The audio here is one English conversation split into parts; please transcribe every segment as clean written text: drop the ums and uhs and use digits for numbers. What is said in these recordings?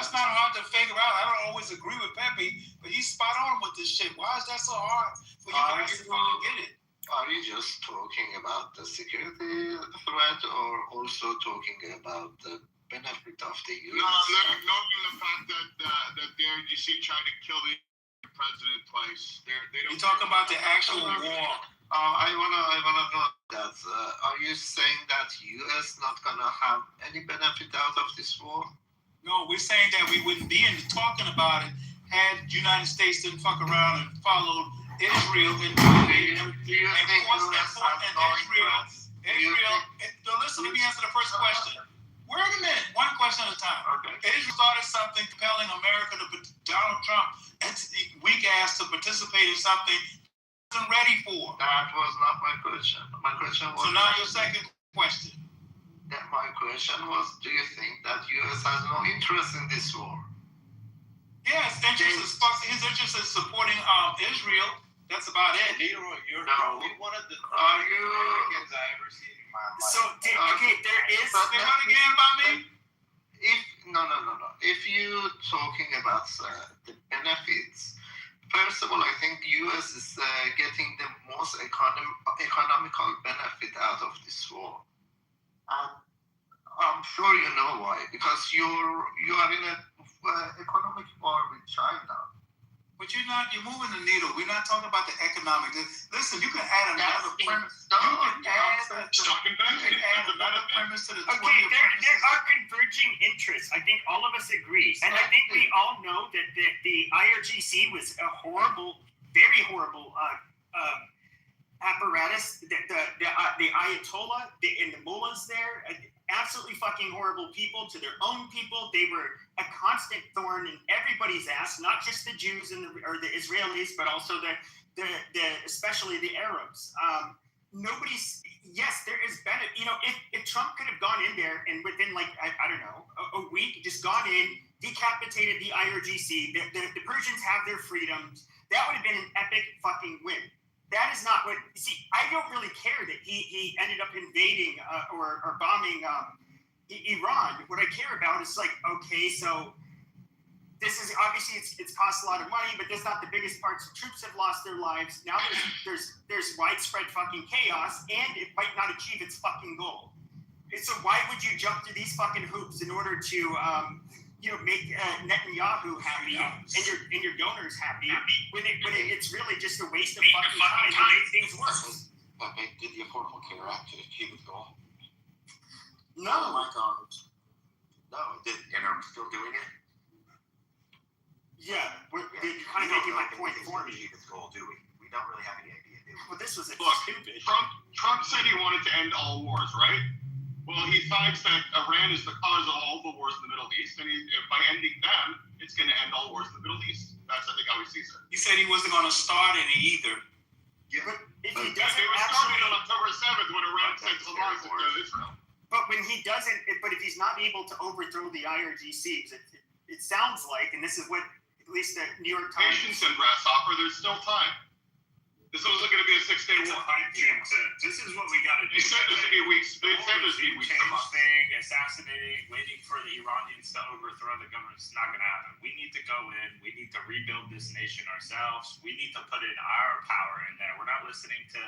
That's not hard to figure out. I don't always agree with Pepe, but he's spot on with this shit. Why is that so hard for you guys to fucking get it? Are you just talking about the security threat or also talking about the benefit of the U.S.? Noting the fact that the IRGC tried to kill the president twice. They don't. You talk about the actual war. I wanna know that. Are you saying that U.S. not gonna have any benefit out of this war? No, we're saying that we wouldn't be talking about it had the United States didn't fuck around and followed Israel and Israel. Listen, let me answer the first question. Wait a minute, one question at a time. Okay. Israel started something compelling America to Donald Trump and weak ass to participate in something he wasn't ready for. That was not my question. My question was. So now your second question. Yeah, my question was: do you think that U.S. has no interest in this war? Yeah, his interest is supporting Israel. That's about it. Leroy, you're probably one of the Americans I ever seen in my life. So, okay, there is. Say what again about me? No. If you talking about the benefits, first of all, I think U.S. is getting the most economical benefit out of this war. I'm sure you know why, because you are in an economic war with China. But you're moving the needle. We're not talking about the economic. Listen, you can add another premise. Another premise to the Okay, there are converging interests. I think all of us agree. And I think we all know that the IRGC was a horrible, very horrible apparatus. The Ayatollah and the mullahs there, absolutely fucking horrible people to their own people. They were a constant thorn in everybody's ass, not just the Jews or the Israelis, but also especially the Arabs. Yes, there is benefit. You know, if Trump could have gone in there and within I don't know, a week, just gone in, decapitated the IRGC, the Persians have their freedoms, that would have been an epic fucking win. That is not what. See, I don't really care that he ended up invading or bombing Iran. What I care about is okay, so this is obviously it's cost a lot of money, but that's not the biggest part. So troops have lost their lives. Now there's widespread fucking chaos, and it might not achieve its fucking goal. So why would you jump through these fucking hoops in order to make Netanyahu happy and your donors happy when it's really just a waste of fucking time to make things worse? Did the Affordable Care Act achieve its goal? No. Oh my God. No, it didn't. And are we still doing it? Yeah, you're kind of making my point for me. Achieve its goal, do we? We don't really have any idea, do we? Well, this was stupid. Trump said he wanted to end all wars, right? Well, he finds that Iran is the cause of all the wars in the Middle East, and by ending them, it's going to end all wars in the Middle East. That's, I think, how he sees it. He said he wasn't going to start any either. Yeah, but if he doesn't they were starting on October 7th when Iran sent Hamas into Israel. But when he doesn't, but if he's not able to overthrow the IRGC, it sounds like, and this is what at least the New York Times. Patience and grasshopper, there's still time. This wasn't going to be a 6-day war. This is what we got to do. They said there's going to be weeks. They said there's going to be weeks. Thing, assassinating, waiting for the Iranians to overthrow the government. It's not going to happen. We need to go in. We need to rebuild this nation ourselves. We need to put in our power in there. We're not listening to,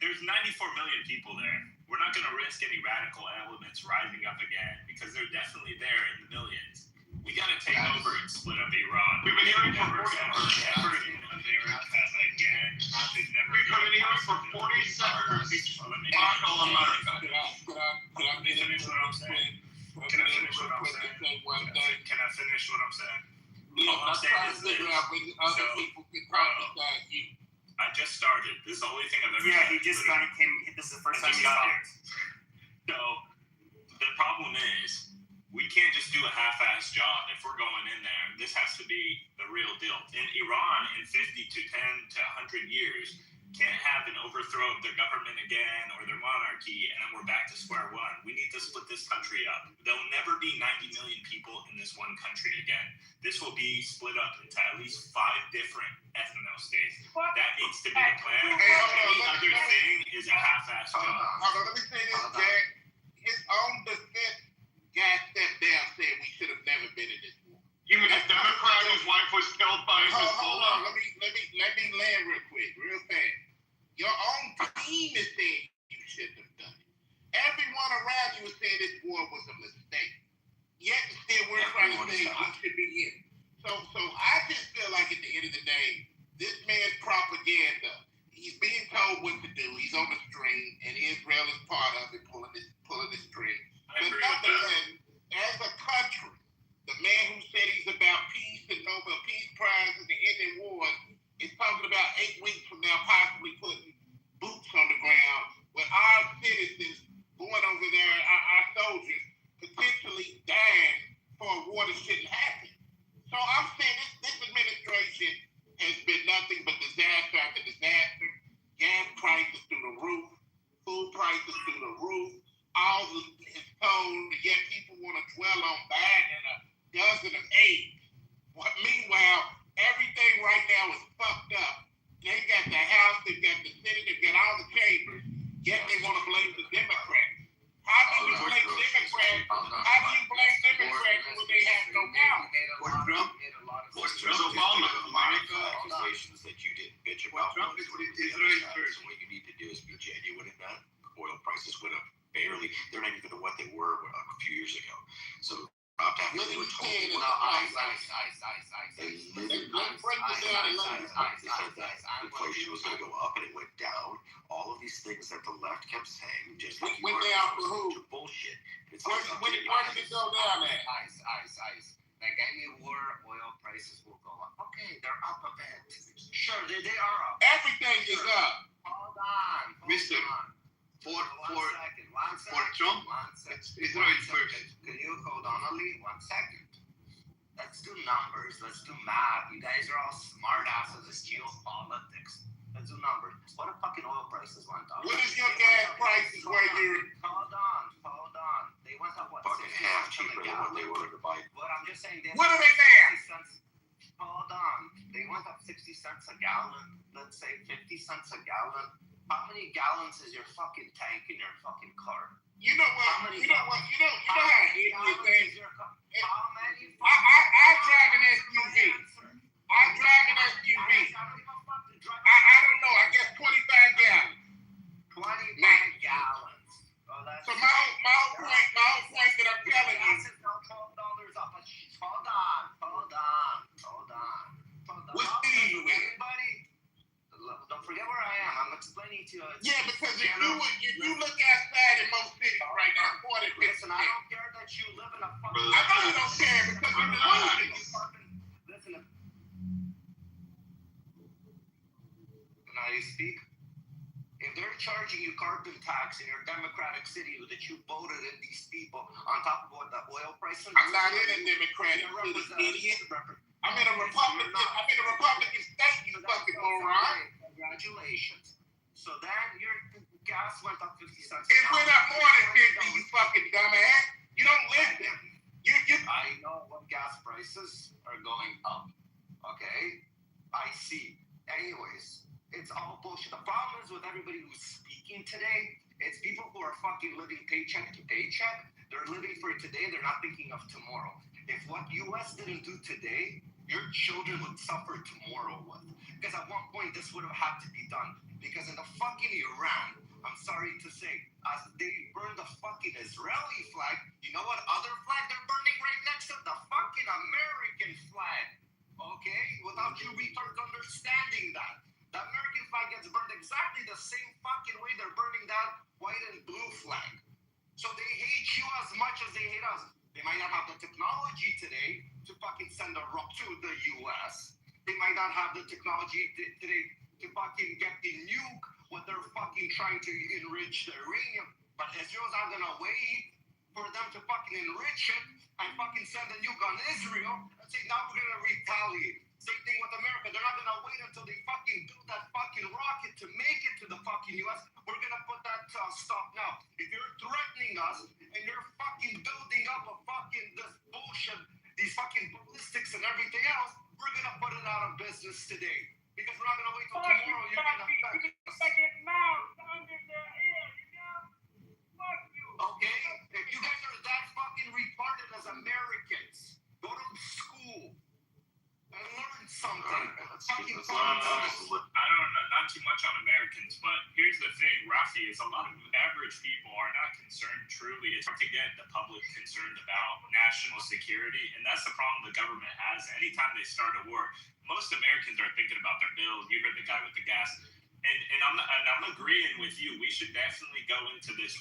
there's 94 million people there. We're not going to risk any radical elements rising up again because they're definitely there in the millions. We got to take over and split up Iran. We've been hearing for 40 seconds. Can I finish what I'm saying? Can I finish what I'm saying? I just started. This is the only thing I've ever Yeah, he just kind of came. This is the first time he got here. So the problem is, we can't just do a half-assed job if we're going in there. This has to be the real deal. In Iran, in 50 to 10 to 100 years, can't have an overthrow of their government again or their monarchy, and then we're back to square one. We need to split this country up. There'll never be 90 million people in this one country again. This will be split up into at least 5 different ethno-states. That needs to be the plan. Any other thing is a half-assed job. Let me say this, Jack. His own defense got that damn said we should have never been in this things we should be in. So I just feel like at the end of the day, this man's propaganda. He's being told what to do. He's on the string, and Israel is part of it, pulling the string. I But agree with that. nonetheless, as a country, the man who said he's about peace and Nobel Peace Prize and the ending wars is talking about 8 weeks from now possibly putting boots on the ground with our citizens going over there, our soldiers potentially dying for a war that shouldn't happen. So I'm saying this administration has been nothing but disaster after disaster. Gas prices through the roof, food prices through the roof. All is told, yet people want to dwell on Biden and a dozen of AIDS. Meanwhile, everything right now is fucked up. They got the House, they got the Senate, they got all the chambers, yet they want to blame the Democrats. How do you blame Democrats? How do you blame Democrats when they have no power? There's Obama, America. Accusations that you didn't bitch about. Trump is what Israel first. What you need to do is be genuine in that. Oil prices went up barely. They're not even what they were a few years ago. So What are you saying? Inflation was going to go up and it went down. All of these things that the left kept saying, just like Went down for who? bullshit. It's Where did it go down at? Like any war, oil prices will go up. Okay, they're up a bit. Sure, they are up. Everything is up. Hold on. Mister, for Trump, it's Israel first. Can you hold on only 1 second? Let's do numbers. Let's do math. You guys are all smart asses. It's geopolitics. Let's do numbers. What if fucking oil prices went up? What is your gas prices where you're? Hold on. They went up what? fucking half cheaper than what they were to buy. But I'm just saying. What are they now? Hold on. They went up 60 cents a gallon. Let's say 50 cents a gallon. How many gallons is your fucking tank in your fucking car? You know what? You know how idiot things. How many? I drive an SUV. I drive an SUV. I don't know. I guess 25 gallons. 25 gallons. Oh, that's So my whole point that I'm telling you. $12 up. Hold on. What city you in? Everybody, don't forget where I am. I'm explaining to you. Yeah, because if you look outside in most cities right now, 40, 50. Listen, I don't care that you live in a fucking. I know you don't care because you're delusional. Listen. Now you speak. If they're charging you carbon tax in your democratic city that you voted in these people on top of what the oil prices. I'm not in a Democratic city, idiot. I'm in a Republican state, you fucking moron. Congratulations. So then your gas went up 50 cents. It went up more than 50, you fucking dumbass. You don't listen. I know what gas prices are going up. Okay? I see. Anyways, it's all bullshit. The problem is with everybody who's speaking today, it's people who are fucking living paycheck to paycheck. They're living for today. They're not thinking of tomorrow. If what U.S. didn't do today, your children would suffer tomorrow with. Because at one point, this would have had to be done. Because in the fucking Iran, I'm sorry to say, as they burn the fucking Israeli flag, you know what other flag they're burning right next to? The fucking American flag. Okay? Without you retards understanding that. The American flag gets burned exactly the same fucking way they're burning that white and blue flag. So they hate you as much as they hate us. They might not have the technology today to fucking send a rock to the U.S. They might not have the technology today to fucking get the nuke when they're fucking trying to enrich the uranium. But Israel's not gonna wait for them to fucking enrich it and fucking send a nuke on Israel and say, now we're gonna retaliate. Same thing with America. They're not gonna wait until they fucking build that fucking rocket to make it to the fucking U.S. We're gonna put that stop now. If you're threatening us and you're fucking building up a fucking this bullshit, these fucking ballistics and everything else, we're gonna put it out of business today. Because we're not gonna wait till tomorrow. You're gonna affect us. Okay? If you guys are that fucking retarded as Americans, go to school and learn something. Fucking I don't know, not too much on Americans, but here's the thing, Rafi, is a lot of average average people are not concerned truly. It's hard to get the public concerned about national security, and that's the problem the government has. Anytime they start a war, most Americans are thinking about their bills. You heard the guy with the gas, and I'm agreeing with you. We should definitely go into this.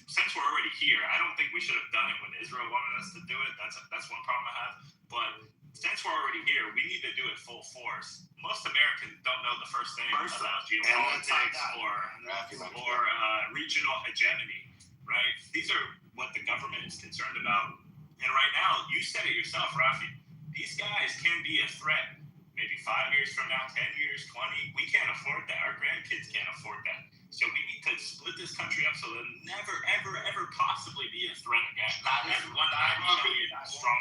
Since we're already here, I don't think we should have done it when Israel wanted us to do it. That's one problem I have. But since we're already here, we need to do it full force. Most Americans don't know the first thing about geopolitics or regional hegemony, right? These are what the government is concerned about. And right now, you said it yourself, Rafi. These guys can be a threat. Maybe 5 years from now, 10 years, 20. We can't afford that. Our grandkids can't afford that. So we need to split this country up so they'll never, ever, ever possibly be a threat again. That's one strong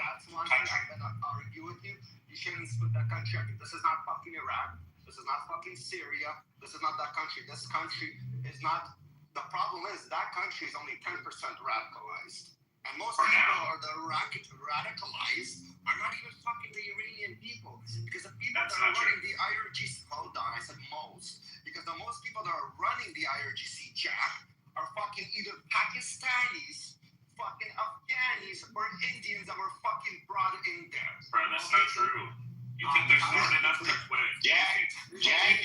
country. I'm gonna argue with you. You shouldn't split that country up. This is not fucking Iraq. This is not fucking Syria. This is not that country. This country is not. The problem is that country is only 10% radicalized. And most people are the radicalized are not even fucking the Iranian people. Because the people that are running the IRGC, hold on, I said most. Because the most people that are running the IRGC, Jack, are fucking either Pakistanis, fucking Afghanis, or Indians that were fucking brought in there. Bro, that's not true. You think they're smart enough to quit? Jack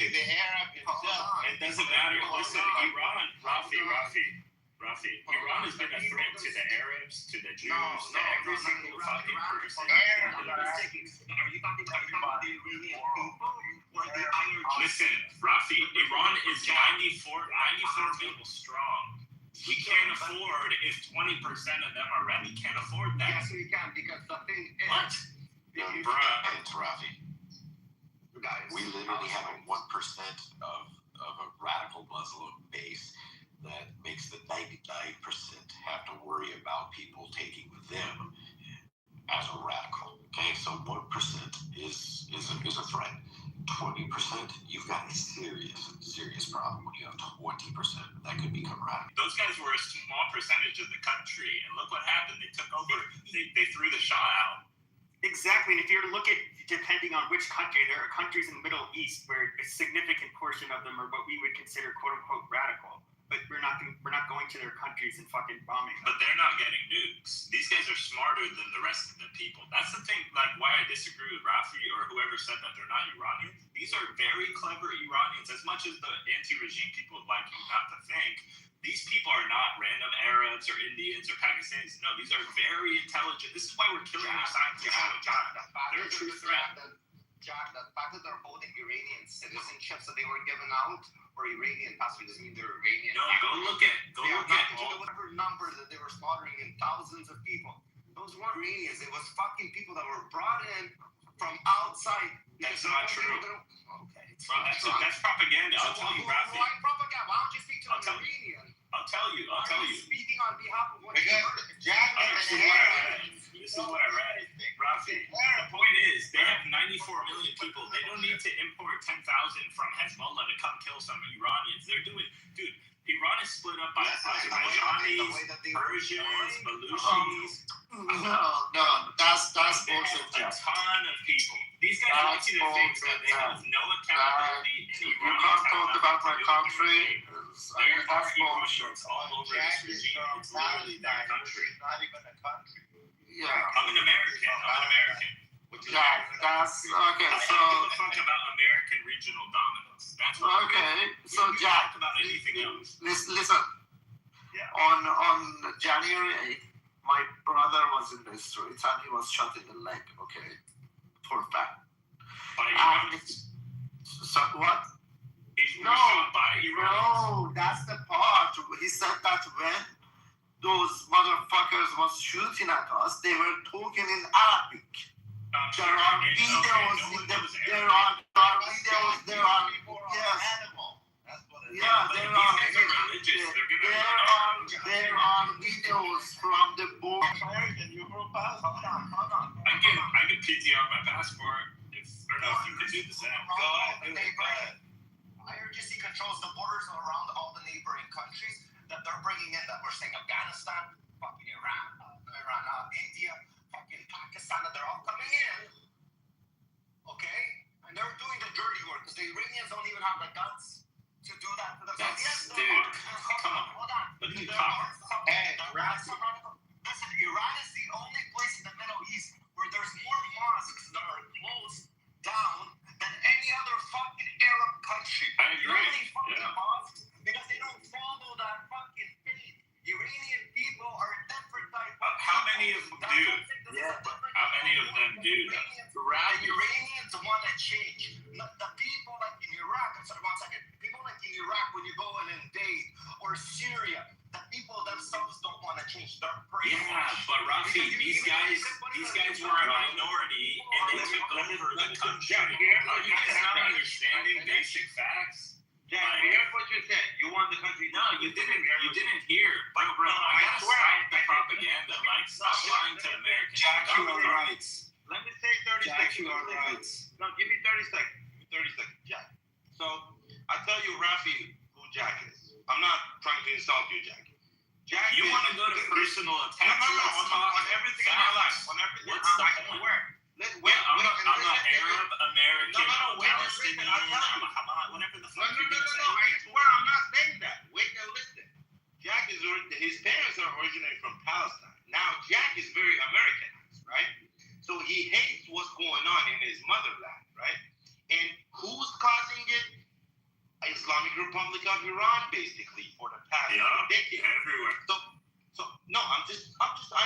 is the Arab himself. It doesn't matter. Listen, Iran, Rafi, Iran has been a threat to the Arabs, to the Jews, to every single fucking person. Are you talking about the Iranian people or the IRGC? Listen, Rafi, Iran is 94 people strong. We can't afford if 20% of them are red. We can't afford that. Yes, we can, because the thing is... What? It's Rafi. Guys, We literally have a 1% of a radical Muslim base that makes the 99% have to worry about people taking them as a radical. Okay, so 1% is a threat. 20%, you've got a serious problem when you have 20% that could become radical. Those guys were a small percentage of the country, and look what happened. They took over. They threw the Shah out. Exactly, and if you look at, depending on which country, there are countries in the Middle East where a significant portion of them are what we would consider "quote unquote" radical. But we're not going to their countries and fucking bombing them. But they're not getting nukes. These guys are smarter than the rest of the people. That's the thing, like why I disagree with Rafi or whoever said that they're not Iranian. These are very clever Iranians. As much as the anti-regime people would like you not to think, these people are not random Arabs or Indians or Pakistanis. No, these are very intelligent. This is why we're killing our scientists all the time. They're a true threat. Jack, the fact that they're holding Iranian citizenships that they were given out, or Iranian passports, doesn't mean they're Iranian. No, go look at whatever number that they were slaughtering in thousands of people. Those weren't Iranians. It was fucking people that were brought in from outside. That's not true. Okay. Bro, that's propaganda. I'll tell you, Rafi. Why propaganda? Why don't you speak to an Iranian? I'll tell you. Speaking on behalf of what you heard. This is what I read. Rafi, the point is, they have 94 million people. They don't need to import 10,000 from Hezbollah to come kill some Iranians. They're doing, dude, Iran is split up by Azerbaijanis, Persians, Baluchis. No, that's bullshit. A ton of people. These guys want you to think that they have no accountability in You Iran. can't talk about my country. There are Iranians all over this regime. It's literally that country. Not even a country. Yeah. I'm an American. Jack, that's okay. I So don't give a fuck about American regional dominance. That's what okay. So we Jack, talk about anything else. listen. Yeah. On January 8th, my brother was in the streets and he was shot in the leg. Okay, for a fact. By Iran. So what? He was shot by Iran. No, that's the part. He said that when those motherfuckers was shooting at us, they were talking in Arabic. There are videos there are videos, there are, yes. Yeah, there are videos from the book. I can PTR my passport if you can do the same. Go ahead. IRGC controls the borders around all the neighboring countries that they're bringing in, that we're saying Afghanistan, fucking Iran, India, fucking Pakistan, that they're all coming in. Okay? And they're doing the dirty work because the Iranians don't even have the guts to do that to the That's- yes, dude, come on. Hold on. What are you There talking are some- Hey, there are some articles. Listen, Iran is the only place in the Middle East where there's more mosques that are closed down than any other fucking Arab country. I You know agree. how many fucking Yeah. mosques? Because they don't follow that fucking faith. Iranian people are a different type of How many of them That's do? what I'm saying. This is a Yeah, different how type many of of them people. do? The Iranians want to change. The people like in Iraq, I'm sorry, 1 second. People like in Iraq, when you go and invade, or Syria, the people themselves don't want to change. They're Yeah, brainwashed. but Rafi, Because you- these even- guys even- these guys were a minority and they took over the country. Are you guys not understanding basic facts? Jack, here's what you said. You want the country. No, you didn't hear. Bro, I gotta stop the propaganda. Like, stop lying to Americans. Jack, you are right. Let me say 30 Jack, seconds. you are right. No, give me 30 seconds. Give me 30 seconds, Jack. So, I tell you, Rafi, who Jack is. I'm not trying to insult you, Jack. Jack You is- want to go to personal No, attacks? no, Let's talk on everything in my life. facts. On everything. What's the I point? swear. Wait, I'm wait, not and listen, Arab, American, No, no, I'm wait, and Palestinian, listen, I'll tell I'm you. a Hamas, whatever the No, fuck no, you're no, gonna no, say. no. I swear I'm not saying that. Wait and listen. Jack is his parents are originated from Palestine. Now Jack is very Americanized, right? So he hates what's going on in his motherland, right? And who's causing it? Islamic Republic of Iran, basically, for the past Yeah, decade. everywhere. So no, I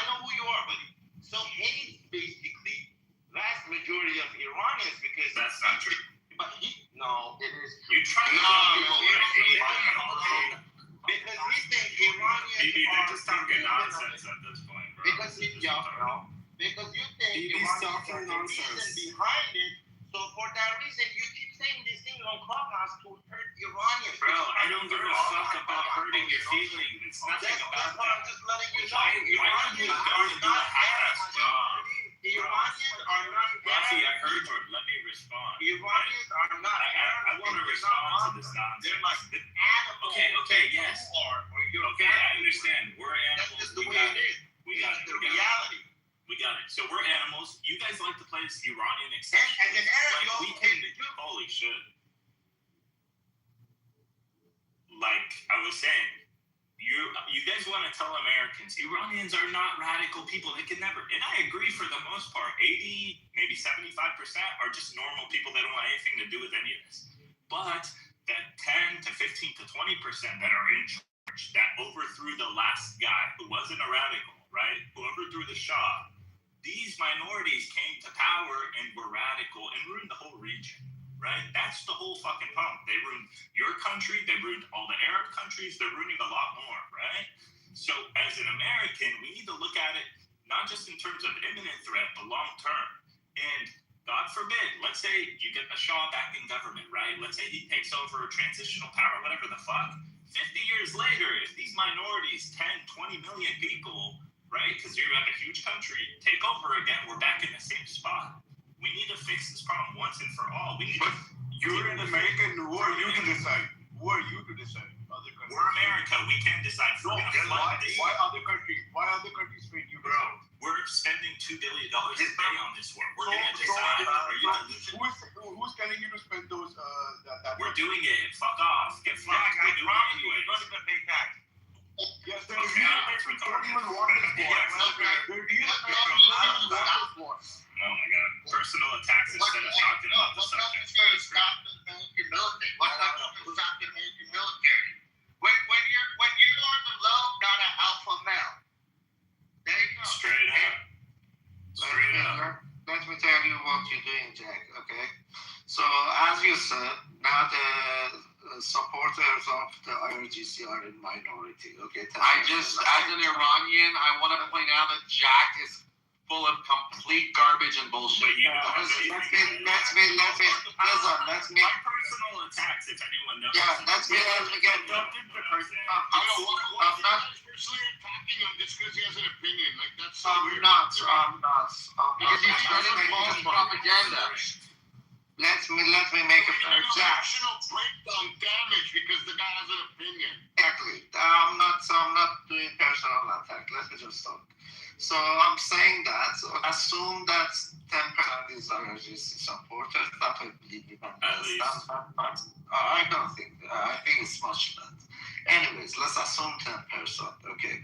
know who you are, buddy. So hates basically vast majority of Iranians because That's not true. But no, it is. You try to No, tell people no, what I hate. no, because he thinks Iranians Maybe are they're just talking the nonsense at this point, bro. Because you think He's Iranians talking are the reason nonsense. behind it. So for that reason, you keep saying these things on Clubhouse to hurt Iranians. Bro, I don't give a fuck about hurting your feelings. It's nothing That's about what I'm that. just letting you know. Why would you go and do a half-ass job? Iranians are not Rafi, I Arab. heard you. Let me respond. Iranians are not Arab. I want to and they're respond not to this Muslim. They're nonsense. like animals. Okay, yes. You are, or you're Okay, I understand. We're That's animals. just the We way got it it. is. We got It's it. the reality. We got it. So we're animals. You guys like to play this Iranian And exception. as an Arab, Like, you we also can. hate the Jews. Holy shit. Like I was saying, you guys want to tell Americans Iranians are not radical people. They can never. And I agree for the most part. 80, maybe 75% are just normal people that don't want anything to do with any of this. But that 10 to 15 to 20% that are in charge, that overthrew the last guy who wasn't a radical, right? Who overthrew the Shah. These minorities came to power and were radical and ruined the whole region, right? That's the whole fucking problem. They ruined your country. They ruined all the Arab countries. They're ruining a lot more, right? So as an American, we need to look at it not just in terms of imminent threat, but long term. And God forbid, let's say you get the Shah back in government, right? Let's say he takes over transitional power, whatever the fuck. 50 years later, if these minorities, 10, 20 million people, right, because you have a huge country, take over again, we're back in the same spot. We need to fix this problem once and for all. We need But to, you're an American. Who are you to decide? Who are you to decide? Other countries. we're America. We can't decide. No, We're gonna then flood why this. other countries? Why other countries pay you, bro? We're spending $2 billion a day on this war. We're gonna So, decide. Are you delusional? who's telling you to spend those that We're doing it. Fuck off. Get fucked. Jack, I We're doing it promise you, anyway. you're going to pay tax. Yes, the Iranians don't even want this war. The Iranians don't want this war. Oh my god. Personal attacks instead of talking about the subject. going to stop the American military? What's not going to stop the American military? When you're on the low, not an alpha male. There you go. Straight up. Straight up. Let me tell you what you're doing, Jack, okay? So, as you said, now the supporters of the IRGC are in minority, okay? As an Iranian, I want to point out that Jack is full of complete garbage and bullshit. But you know, Let me, my personal attacks, if anyone knows. Yeah, let me get I don't want I'm not- personally attacking him just because he has an opinion. Like, that's so I'm weird. not. Because he's spreading false propaganda. Let me make a fair Jack. Emotional breakdown damage because the guy has an opinion. Exactly. I'm not doing personal attack. Let me just talk. So I'm saying that. So assume that 10% is IRGC supporters. That would be even At less least. than that. But I don't think. I think it's much less. Anyways, let's assume 10%. Okay.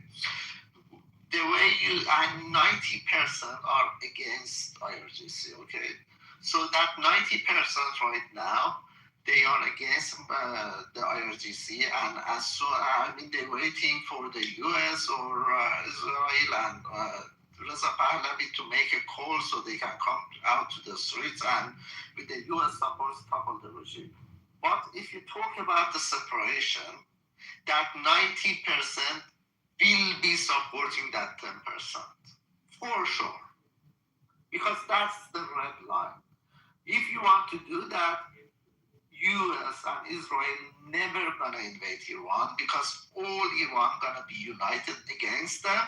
The way you and 90% are against IRGC. Okay. So that 90% right now, they are against the IRGC, and as soon, they're waiting for the US or Israel and Reza Pahlavi to make a call so they can come out to the streets and with the US support topple the regime. But if you talk about the separation, that 90% will be supporting that 10%, for sure, because that's the red line. If you want to do that, US and Israel never gonna invade Iran because all Iran gonna be united against them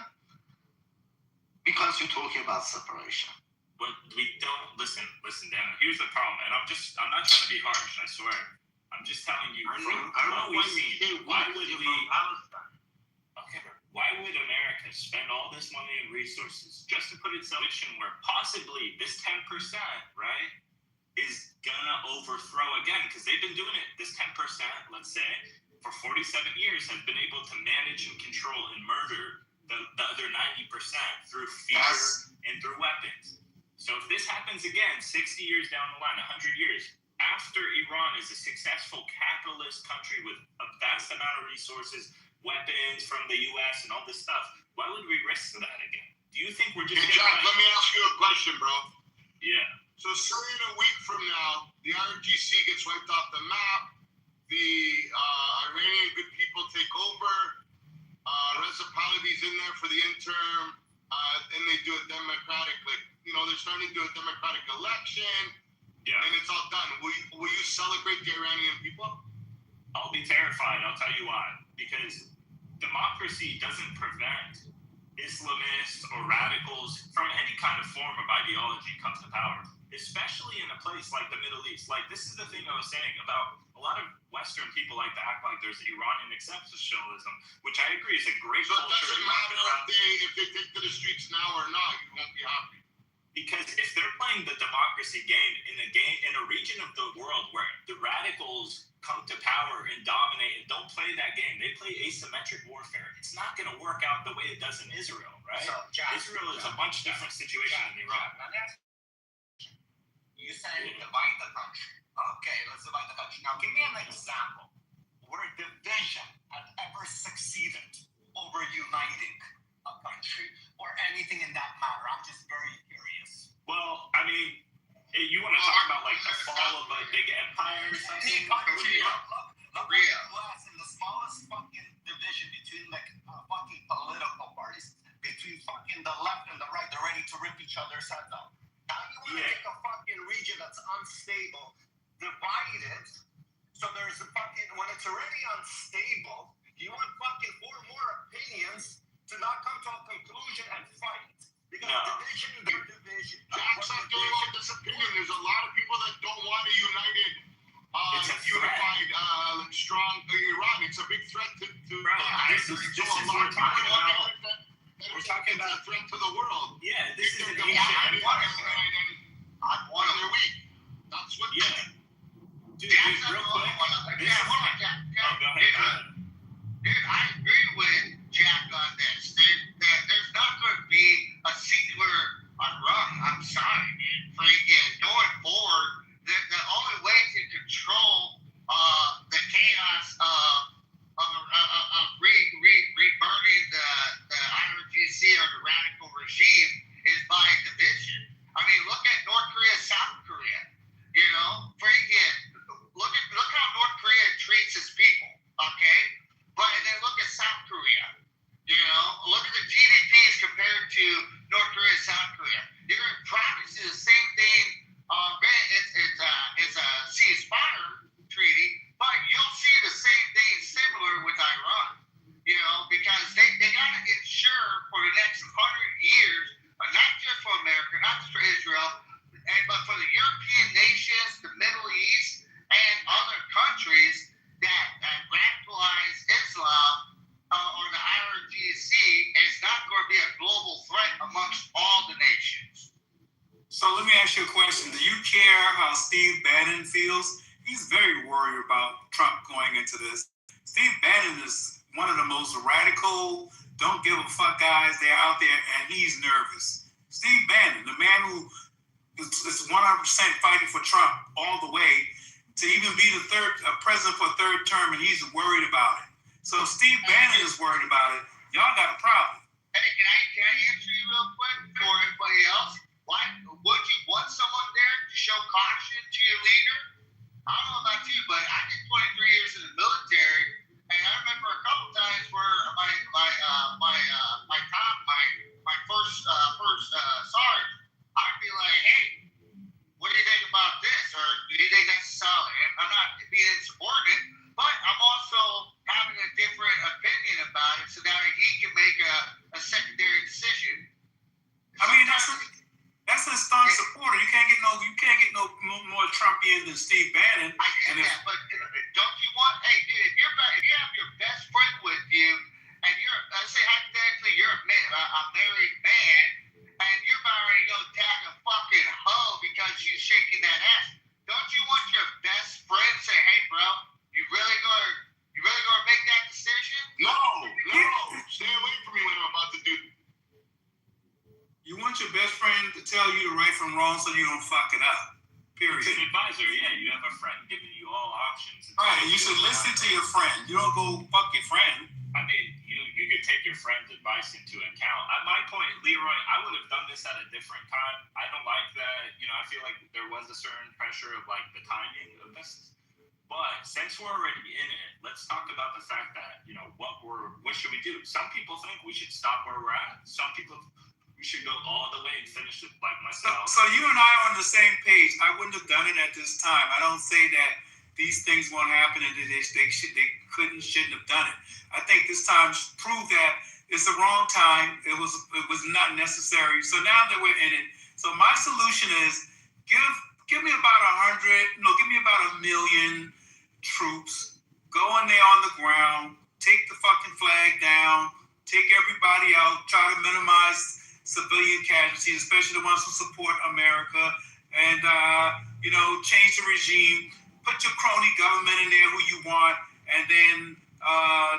because you're talking about separation. But we don't listen, Dan. Here's the problem, and I'm not trying to be harsh. I swear. I'm just telling you. I From don't what know we've seen, why would we? Palestine. Okay, why would America spend all this money and resources just to put itself in a position where possibly this 10%, right, is gonna overthrow again? Because they've been doing it. This 10%, let's say, for 47 years, have been able to manage and control and murder the other 90% through fear and through weapons. So if this happens again, 60 years down the line, 100 years, after Iran is a successful capitalist country with a vast amount of resources, weapons from the US and all this stuff, why would we risk that again? Do you think we're just Hey, Jack, let me ask you a question, bro. Yeah. So say in a week from now, the IRGC gets wiped off the map, the Iranian good people take over, Reza Pahlavi's in there for the interim, and they do a democratic, they're starting to do a democratic election, and it's all done. Will you celebrate the Iranian people? I'll be terrified. I'll tell you why. Because democracy doesn't prevent Islamists or radicals from any kind of form of ideology comes to power, especially in a place like the Middle East. Like, this is the thing I was saying about a lot of Western people like to act like there's Iranian exceptionalism, which I agree is a great So it culture. doesn't matter if they take to the streets now or not, you won't be happy. Because if they're playing the democracy game in a region of the world where the radicals come to power and dominate and don't play that game, they play asymmetric warfare. It's not going to work out the way it does in Israel, right? So, Jack, Israel is a much different situation than Iran. You say divide the country. Okay, let's divide the country. Now, give me an example where division has ever succeeded over uniting a country or anything in that matter. I'm just very curious. Well, I mean, you want to talk about like the fall of a big empire or something? Look, US in the smallest fucking division between fucking political parties, between fucking the left and the right, they're ready to rip each other's heads off. Now you want to take a fucking region that's unstable, divide it, so there's a fucking, when it's already unstable, you want fucking 4 more opinions to not come to a conclusion and fight. Because division is their division. Jack's not doing all this opinion. There's a lot of people that don't want a united, unified, strong Iran. It's a big threat to this is what we're talking about. We're talking about a threat to the world. Yeah, this is an I'd ancient. want their week. That's what. Yeah. Dude, Jack's real quick. hold on. Go ahead. Dude, I agree with Jack on this. There's not going to be a singular run. I'm sorry, dude. Freaking going forward, the only way to control the chaos of reburning the IRGC or the radical regime is by division. I mean, look at North Korea, South Korea. Look how North Korea treats its people. Okay, but then look at South Korea. Look at the GDPs compared to North Korea, South Korea. You're in provinces So let me ask you a question. Do you care how Steve Bannon feels? He's very worried about Trump going into this. Steve Bannon is one of the most radical, don't give a fuck guys that are out there, and he's nervous. Steve Bannon, the man who is 100% fighting for Trump all the way to even be the president for a third term, and he's worried about it. So Steve Bannon is worried about it. Y'all got a problem. Hey, can I answer you real quick for everybody else? Why would you want someone there to show caution to your leader? I don't know about you, but I did 23 years in the military, and I remember a couple times where my first sergeant, I'd be like, hey, what do you think about this? Or do you think necessarily? I'm not being insubordinate, but I'm also having a different opinion about it, so that he can make a secondary decision. I mean, that's a staunch supporter. You can't get no more Trumpian than Steve Bannon. I get that, but don't you want? Hey, dude, if you have your best friend with you, and let's say hypothetically you're a married man, and you're about ready to go tag a fucking hoe because she's shaking that ass, don't you want your best friend to say, hey, bro, you really gonna make that decision? No, stay away from me when I'm about to do. You want your best friend to tell you the right from wrong so you don't fuck it up. Period. It's an advisor, yeah. You have a friend giving you all options. Right, and you should listen to your friend. You don't go fuck your friend. I mean, you could take your friend's advice into account. At my point, Leroy, I would have done this at a different time. I don't like that. I feel like there was a certain pressure of like the timing of this. But since we're already in it, let's talk about the fact that, what should we do? Some people think we should stop where we're at. Some people we should go all the way and finish it like myself. So you and I are on the same page. I wouldn't have done it at this time. I don't say that these things won't happen and they shouldn't have done it. I think this time proved that it's the wrong time. It was not necessary. So now that we're in it, so my solution is give me about 1 million troops. Go in there on the ground, take the fucking flag down, take everybody out, try to minimize civilian casualties, especially the ones who support America, and change the regime. Put your crony government in there who you want, and then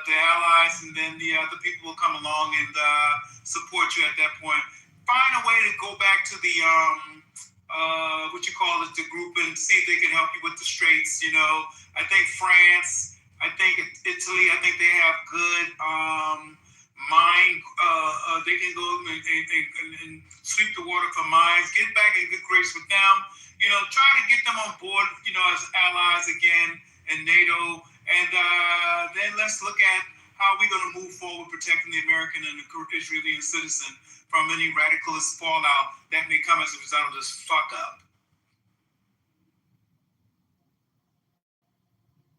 the allies, and then the other people will come along and support you at that point. Find a way to go back to the the group and see if they can help you with the straits. I think France, I think Italy, I think they have good mine. They can go and sweep the water for mines. Get back in good grace with them. Try to get them on board. As allies again in NATO, and then let's look at how we're going to move forward protecting the American and the Israeli citizen from any radicalist fallout that may come as a result of this fuck up.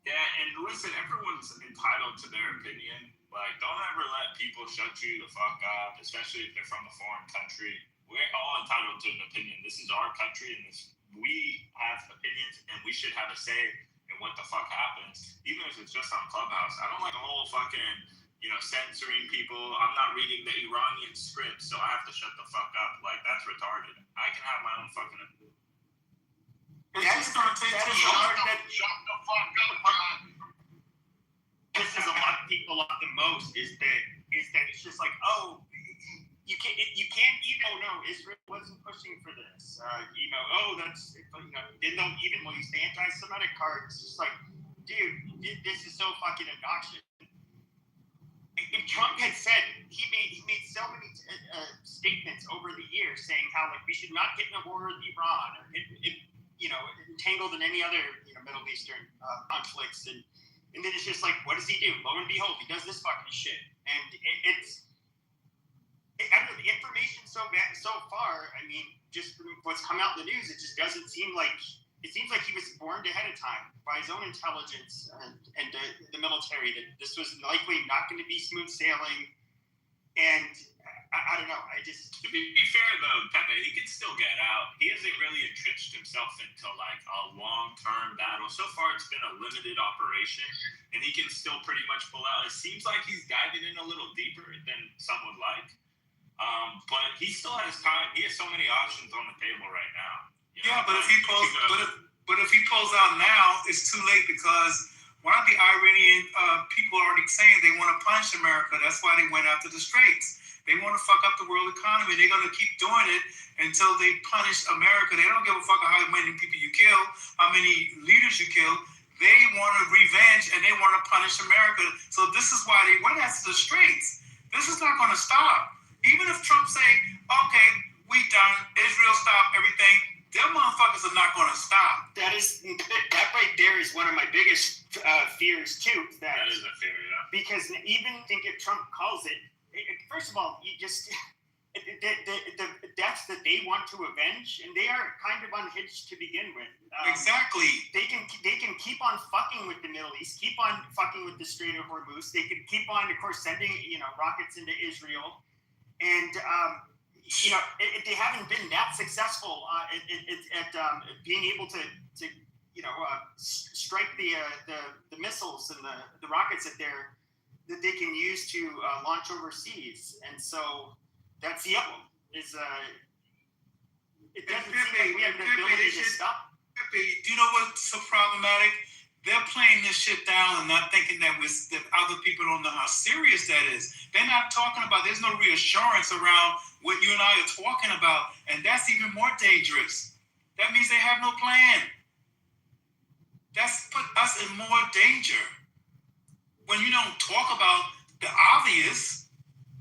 Yeah, and listen, everyone's entitled to their opinion. Like, don't ever let people shut you the fuck up, especially if they're from a foreign country. We're all entitled to an opinion. This is our country, and we have opinions, and we should have a say in what the fuck happens, even if it's just on Clubhouse. I don't like the whole fucking, censoring people. I'm not reading the Iranian script, so I have to shut the fuck up. Like, that's retarded. I can have my own fucking opinion. It's just going to take too long. Shut the fuck up. Pisses a lot of people off the most is that it's just like, oh, you can't even. Oh no, Israel wasn't pushing for this. That's they don't even release the anti-Semitic card. It's just like, dude, this is so fucking obnoxious. If Trump had said he made so many statements over the years saying how we should not get in a war with Iran or entangled in any other Middle Eastern conflicts, and then it's just like, what does he do? Lo and behold, he does this fucking shit, and the information so far. I mean, just from what's come out in the news, it just doesn't seem like. It seems like he was warned ahead of time by his own intelligence and the military that this was likely not going to be smooth sailing. And I don't know. To be fair though, Pepe, he can still get out. He hasn't really entrenched himself into a long-term battle. So far, it's been a limited operation, and he can still pretty much pull out. It seems like he's diving in a little deeper than some would like. But he still has time. He has so many options on the table right now. Yeah, but if he pulls out now, it's too late because one of the Iranian people already saying they want to punish America. That's why they went after the Straits. They want to fuck up the world economy. They're going to keep doing it until they punish America. They don't give a fuck how many people you kill, how many leaders you kill. They want to revenge and they want to punish America. So this is why they went after the Straits. This is not going to stop. Even if Trump say, okay, we done, Israel stop everything, them motherfuckers are not going to stop. That right there is one of my biggest fears too. That is a fear, yeah. Because even think if Trump calls it, first of all, you just the deaths that they want to avenge, and they are kind of unhinged to begin with. Exactly. They can keep on fucking with the Middle East, keep on fucking with the Strait of Hormuz. They could keep on, of course, sending rockets into Israel, and they haven't been that successful at being able to strike the missiles and the rockets that they can use to launch overseas. And so that's the problem. It doesn't seem like we have the ability to stop. Do you know what's so problematic? They're playing this shit down and not thinking that other people don't know how serious that is. They're not talking about, there's no reassurance around what you and I are talking about. And that's even more dangerous. That means they have no plan. That's put us in more danger. When you don't talk about the obvious,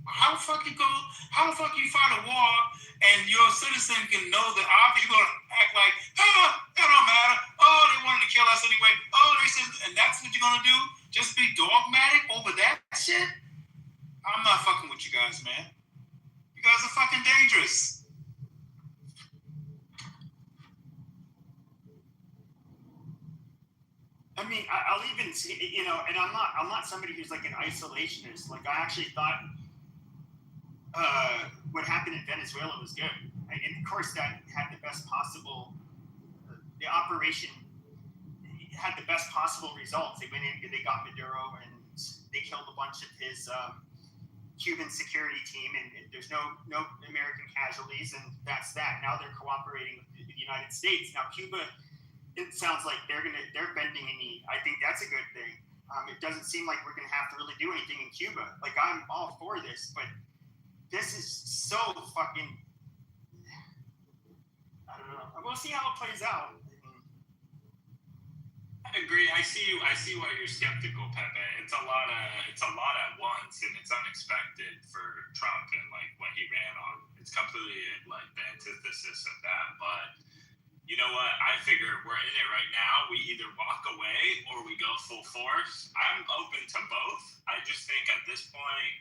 how the fuck you fight a war and your citizen can know the obvious? You're gonna act like, that don't matter. Oh, they wanted to kill us anyway. Oh, they said, and that's what you're gonna do? Just be dogmatic over that shit? I'm not fucking with you guys, man. You guys are fucking dangerous. I mean, I'll even see, and I'm not somebody who's like an isolationist. Like, I actually thought what happened in Venezuela was good, and of course that had the best possible. The operation had the best possible results. They went in, they got Maduro, and they killed a bunch of his Cuban security team, and there's no American casualties, and that's that. Now they're cooperating with the United States. Now Cuba. It sounds like they're bending a knee. I think that's a good thing. It doesn't seem like we're gonna have to really do anything in Cuba. Like, I'm all for this, but this is so fucking. I don't know. We'll see how it plays out. I agree. I see why you're skeptical, Pepe. It's a lot at once, and it's unexpected for Trump and like what he ran on. It's completely like the antithesis of that, but. You know what? I figure we're in it right now. We either walk away or we go full force. I'm open to both. I just think at this point,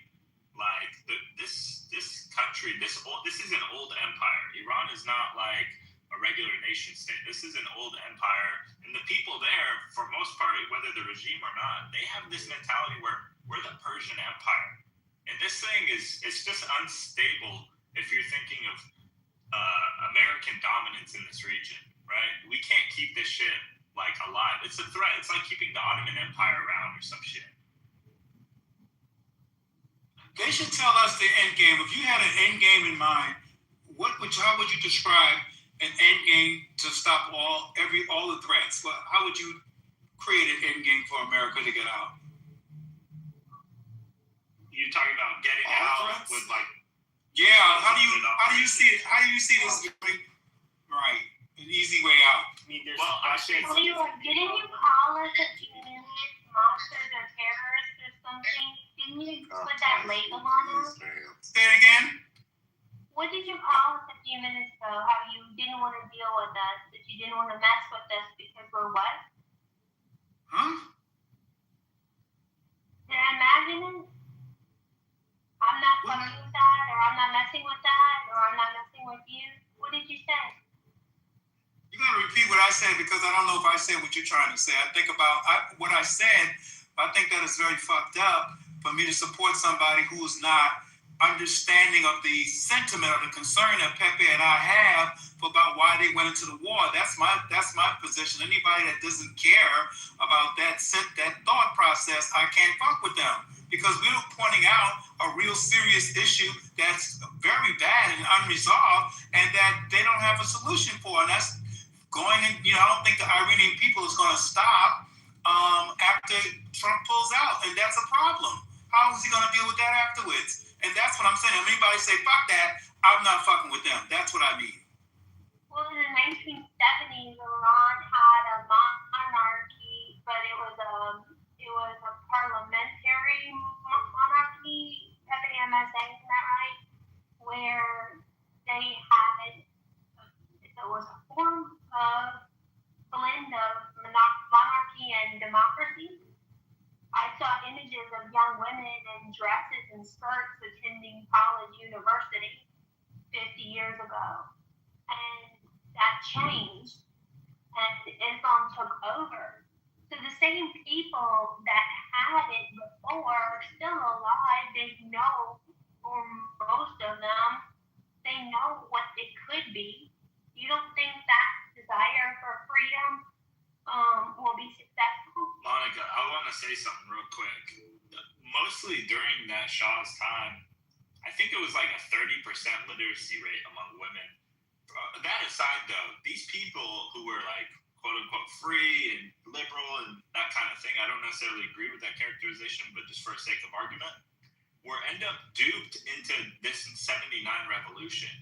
like this country, this is an old empire. Iran is not like a regular nation state. This is an old empire, and the people there, for most part, whether the regime or not, they have this mentality where we're the Persian Empire, and this thing is just unstable if you're thinking of American dominance in this region, right? We can't keep this shit like alive. It's a threat. It's like keeping the Ottoman Empire around or some shit. They should tell us the end game. If you had an end game in mind, how would you describe an end game to stop all the threats? How would you create an end game for America to get out? You're talking about getting out with like. Yeah, how do you see it? How do you see this going? Right, an easy way out. I mean, there's didn't you call us a communist monsters or terrorists or something? Didn't you put that label on us? Say it again. What did you call us a few minutes ago? How you didn't want to deal with us, that you didn't want to mess with us because we're what? Huh? Did I imagine it? I'm not fucking with that, or I'm not messing with that, or I'm not messing with you. What did you say? You gotta repeat what I said because I don't know if I said what you're trying to say. I think about what I said. I think that is very fucked up for me to support somebody who's not understanding of the sentiment or the concern that Pepe and I have about why they went into the war. That's my position. Anybody that doesn't care about that thought process, I can't fuck with them. Because we're pointing out a real serious issue that's very bad and unresolved and that they don't have a solution for. And that's going in, I don't think the Iranian people is going to stop after Trump pulls out, and that's a problem. How is he going to deal with that afterwards? And that's what I'm saying. If anybody say fuck that, I'm not fucking with them. That's what I mean. Well, in the 1970s, Iran had a monarchy, but it was a parliamentary monarchy. Stephanie, am I saying that right? Where they had, it was a form of blend of monarchy and democracy. I saw images of young women in dresses and skirts attending college university 50 years ago. And that changed, and Islam took over. So the same people that had it before are still alive. They know, or most of them, they know what it could be. You don't think that desire for freedom will be successful? Monica, I want to say something real quick. Mostly during that Shah's time, I think it was like a 30% literacy rate among women. That aside, though, these people who were like quote unquote free and liberal and that kind of thing, I don't necessarily agree with that characterization, but just for the sake of argument, were end up duped into this 79 revolution.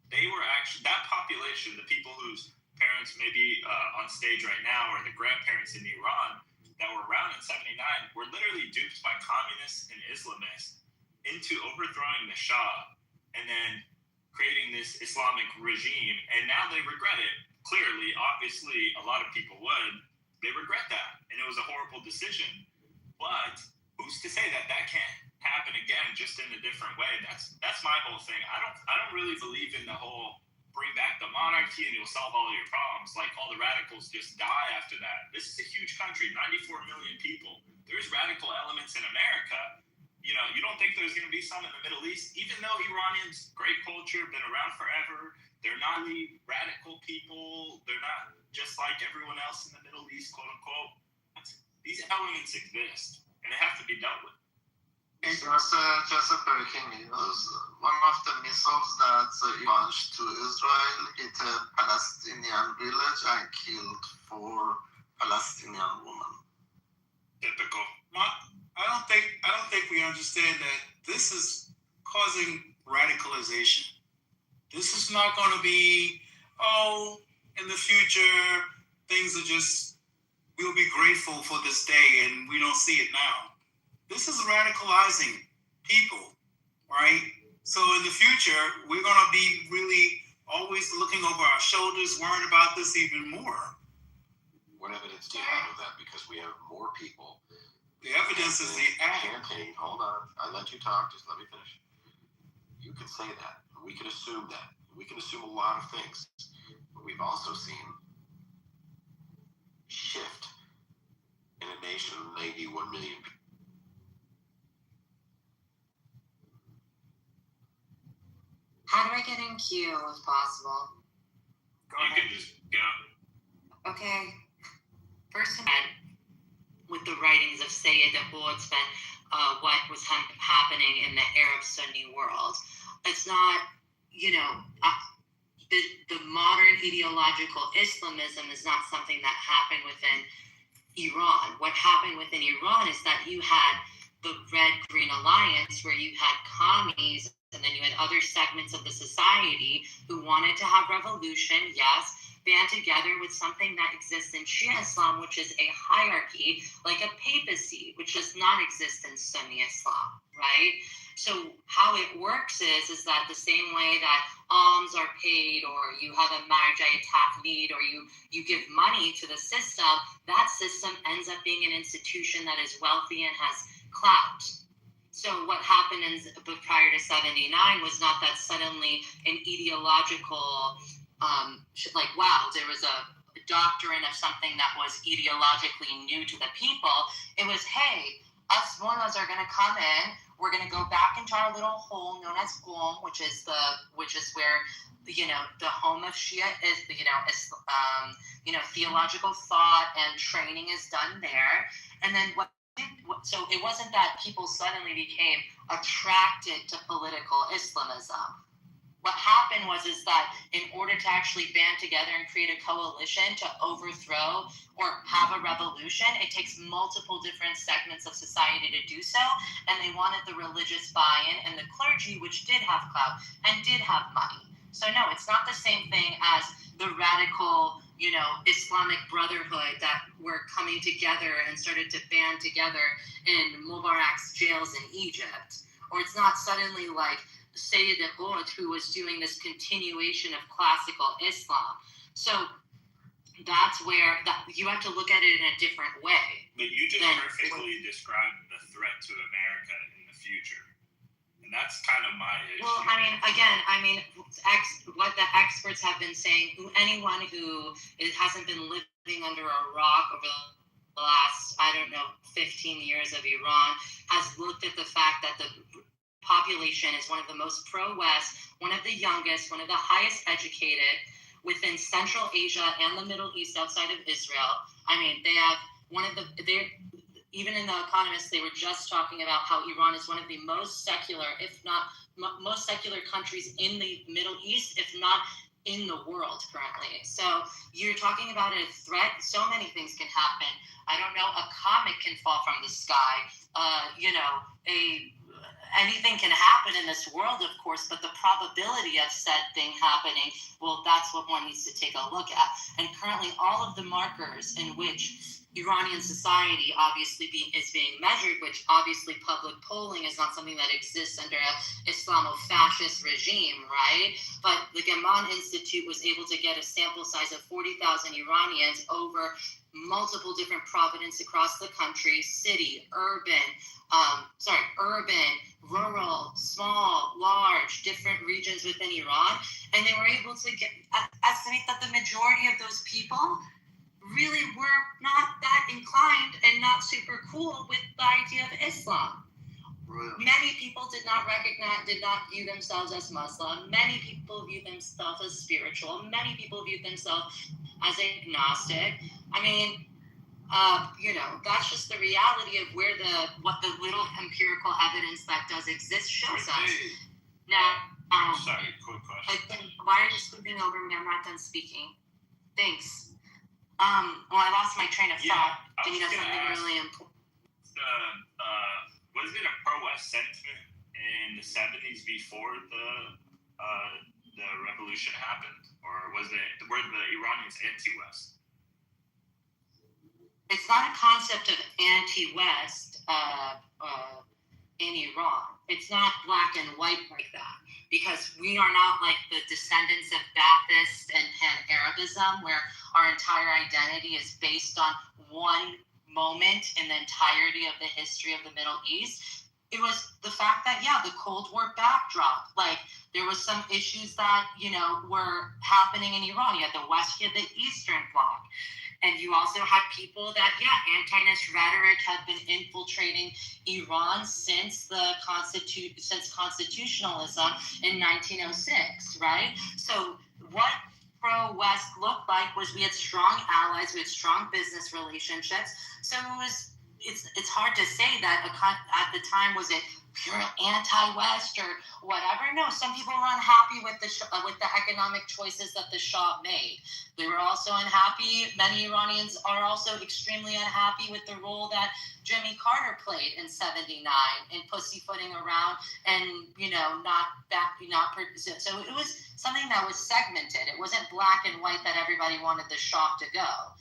They were actually, that population, the people whose parents may be on stage right now, or the grandparents in Iran that were around in 79, were literally duped by communists and Islamists into overthrowing the Shah and then creating this Islamic regime. And now they regret it. Clearly, obviously, a lot of people would. They regret that. And it was a horrible decision. But who's to say that that can't happen again, just in a different way? That's my whole thing. I don't really believe in the whole bring back the monarchy and you'll solve all your problems. Like all the radicals just die after that. This is a huge country, 94 million people. There's radical elements in America. You don't think there's going to be some in the Middle East, even though Iranians, great culture, been around forever. They're not really radical people. They're not just like everyone else in the Middle East, quote unquote. These elements exist, and they have to be dealt with. Just a breaking news. One of the missiles that launched to Israel hit a Palestinian village and killed 4 Palestinian women. Typical. I don't think we understand that this is causing radicalization. This is not going to be, in the future, things are just, we'll be grateful for this day and we don't see it now. This is radicalizing people, right? So in the future, we're going to be really always looking over our shoulders, worrying about this even more. What evidence do you have of that? Because we have more people. The evidence is the act. Campaign. Hold on. I let you talk. Just let me finish. You can say that. We can assume that. We can assume a lot of things. But we've also seen shift in a nation of 91 million people. How do I get in queue if possible? You can just go. Okay. First, with the writings of Sayyid Abu-Utsman, what was happening in the Arab Sunni world. It's not, the modern ideological Islamism is not something that happened within Iran. What happened within Iran is that you had the Red-Green Alliance, where you had commies, and then you had other segments of the society who wanted to have revolution, yes, band together with something that exists in Shia Islam, which is a hierarchy, like a papacy, which does not exist in Sunni Islam, right? So how it works is that the same way that alms are paid, or you have a marjai taqlid, or you give money to the system, that system ends up being an institution that is wealthy and has clout. So what happened prior to 79 was not that suddenly an ideological, there was a doctrine of something that was ideologically new to the people. It was, hey, us mullahs are going to come in. We're going to go back into our little hole known as Qom, which is where, the home of Shia is, theological thought and training is done there. And then so it wasn't that people suddenly became attracted to political Islamism. what happened is that in order to actually band together and create a coalition to overthrow or have a revolution, it takes multiple different segments of society to do so, and they wanted the religious buy-in and the clergy, which did have clout and did have money. So no, it's not the same thing as the radical, Islamic Brotherhood that were coming together and started to band together in Mubarak's jails in Egypt. Or it's not suddenly like Sayyid Qutb, who was doing this continuation of classical Islam. So that's where you have to look at it in a different way. But you just perfectly described the threat to America in the future. And that's kind of my issue. Well, what the experts have been saying, anyone who hasn't been living under a rock over the last, 15 years of Iran, has looked at the fact that the population is one of the most pro-West, one of the youngest, one of the highest educated within Central Asia and the Middle East outside of Israel. They have even in The Economist, they were just talking about how Iran is one of the most secular, if not most secular countries in the Middle East, if not in the world currently. So you're talking about a threat. So many things can happen. I don't know, a comet can fall from the sky. Anything can happen in this world, of course, but the probability of said thing happening, well, that's what one needs to take a look at. And currently, all of the markers in which Iranian society obviously is being measured, which obviously public polling is not something that exists under an Islamo-fascist regime, right? But the Gaman Institute was able to get a sample size of 40,000 Iranians over multiple different provinces across the country, city, urban, rural, small, large, different regions within Iran. And they were able to estimate that the majority of those people really were not that inclined and not super cool with the idea of Islam. Really? Many people did not view themselves as Muslim. Many people viewed themselves as spiritual. Many people viewed themselves as agnostic. That's just the reality of what the little empirical evidence that does exist shows us. Now, sorry, quick question. Why are you speaking over me? I'm not done speaking. Thanks. I lost my train of thought. Do you know something really important? Was it a pro-West sentiment in the 70s before the revolution happened, or were the Iranians anti-West? It's not a concept of anti-West in Iran. It's not black and white like that, because we are not like the descendants of Ba'athist and Pan-Arabism, where our entire identity is based on one moment in the entirety of the history of the Middle East. It was the fact that, the Cold War backdrop, there was some issues that, were happening in Iran. You had the West, you had the Eastern Bloc. And you also had people that, anti-nist rhetoric had been infiltrating Iran since constitutionalism in 1906, right? So what pro-West looked like was we had strong allies, we had strong business relationships. So it's hard to say that at the time was it pure anti-West or whatever. No, some people were unhappy with the economic choices that the Shah made. They were also unhappy. Many Iranians are also extremely unhappy with the role that Jimmy Carter played in '79 in pussyfooting around and so it was something that was segmented. It wasn't black and white that everybody wanted the Shah to go.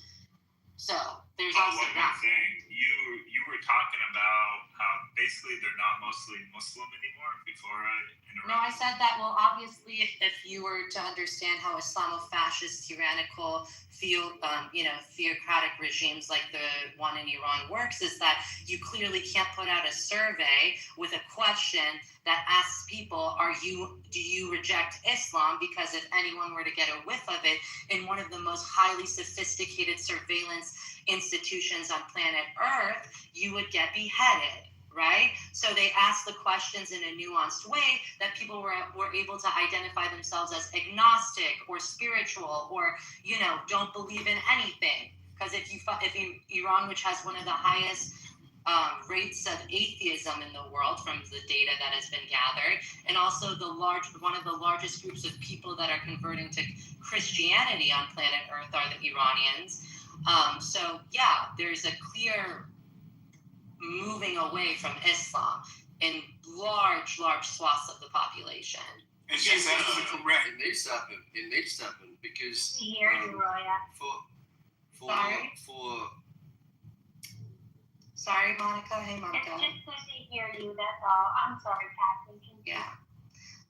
So there's also that. You were talking about how basically they're not mostly Muslim anymore before I interrupted. No, I said that, well, obviously, if you were to understand how Islamo-fascist, tyrannical, theocratic regimes like the one in Iran works, is that you clearly can't put out a survey with a question that asks people, do you reject Islam? Because if anyone were to get a whiff of it in one of the most highly sophisticated surveillance institutions on planet Earth, you would get beheaded, right? So they asked the questions in a nuanced way that people were able to identify themselves as agnostic or spiritual or, don't believe in anything. Because if Iran, which has one of the highest rates of atheism in the world from the data that has been gathered, and also one of the largest groups of people that are converting to Christianity on planet Earth are the Iranians. So yeah, there's a clear moving away from Islam in large swaths of the population. And she's absolutely correct. It needs to happen. It needs to happen because Hear you, Roya. Sorry, Monica. Hey, It's Monica. just good to hear you. That's all. I'm sorry, Kathy. Yeah.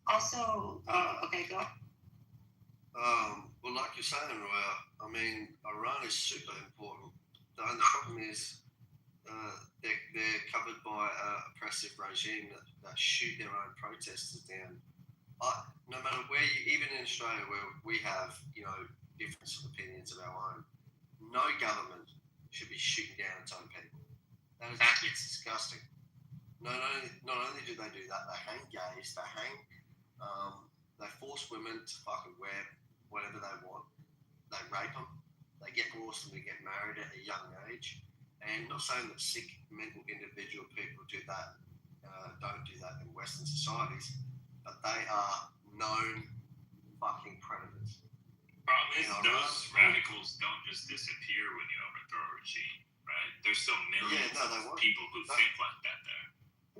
Also, okay, go ahead. Well, like you're saying, Roya, I mean, Iran is super important. The only problem is they're covered by an oppressive regime that shoot their own protesters down. No matter where even in Australia, where we have, difference of opinions of our own, no government should be shooting down its own people. It's disgusting. Not only do they do that, they hang gays, they force women to fucking wear whatever they want, they rape them, they force them to get married at a young age. And not saying that sick mental individual people do that, don't do that in Western societies, but they are known fucking predators. Problem is, those radicals don't just disappear when you overthrow a regime, right? There's still millions of people who think like that there.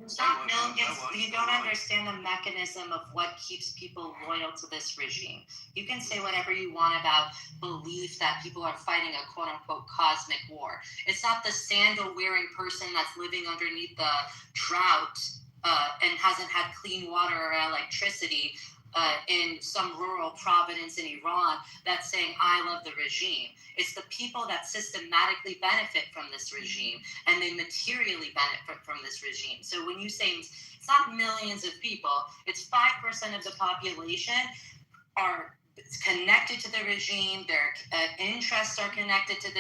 It's not millions. You don't understand the mechanism of what keeps people loyal to this regime. You can say whatever you want about belief that people are fighting a quote-unquote cosmic war. It's not the sandal-wearing person that's living underneath the drought and hasn't had clean water or electricity in some rural province in Iran that's saying, I love the regime. It's the people that systematically benefit from this regime, and they materially benefit from this regime. So when you say it's not millions of people, it's 5% of the population are connected to the regime. Their interests are connected to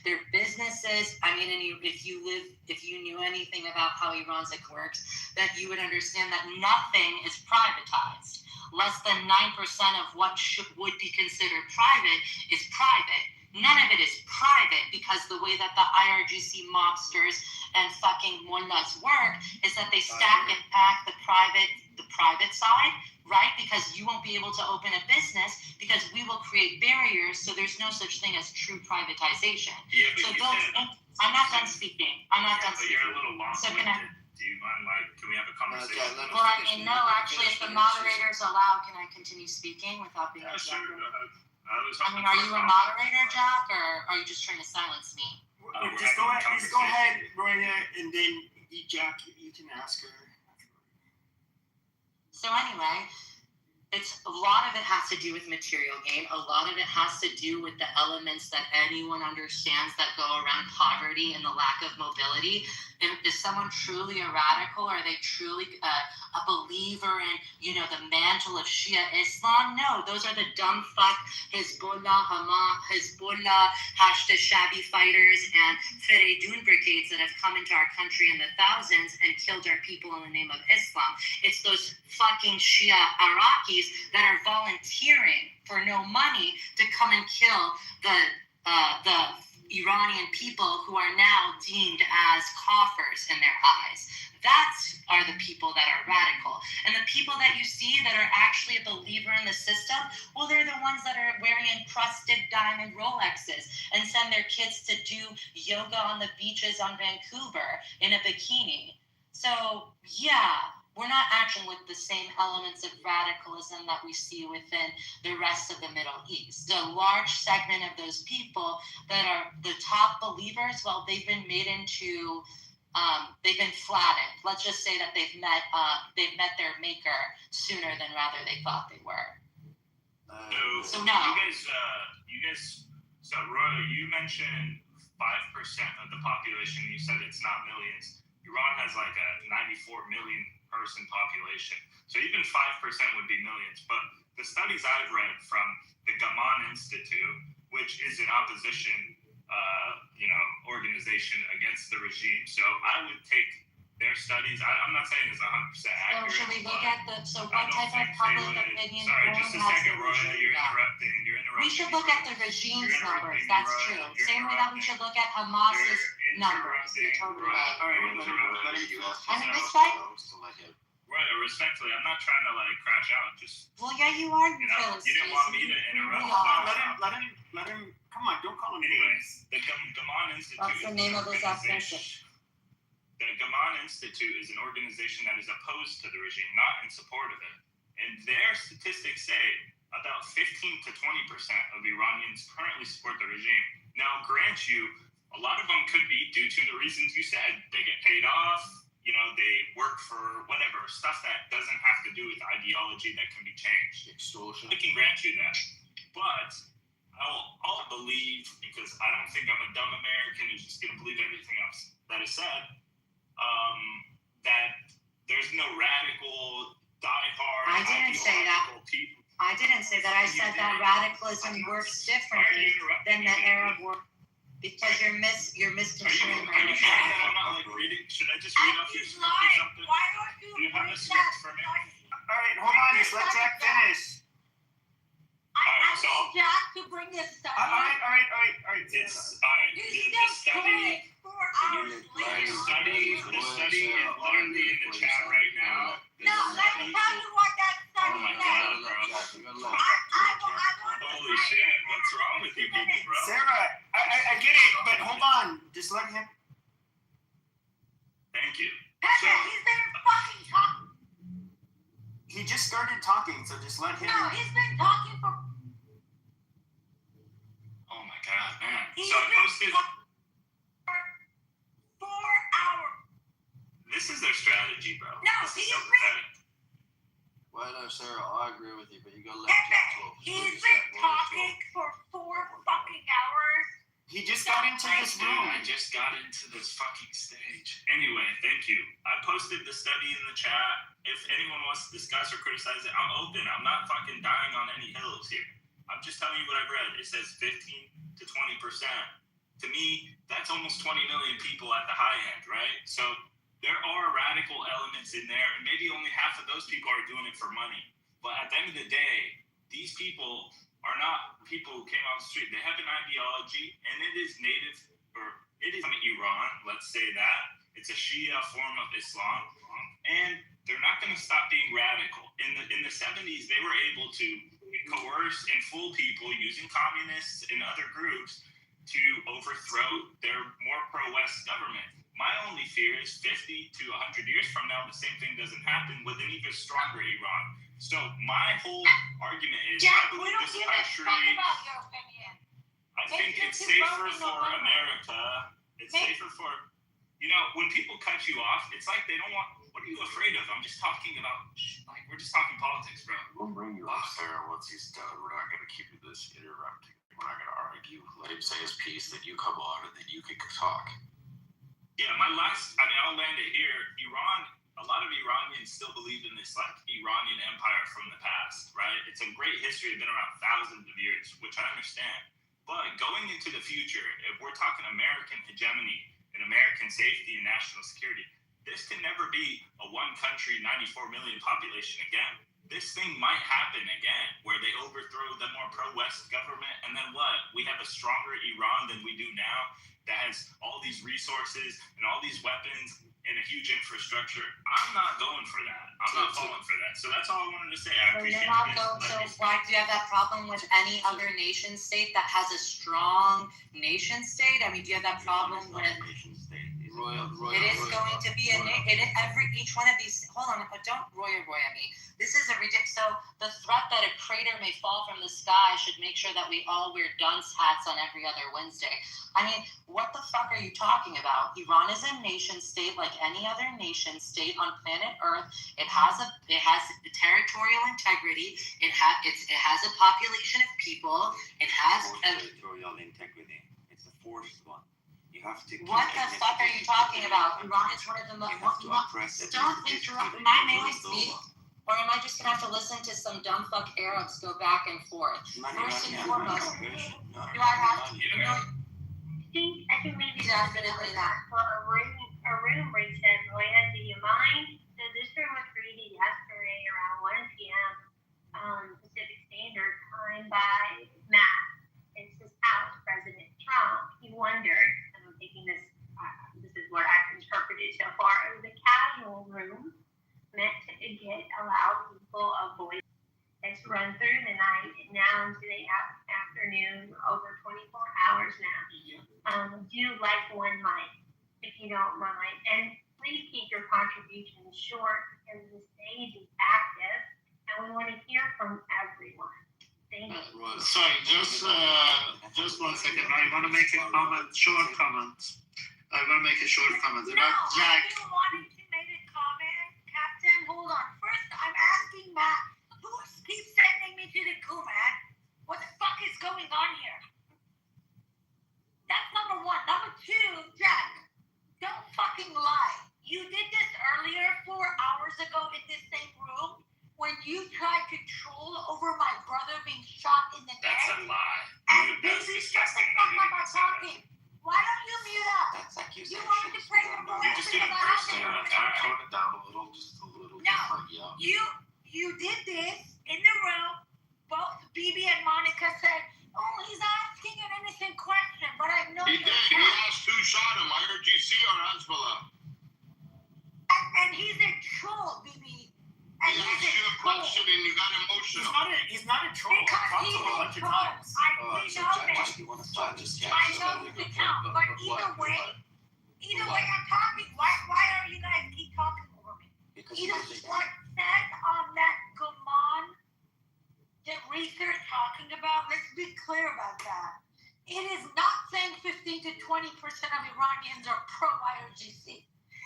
their businesses. I mean, if you knew anything about how Iran's works, that you would understand that nothing is privatized. Less than 9% of what would be considered private is private. None of it is private, because the way that the IRGC mobsters and fucking mullahs work is that they stack and pack the private side, right? Because you won't be able to open a business because we will create barriers, so there's no such thing as true privatization. Yeah, but I'm not done speaking. I'm not done speaking. You're a little long-winded. Do you mind, can we have a conversation? Well, I mean, no, actually, if the moderators allow, can I continue speaking without being sure, go ahead. I mean, are you a moderator, Jack, or are you just trying to silence me? Just go ahead, Roya, and then Jack, you can ask her. So anyway, a lot of it has to do with material gain. A lot of it has to do with the elements that anyone understands that go around poverty and the lack of mobility. Is someone truly a radical? Are they truly a believer in, the mantle of Shia Islam? No, those are the dumb fuck Hezbollah, Hamas, Hezbollah, Hashd Shabi fighters, and Fereydun brigades that have come into our country in the thousands and killed our people in the name of Islam. It's those fucking Shia Iraqis that are volunteering for no money to come and kill the Iranian people who are now deemed as kafirs in their eyes. Are the people that are radical. And the people that you see that are actually a believer in the system, well, they're the ones that are wearing encrusted diamond Rolexes and send their kids to do yoga on the beaches on Vancouver in a bikini. So, yeah, we're not acting with the same elements of radicalism that we see within the rest of the Middle East. A large segment of those people that are the top believers, well, they've been made into, they've been flattened. Let's just say that they've met their maker sooner than rather they thought they were. So no. You guys. So Roy, you mentioned 5% of the population. You said it's not millions. Iran has like a 94 million person population. So even 5% would be millions. But the studies I've read from the Gaman Institute, which is an opposition, organization against the regime. So I would take their studies. I'm not saying it's 100% So accurate. should we look but at I what don't type of think they public would- opinion Sorry, polling just a has second, the Roya. regime You're done? interrupting. You're interrupting. We should look at the regime's You're numbers. interrupting, That's Roya. true. You're Same way that we should look at Hamas's numbers. You're totally right. All right, Roya, let him. you asked I mean, yourself respect- to let him. Roya, respectfully, I'm not trying to like crash out. Just Well, yeah, you are. you know, you didn't want me to interrupt. We No, are. let him. Come on, don't call him Anyways, names. the Gaman Institute. What's the is name an of this organization- organization? The Gaman Institute is an organization that is opposed to the regime, not in support of it. And their statistics say about 15 to 20% of Iranians currently support the regime. Now, grant you, a lot of them could be due to the reasons you said. They get paid off, you know, they work for whatever, stuff that doesn't have to do with ideology that can be changed. Extortion. I can grant you that. But I'll believe, because I don't think I'm a dumb American who's just going to believe everything else that is said, that there's no radical, diehard, I didn't say that. ideological people. I didn't say that. I said that radicalism works differently than the Arab world because you're misconstruing my Are you sure opinion. that I'm not like reading? Should I just read off your script or something? Why don't Do you have a script for me? All right, hold on. Just let Jack finish. I so- need Jack to bring this stuff. All right. It's alright. You The still study. play 4 hours The later. study is literally in the chat right now. No, let me tell you what that study Oh my says. God, bro. I want Holy shit! What's wrong with you people, bro? Sarah, I get it, but hold on. Just let him. Thank you. Pepe, he's been fucking talking. He just started talking, so just let him. No, he's been talking for. Oh my God, man. He's So I been posted. talking for 4 hours. This is their strategy, bro. No, This is he's so been- pathetic. Well, no, Sarah, I agree with you, but you got to let Pepe, Jack talk. he's been talking for 4 fucking hours. He just got into this Dude, room. I just got into this fucking stage. Anyway, thank you. I posted the study in the chat. If anyone wants to discuss or criticize it, I'm open. I'm not fucking dying on any hills here. I'm just telling you what I've read. It says 15 to 20%. To me, that's almost 20 million people at the high end, right? So there are radical elements in there, and maybe only half of those people are doing it for money. But at the end of the day, these people are not people who came off the street. They have an ideology, and it is native, or it is from Iran, let's say that. It's a Shia form of Islam, and they're not going to stop being radical. In the 70s, they were able to coerce and fool people using communists and other groups to overthrow their more pro-West government. My only fear is 50 to 100 years from now, the same thing doesn't happen with an even stronger Iran. So my whole argument is, Jack, I we believe don't this give a country, fuck about your opinion. I think it's It's just safer voting for November. America. It's Make- safer for, you know, when people cut you off, it's like they don't want, what are you afraid of? I'm just talking about, like, we're just talking politics, bro. We'll bring you up, Sarah, once he's done. We're not going to keep this interrupting. We're not going to argue. Let him say his piece, then you come on, and then you can talk. Yeah, I'll land it here. Iran, a lot of Iranians still believe in this, like, Iranian empire from the past, right? It's a great history. It's been around thousands of years, which I understand. But going into the future, if we're talking American hegemony and American safety and national security, this can never be a one country, 94 million population again. This thing might happen again, where they overthrow the more pro-West government, and then what? We have a stronger Iran than we do now that has all these resources and all these weapons and a huge infrastructure. I'm not going for that. I'm not falling for that. So that's all I wanted to say. I So appreciate you're not you going, guys so letting me why do you have that problem with any other nation state that has a strong nation state? I mean, do you have that problem with? It is going to be each one of these. Hold on, but don't Roya me. This is a ridiculous. So the threat that a crater may fall from the sky should make sure that we all wear dunce hats on every other Wednesday. I mean, what the fuck are you talking about? Iran is a nation state like any other nation state on planet Earth. It has territorial integrity. It has a population of people. It has a. Territorial integrity. It's a forced one. You have to. What the fuck are you talking about? Iran is one of the most. Don't interrupt. May I speak? Or am I just gonna have to listen to some dumb fuck Arabs go back and forth? First and foremost, do I have to? I think maybe Definitely not. for a rating a room where he said, Roya, do you mind? So this room was created yesterday around 1 p.m. Pacific Standard Time by Matt. It's his house, President Trump. He wondered, and I'm thinking this is what I've interpreted so far, it was a casual room meant to allow people a voice. It's run through the night and now into the afternoon, over 24 hours now. Do like one mic, if you don't mind. And please keep your contributions short because this stage is active and we want to hear from everyone. Thank you. Sorry, just 1 second. I want to make a comment, short comment. About Jack. You wanted to make a comment, Captain? Hold on. First, I'm asking Matt, who keeps sending me to the goo, man? What the fuck is going on here? That's number one. Number two, Jack, don't fucking lie. You did this earlier, 4 hours ago in this same room, when you tried to troll over my brother being shot in the neck. That's a lie. And That's baby, shut the disgusting. fuck up about talking. Why don't you mute up? That's accusation. You wanted to pray for You just did it first, Tone it down a little, just a little. No. Yeah. You did this in the room. Both Bibi and Monica said, "Oh, he's asking an innocent question," but I know He you're did. He not. asked who shot him, IRGC or Hezbollah. And he's a troll, Bibi. And He he's asked you a a troll. question and you got emotional. He's not a troll. Because I've talked he's to him a a bunch of troll. times. We know this. I know the count, but either way, I'm talking. Why are you guys keep talking over me? Either what said that Gaman that research talking about, let's be clear about that. It is not saying 15 to 20% of Iranians are pro-IRGC.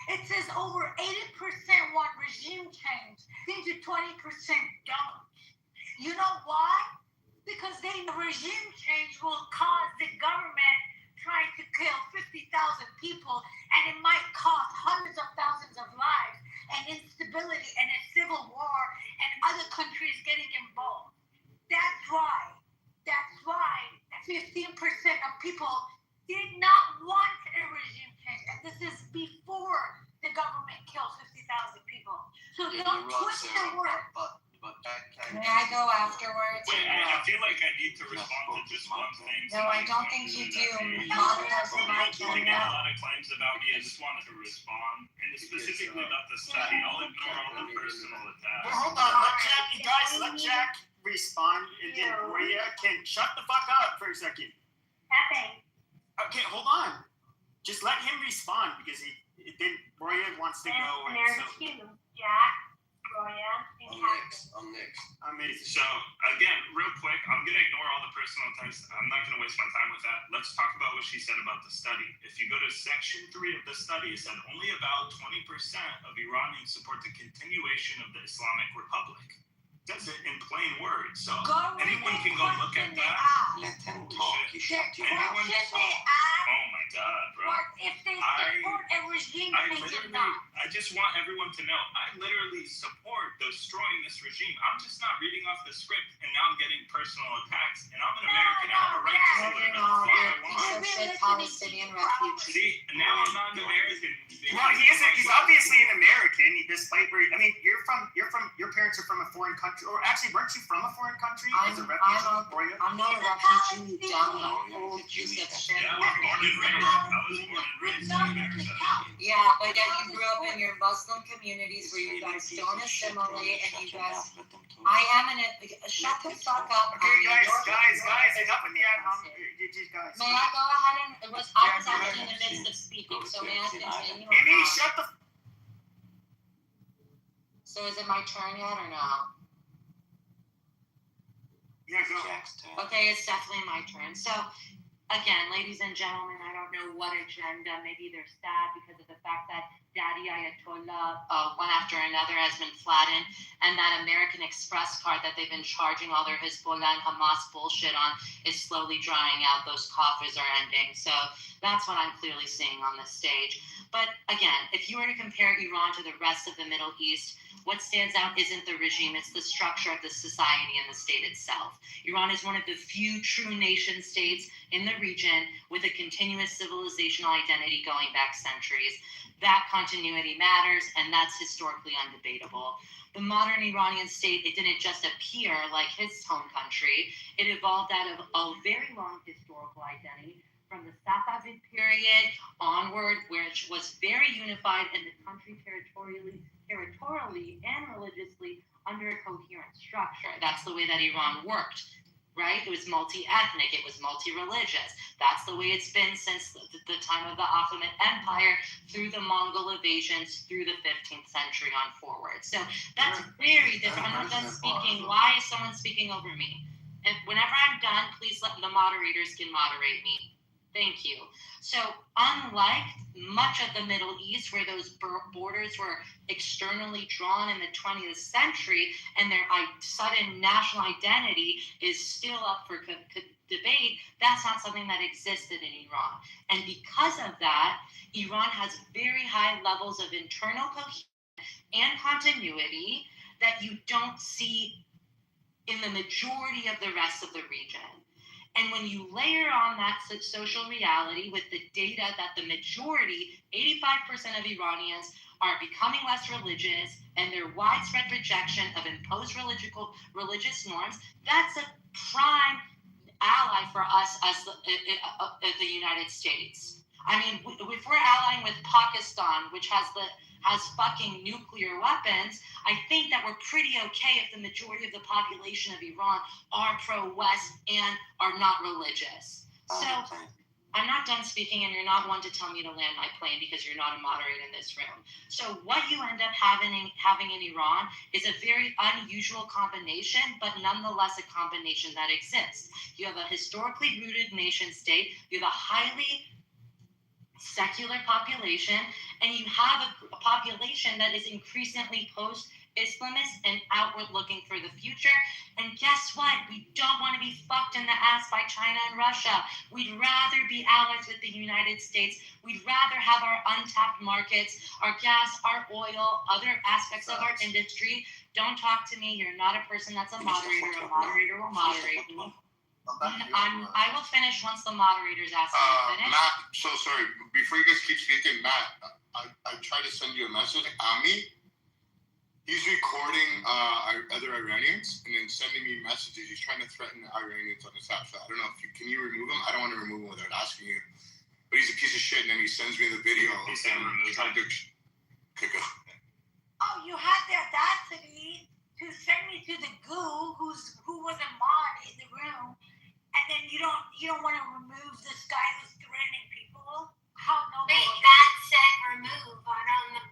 It says over 80% want regime change, 15 to 20% don't. You know why? Because the regime change will cause the government trying to kill 50,000 people, and it might cost hundreds of thousands of lives, and instability, and a civil war, and other countries getting involved. That's why 15% of people did not want a regime change, and this is before the government kills 50,000 people. So don't twist the word. But that came. May I go afterwards? Wait, I feel like I need to respond to just one thing. No, I don't think you do. Monica, Monica's the mic You on get a that. lot of claims about me. I just wanted to respond, and specifically about the study. I'll ignore all the personal attacks. Well, hold on. Let Jack respond, and then Roya can shut the fuck up for a second. Pepe. Okay, hold on. Just let him respond because then Roya wants to go. And there's two, Jack, Roya, and Captain. I'm next. Amazing. So again, real quick, I'm gonna ignore all the personal attacks. I'm not gonna waste my time with that. Let's talk about what she said about the study. If you go to section 3 of the study, it said only about 20% of Iranians support the continuation of the Islamic Republic. That's it in plain words. So anyone can go look at that. Let him talk. The question Anyone they can asked Oh my God, bro. was if they support a regime change or not. I just want everyone to know, I literally support destroying this regime. I'm just not reading off the script, and now I'm getting personal attacks. And I'm an American. I have a right to say whatever the fuck I want. Piece of shit Palestinian refugee. See, now I'm not an American. Well, he's obviously an American, despite where I mean, your parents are from a foreign country, or actually, weren't you from a foreign country as a refugee? Roya? I'm not a refugee, you dumb old piece of shit. Yeah, I was born and raised. I was born and raised in America. Yeah, but yet you grew up in your Muslim communities where you guys don't assimilate and you guys. I am in it. Shut the fuck up. Okay, guys, enough with the ad hom. Guys. May I go ahead and I was actually in the midst of speaking, so may I continue? Amy, shut the. So is it my turn yet or no? Yeah, go. Okay, it's definitely my turn. So, again, ladies and gentlemen, I don't know what agenda. Maybe they're sad because of the fact that Daddy Ayatollah, one after another, has been flattened, and that American Express card that they've been charging all their Hezbollah and Hamas bullshit on is slowly drying out. Those coffers are ending. So that's what I'm clearly seeing on this stage. But again, if you were to compare Iran to the rest of the Middle East, what stands out isn't the regime, it's the structure of the society and the state itself. Iran is one of the few true nation states in the region with a continuous civilizational identity going back centuries. That continuity matters, and that's historically undebatable. The modern Iranian state, it didn't just appear like his home country. It evolved out of a very long historical identity from the Safavid period onward, which was very unified in the country territorially and religiously under a coherent structure. That's the way that Iran worked. Right? It was multi-ethnic, it was multi-religious. That's the way it's been since the time of the Ottoman Empire, through the Mongol invasions, through the 15th century on forward. So that's very different. I'm not done speaking. Why is someone speaking over me? And whenever I'm done, please let the moderators can moderate me. Thank you. So unlike much of the Middle East, where those borders were externally drawn in the 20th century and their sudden national identity is still up for debate, that's not something that existed in Iran. And because of that, Iran has very high levels of internal cohesion and continuity that you don't see in the majority of the rest of the region. And when you layer on that social reality with the data that the majority, 85% of Iranians, are becoming less religious and their widespread rejection of imposed religious norms, that's a prime ally for us as the United States. I mean, if we're allying with Pakistan, which has fucking nuclear weapons, I think that we're pretty okay if the majority of the population of Iran are pro-West and are not religious. So I'm not done speaking, and you're not one to tell me to land my plane because you're not a moderator in this room. So what you end up having in Iran is a very unusual combination, but nonetheless a combination that exists. You have a historically rooted nation state. You have a highly secular population, and you have a population that is increasingly post-Islamist and outward looking for the future. And guess what? We don't want to be fucked in the ass by China and Russia. We'd rather be allies with the United States. We'd rather have our untapped markets, our gas, our oil, other aspects of our industry. Don't talk to me. You're not a person that's a moderator. A moderator will moderate me. I will finish once the moderators ask me to finish. Matt, so sorry. Before you guys keep speaking, Matt, I tried to send you a message. Ami, he's recording other Iranians and then sending me messages. He's trying to threaten the Iranians on his app. So I don't know if can you remove him? I don't want to remove him without asking you. But he's a piece of shit, and then he sends me the video. He's saying remove him. Oh, you had the audacity to send me to the goo who was a mod in the room, and then you don't want to remove this guy who's threatening people? How noble. Wait, that said remove. I don't know.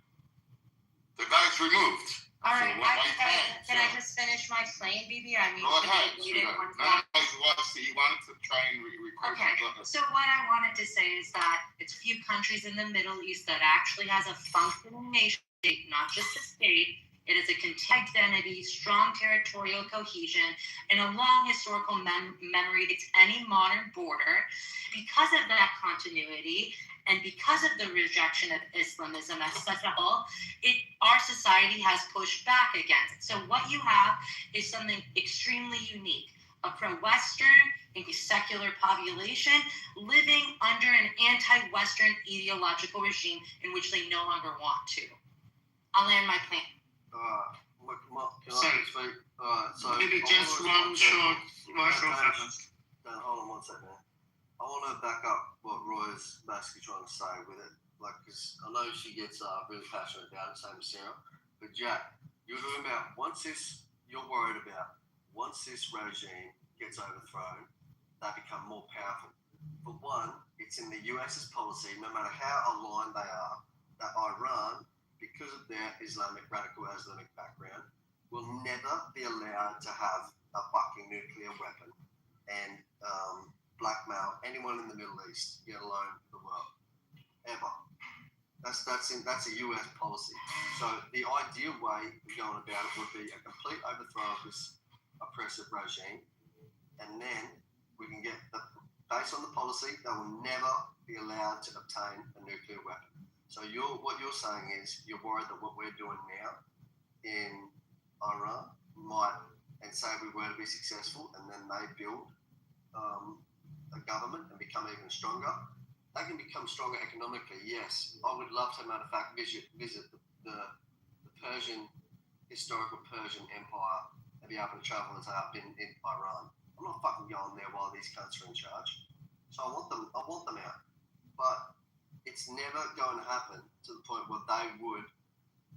The guy's removed. All right, So can I just finish my plane, BB? I mean, go ahead. he wanted to try and record. Okay, so what I wanted to say is that it's few countries in the Middle East that actually has a functioning nation state, not just a state. It is a continued identity, strong territorial cohesion, and a long historical memory to any modern border. Because of that continuity, and because of the rejection of Islamism as such a whole, our society has pushed back against it. So what you have is something extremely unique. A pro-Western, a secular population living under an anti-Western ideological regime in which they no longer want to. I'll land my plane. Can I speak? So Maybe just one short sentence. Hold on 1 second. I want to back up what Roy's basically trying to say with it. Like, because I know she gets really passionate about it, same as Sarah. But Jack, you're talking about once this regime gets overthrown, they become more powerful. For one, it's in the US's policy, no matter how aligned they are, that Iran, because of their radical Islamic background, will never be allowed to have a fucking nuclear weapon and blackmail anyone in the Middle East, let alone the world, ever. That's a US policy. So the ideal way of going about it would be a complete overthrow of this oppressive regime, and then we can get based on the policy, they will never be allowed to obtain a nuclear weapon. So what you're saying is you're worried that what we're doing now in Iran might, and say we were to be successful, and then they build a government and become even stronger. They can become stronger economically, yes. I would love to, matter of fact, visit the Persian, historical Persian Empire and be able to travel and say I've been in Iran. I'm not fucking going there while these cunts are in charge. So I want them out. But it's never going to happen to the point where they would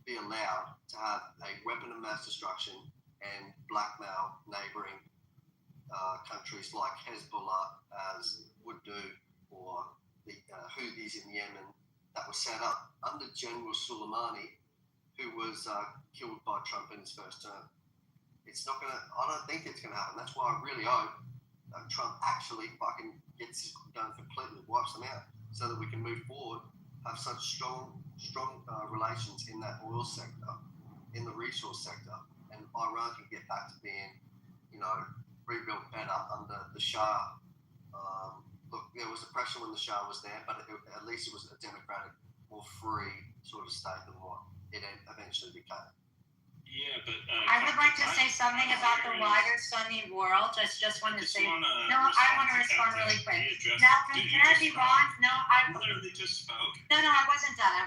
be allowed to have a weapon of mass destruction and blackmail neighboring countries like Hezbollah, as would do, or the Houthis in Yemen, that was set up under General Soleimani, who was killed by Trump in his first term. It's not gonna. I don't think it's gonna happen. That's why I really hope that Trump actually fucking gets this done completely, wipes them out, so that we can move forward, have such strong relations in that oil sector, in the resource sector, and Iran can get back to being, rebuilt better under the Shah. Look, there was oppression when the Shah was there, but at least it was a democratic, more free sort of state than what it eventually became. Yeah, but I would like to say something about the wider Sunni world. I just want to say, no, I want to respond really quick. Now, compared to Iran, no, I literally just spoke. No, I wasn't done.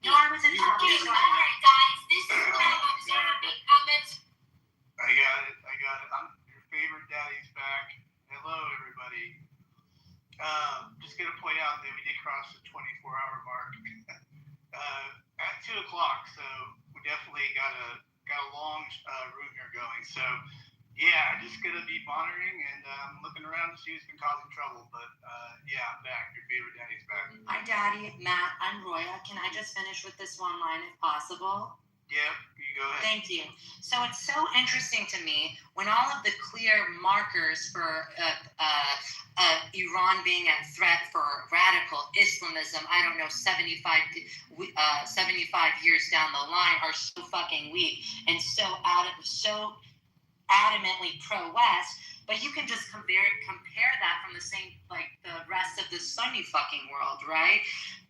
No, I wasn't talking. Okay, all right, guys. This is time observing comments. I got it. I'm your favorite daddy's back. Hello, everybody. Just gonna point out that we did cross the 24-hour mark at 2 o'clock, so we definitely got a long room here going. So yeah, I'm just gonna be monitoring and looking around to see who's been causing trouble. But yeah, I'm back. Your favorite daddy's back. Hi, Daddy, Matt. I'm Roya. Can I just finish with this one line, if possible? Yep, you go ahead. Thank you. So it's so interesting to me when all of the clear markers for Iran being at threat for radical Islamism, 75 years down the line, are so fucking weak and so adamantly pro-West. But you can just compare that from the rest of the Sunni fucking world, right?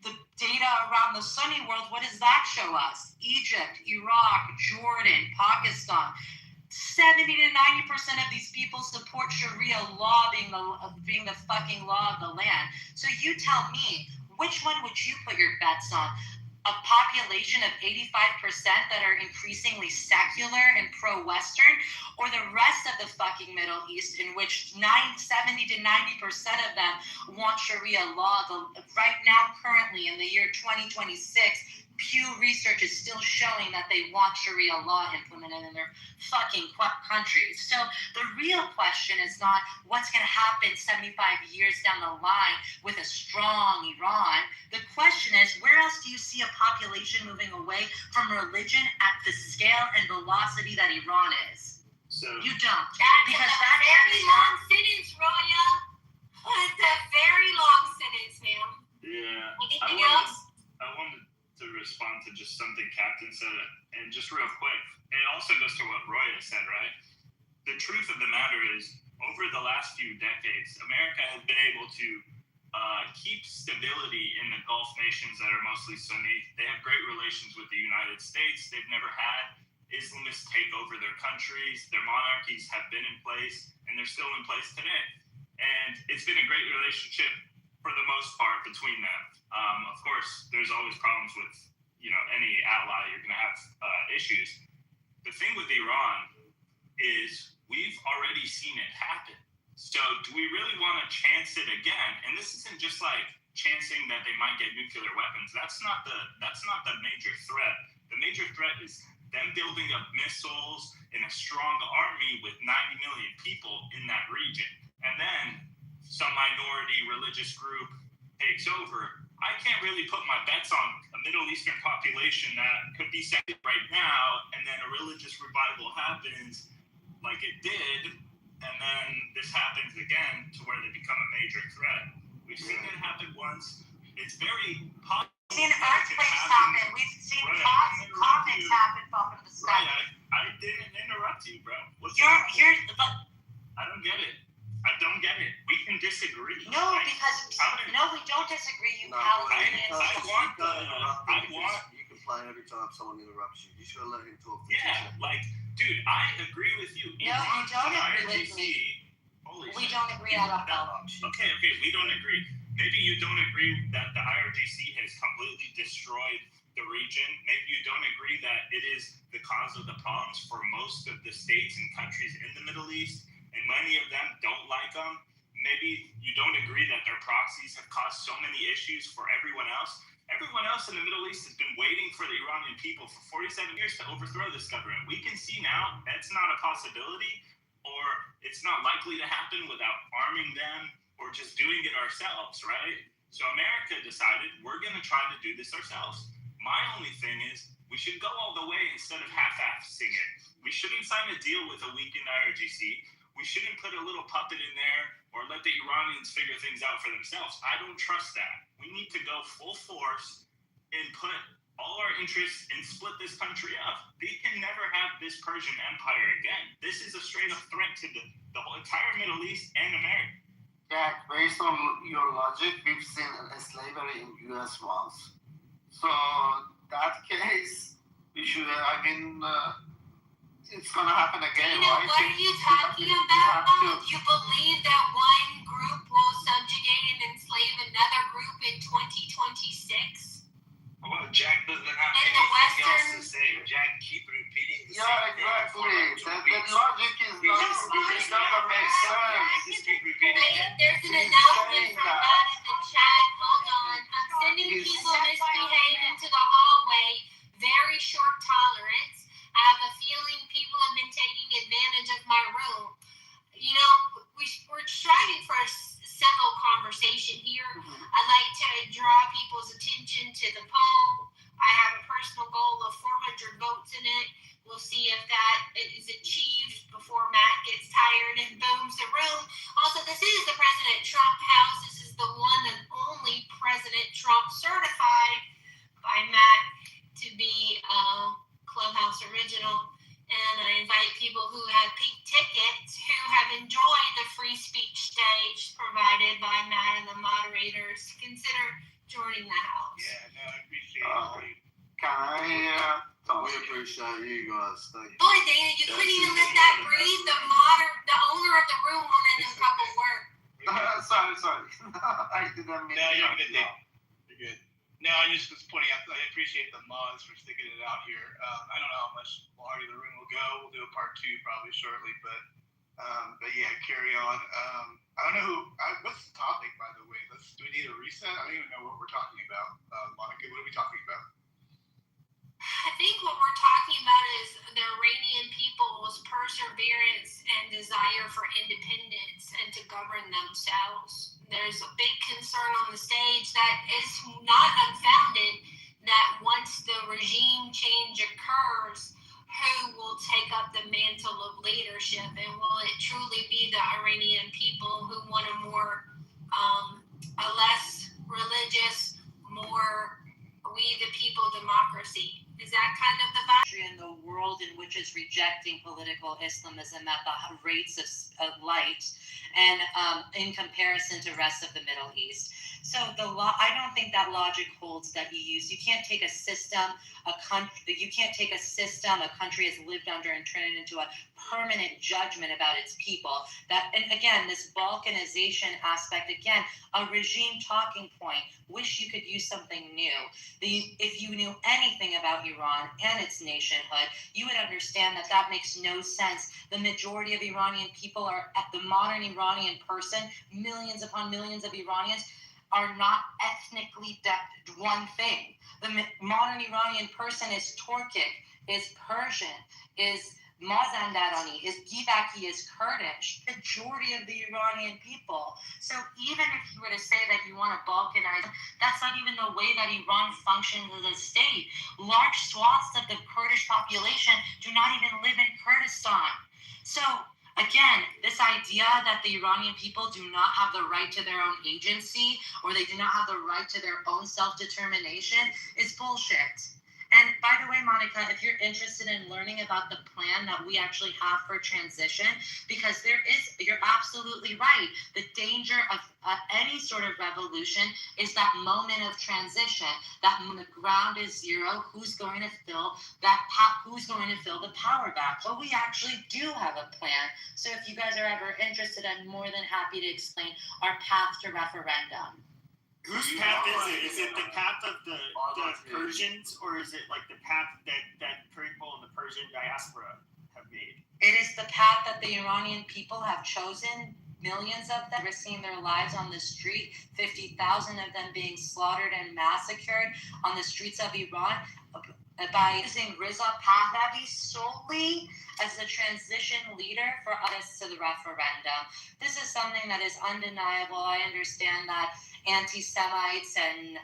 The data around the Sunni world, what does that show us? Egypt, Iraq, Jordan, Pakistan. 70 to 90% of these people support Sharia law being the fucking law of the land. So you tell me, which one would you put your bets on? A population of 85% that are increasingly secular and pro-Western, or the rest of the fucking Middle East, in which 70 to 90% of them want Sharia law? Right now, currently in the year 2026, Pew Research is still showing that they want Sharia law implemented in their fucking countries. So the real question is not what's going to happen 75 years down the line with a strong Iran. The question is, where else do you see a population moving away from religion at the scale and velocity that Iran is? So you don't. Because that's a very long sentence, Roya. That's a very long sentence, ma'am. Yeah. Anything else? I wanted to respond to just something Captain said, and just real quick, it also goes to what Roya said, right? The truth of the matter is, over the last few decades, America has been able to keep stability in the Gulf nations that are mostly Sunni. They have great relations with the United States. They've never had Islamists take over their countries. Their monarchies have been in place, and they're still in place today. And it's been a great relationship for the most part between them. Of course, there's always problems with, any ally. You're going to have issues. The thing with Iran is we've already seen it happen. So do we really want to chance it again? And this isn't just like chancing that they might get nuclear weapons. That's not the major threat. The major threat is them building up missiles and a strong army with 90 million people in that region. And then some minority religious group takes over. I can't really put my bets on a Middle Eastern population that could be set right now, and then a religious revival happens like it did, and then this happens again to where they become a major threat. We've seen it happen once. It's very possible We've seen that can earthquakes happen. happen. We've seen Right, I didn't interrupt comets you. happen fall from the sky. Right, I didn't interrupt you, bro. What's the You're, problem? but I don't get it. I don't get it. We can disagree. no, Like, because I'm we don't disagree. You No, Palestinians. I want you complain every time someone interrupts you. You should let him talk. Yeah, like, dude, I agree with you. No, you don't agree with IRGC, holy We shit. don't agree at all. Okay, we don't agree. Maybe you don't agree that the IRGC has completely destroyed the region. Maybe you don't agree that it is the cause of the problems for most of the states and countries in the Middle East, and many of them don't like them. Maybe you don't agree that their proxies have caused so many issues for everyone else. Everyone else in the Middle East has been waiting for the Iranian people for 47 years to overthrow this government. We can see now that's not a possibility, or it's not likely to happen without arming them or just doing it ourselves, right? So America decided we're going to try to do this ourselves. My only thing is we should go all the way instead of half-assing it. We shouldn't sign a deal with a weakened IRGC. We shouldn't put a little puppet in there or let the Iranians figure things out for themselves. I don't trust that. We need to go full force and put all our interests and split this country up. They can never have this Persian Empire again. This is a straight-up threat to the whole entire Middle East and America. Jack, based on your logic, we've seen slavery in U.S. once. So that case, we should. It's gonna happen again, right? What are you talking about? You believe that one group will subjugate and enslave another group in 2026? Well, Jack doesn't have In the anything else Western- to say. Jack keep repeating the Yeah, same thing. exactly. for 2 The weeks. logic is He not. just- It doesn't make sense. He just keep repeating it. There's an He's announcement saying from that. Matt in the chat. Hold on. I'm sending He's- people misbehaving to the hallway. Very short tolerance. I have a feeling people have been taking advantage of my room. You know, we're striving for a civil conversation here. I'd like to draw people's attention to the poll. I have a personal goal of 400 votes in it. We'll see if that is achieved before Matt gets tired and booms the room. Also, this is the President Trump house. This is the one and only President Trump certified by Matt to be Clubhouse original. And I invite people who have pink tickets who have enjoyed the free speech stage provided by Matt and the moderators to consider joining the house. Yeah, no, I appreciate it. Can I? We appreciate you guys. Thank you. Boy, Dana, you couldn't even let that breathe. The owner of the room wanted a couple work. Sorry. I didn't mean. No, you're to- good, Dave. You're good. No, I just was pointing out. I appreciate the mods for sticking it out here. I don't know how much longer the room will go. We'll do a part 2 probably shortly, but yeah, carry on. I don't know what's the topic, by the way. Do we need a reset? I don't even know what we're talking about. Monica, what are we talking about? I think what we're talking about is the Iranian people's perseverance and desire for independence and to govern themselves. There's a big concern on the stage that is not unfounded that once the regime change occurs, who will take up the mantle of leadership, and will it truly be the Iranian people who want a less religious, more we the people democracy? Is that kind of the vibe? In the world in which is rejecting political Islamism at the rates of light, and in comparison to rest of the Middle East. So I don't think that logic holds that you use. You can't take a system, a country has lived under and turn it into a permanent judgment about its people. And again, this balkanization aspect, again, a regime talking point. Wish you could use something new. If you knew anything about Iran and its nationhood, you would understand that makes no sense. The majority of Iranian people the modern Iranian person, millions upon millions of Iranians, are not ethnically one thing. The modern Iranian person is Turkic, is Persian, is Mazandarani, is Gibaki, is Kurdish, majority of the Iranian people. So even if you were to say that you want to balkanize, that's not even the way that Iran functions as a state. Large swaths of the Kurdish population do not even live in Kurdistan. So Again, this idea that the Iranian people do not have the right to their own agency or they do not have the right to their own self-determination is bullshit. And by the way, Monica, if you're interested in learning about the plan that we actually have for transition, because you're absolutely right. The danger of any sort of revolution is that moment of transition, that when the ground is zero, who's going to fill the power back? But we actually do have a plan. So if you guys are ever interested, I'm more than happy to explain our path to referendum. Whose path is it? Is it the path of the Persians, or is it like the path that people in the Persian diaspora have made? It is the path that the Iranian people have chosen. Millions of them risking their lives on the street, 50,000 of them being slaughtered and massacred on the streets of Iran by using Reza Pahlavi solely as the transition leader for us to the referendum. This is something that is undeniable. I understand that anti-Semites and,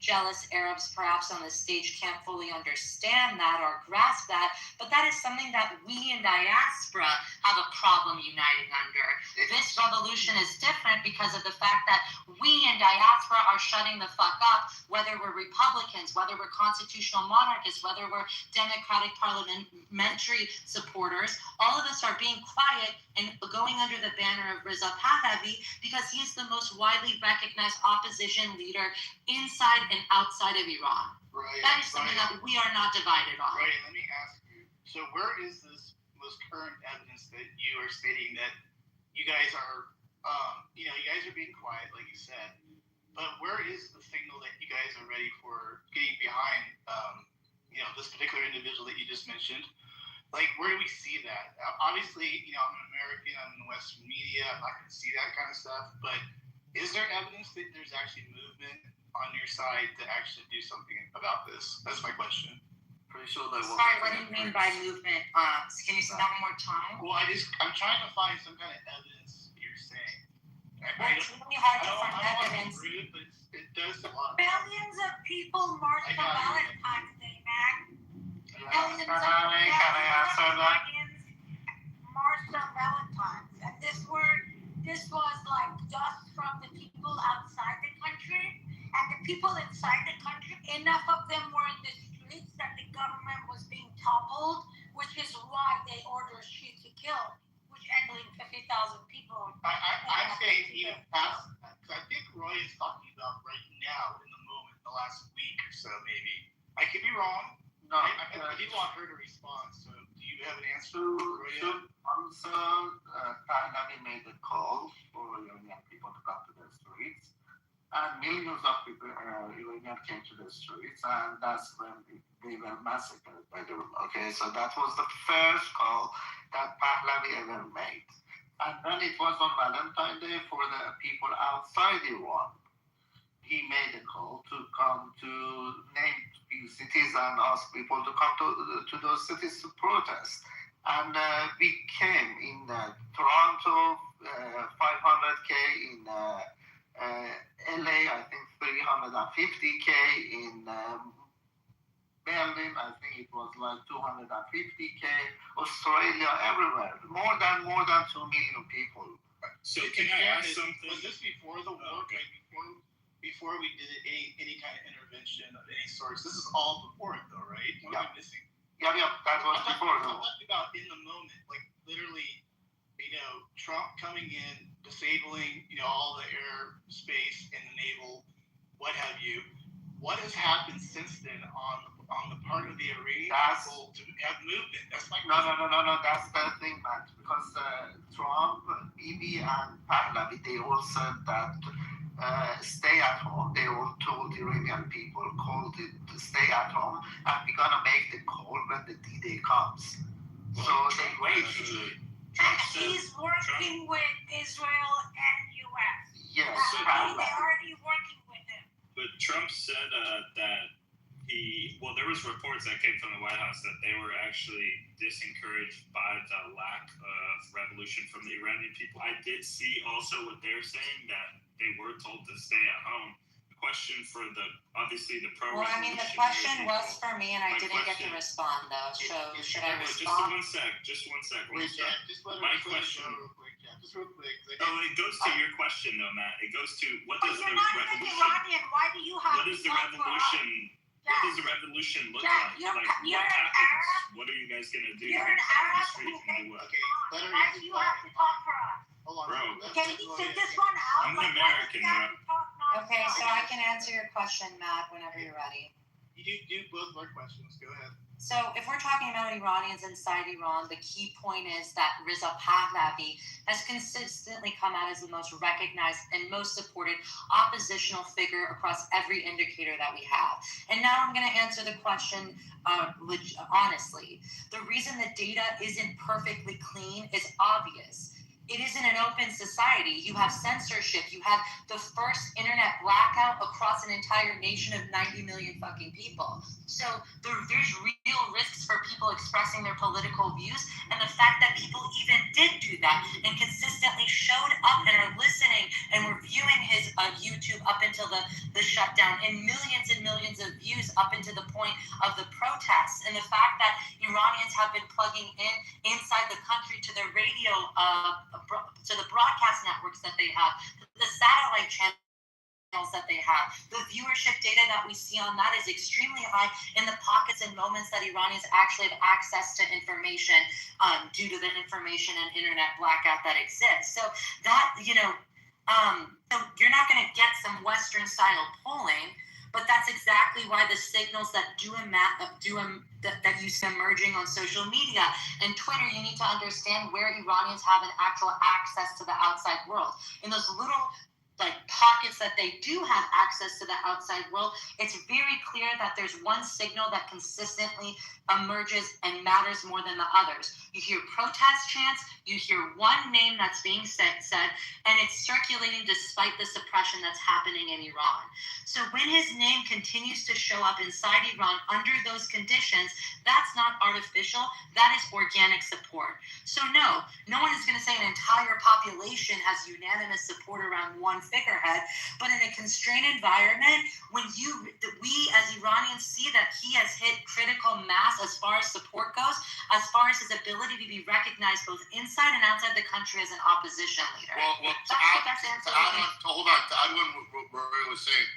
jealous Arabs perhaps on the stage can't fully understand that or grasp that, but that is something that we in diaspora have a problem uniting under. This revolution is different because of the fact that we in diaspora are shutting the fuck up, whether we're Republicans, whether we're constitutional monarchists, whether we're democratic parliamentary supporters. All of us are being quiet and going under the banner of Reza Pahlavi because he is the most widely recognized opposition leader inside and outside of Iran. Right. That is something that we are not divided on. Right. Let me ask you. So where is this most current evidence that you are stating that you guys are, you guys are being quiet, like you said, but where is the signal that you guys are ready for getting behind, this particular individual that you just mentioned? Like, where do we see that? Obviously, I'm an American, I'm in the Western media, I'm not going to see that kind of stuff, but is there evidence that there's actually movement on your side to actually do something about this? That's my question. Pretty sure they will. Sorry, what do you mean by movement? Can you say that one more time? Well, I'm trying to find some kind of evidence you're saying. It's really hard to find evidence. Rude, but it does a lot. Millions of people marched on Valentine's Day, Mac. Millions of Iranians marched on Valentine's, and this was like dust from the people outside the country, and the people inside the country. Enough of them were in the streets that the government was being toppled, which is why they ordered Sheikh to kill, which ended 50,000 people. I'm saying even past that, because I think Roy is talking about right now in the moment, the last week or so, maybe. I could be wrong. No, I did want her to respond. So, do you have an answer? Pahlavi made a call for Iranian people to come to the streets, and millions of people, Iranian came to the streets, and that's when they were massacred by the. Okay, so that was the first call that Pahlavi ever made, and then it was on Valentine's Day for the people outside Iran. He made a call to come to name few cities and ask people to come to those cities to protest. And we came in Toronto, 500K, in LA, I think 350K, in Berlin, I think it was like 250K, Australia, everywhere, more than 2 million people. So can I ask something? Was this before the war? Okay. Before we did any kind of intervention of any sort? This is all before it, though, right? What am I missing? Yeah, that was before. I'm talking about in the moment, like literally, Trump coming in, disabling, all the air space and the naval, what have you. What has happened since then on the part of the Iranian people to have movement? That's my question. No. That's the thing, Matt. Because Trump, Bibi, and Pahlavi, they all said that stay at home. They all told Iranian people, called it to stay at home, and we're gonna make the call when the D-Day comes. So they wait. He's working with Israel and U.S. Yes, they're already working with him. But Trump said that there was reports that came from the White House that they were actually disencouraged by the lack of revolution from the Iranian people. I did see also what they're saying, that they were told to stay at home. The question for obviously the pro. Well, I mean, the question was for me, and I didn't get to respond though. So should I respond? Just one sec. Wait, Jack, just let My her question. real quick, Jack. Just real quick. It goes to your question though, Matt. It goes to what But does you're the not even revolution? Iranian. Why do you have What to is the talk for us? revolution? What Jack, does the revolution look Jack, like? you're Like an what happens? Arab. What are you guys gonna do? You're You're an gonna come on the Arab street and do what? Okay, let her Why do you have to talk for us? Hold on. Bro. Can you sit this one out? I'm an Like, why do American, you have to talk nonsense? Okay, so I can answer your question, Matt, whenever you're ready. You do both our questions. Go ahead. So if we're talking about Iranians inside Iran, the key point is that Reza Pahlavi has consistently come out as the most recognized and most supported oppositional figure across every indicator that we have. And now I'm going to answer the question honestly. The reason the data isn't perfectly clean is obvious. It isn't an open society. You have censorship. You have the first internet blackout across an entire nation of 90 million fucking people. So there's real risks for people expressing their political views. And the fact that people even did do that and consistently showed up and are listening and were viewing his YouTube up until the shutdown and millions of views up into the point of the protests. And the fact that Iranians have been plugging in inside the country to the radio, to the broadcast networks that they have, the satellite channels that they have. The viewership data that we see on that is extremely high in the pockets and moments that Iranians actually have access to information due to the information and internet blackout that exists. So that, so you're not going to get some Western style polling, but that's exactly why the signals that that you see emerging on social media and Twitter, you need to understand where Iranians have an actual access to the outside world. In those little pockets that they do have access to the outside world, it's very clear that there's one signal that consistently emerges and matters more than the others. You hear protest chants, you hear one name that's being said, and it's circulating despite the suppression that's happening in Iran. So when his name continues to show up inside Iran under those conditions, that's not artificial, that is organic support. So no one is going to say an entire population has unanimous support around one figurehead, but in a constrained environment, when we as Iranians see that he has hit critical mass as far as support goes, as far as his ability to be recognized both inside and outside the country as an opposition leader. Well, to add on what Rory was saying,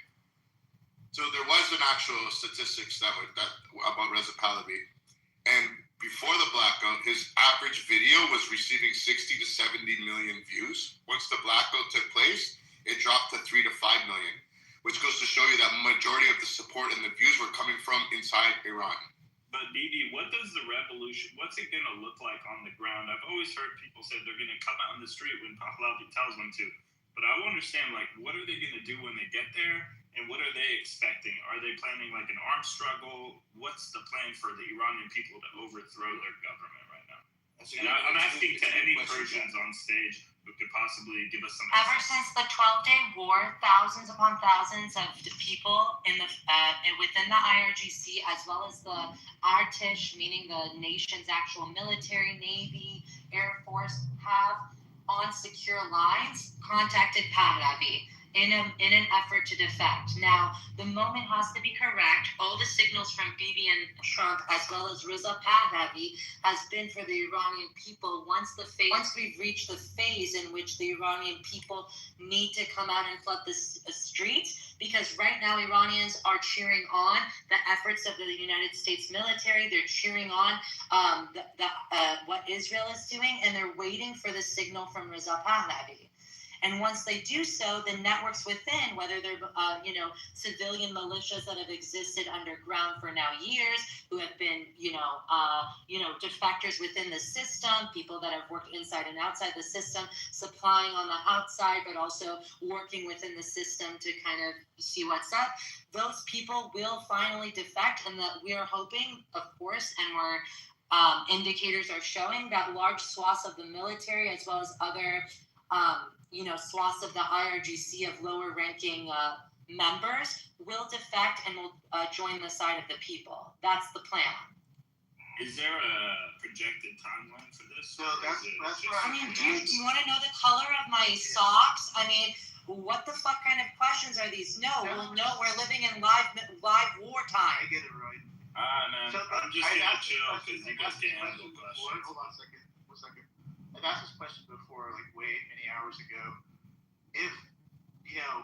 so there was an actual statistics that about Reza Pahlavi, and before the blackout, his average video was receiving 60 to 70 million views. Once the blackout took place, it dropped to 3 to 5 million, which goes to show you that majority of the support and the views were coming from inside Iran. But Didi, what does the revolution, what's it going to look like on the ground? I've always heard people say they're going to come out on the street when Pahlavi tells them to. But I want to understand, what are they going to do when they get there? And what are they expecting? Are they planning an armed struggle? What's the plan for the Iranian people to overthrow their government right now? And I'm asking to any Persians on stage who could possibly give us some Ever since the 12-day war, thousands upon thousands of people within the IRGC, as well as the Artish, meaning the nation's actual military, Navy, Air Force, have on secure lines contacted Pahlavi in an effort to defect. Now, the moment has to be correct. All the signals from Bibi and Trump, as well as Reza Pahlavi, has been for the Iranian people. Once we've reached the phase in which the Iranian people need to come out and flood the streets, because right now Iranians are cheering on the efforts of the United States military. They're cheering on what Israel is doing, and they're waiting for the signal from Reza Pahlavi. And once they do so, the networks within, whether they're, civilian militias that have existed underground for now years, who have been, defectors within the system, people that have worked inside and outside the system, supplying on the outside, but also working within the system to kind of see what's up. Those people will finally defect, and that we are hoping, of course, and we're indicators are showing that large swaths of the military, as well as other swaths of the IRGC of lower-ranking members will defect and will join the side of the people. That's the plan. Is there a projected timeline for this? So that's I mean, dude, do you want to know the color of my socks? I mean, Well, what the fuck kind of questions are these? No, well, no, we're living in live wartime. I get it right. Man, So, I'm just I've gonna asked chill this because question- you guys I've asked this can't handle question questions. before. Hold on a second. 1 second. I've asked this question before, like way many hours ago. If,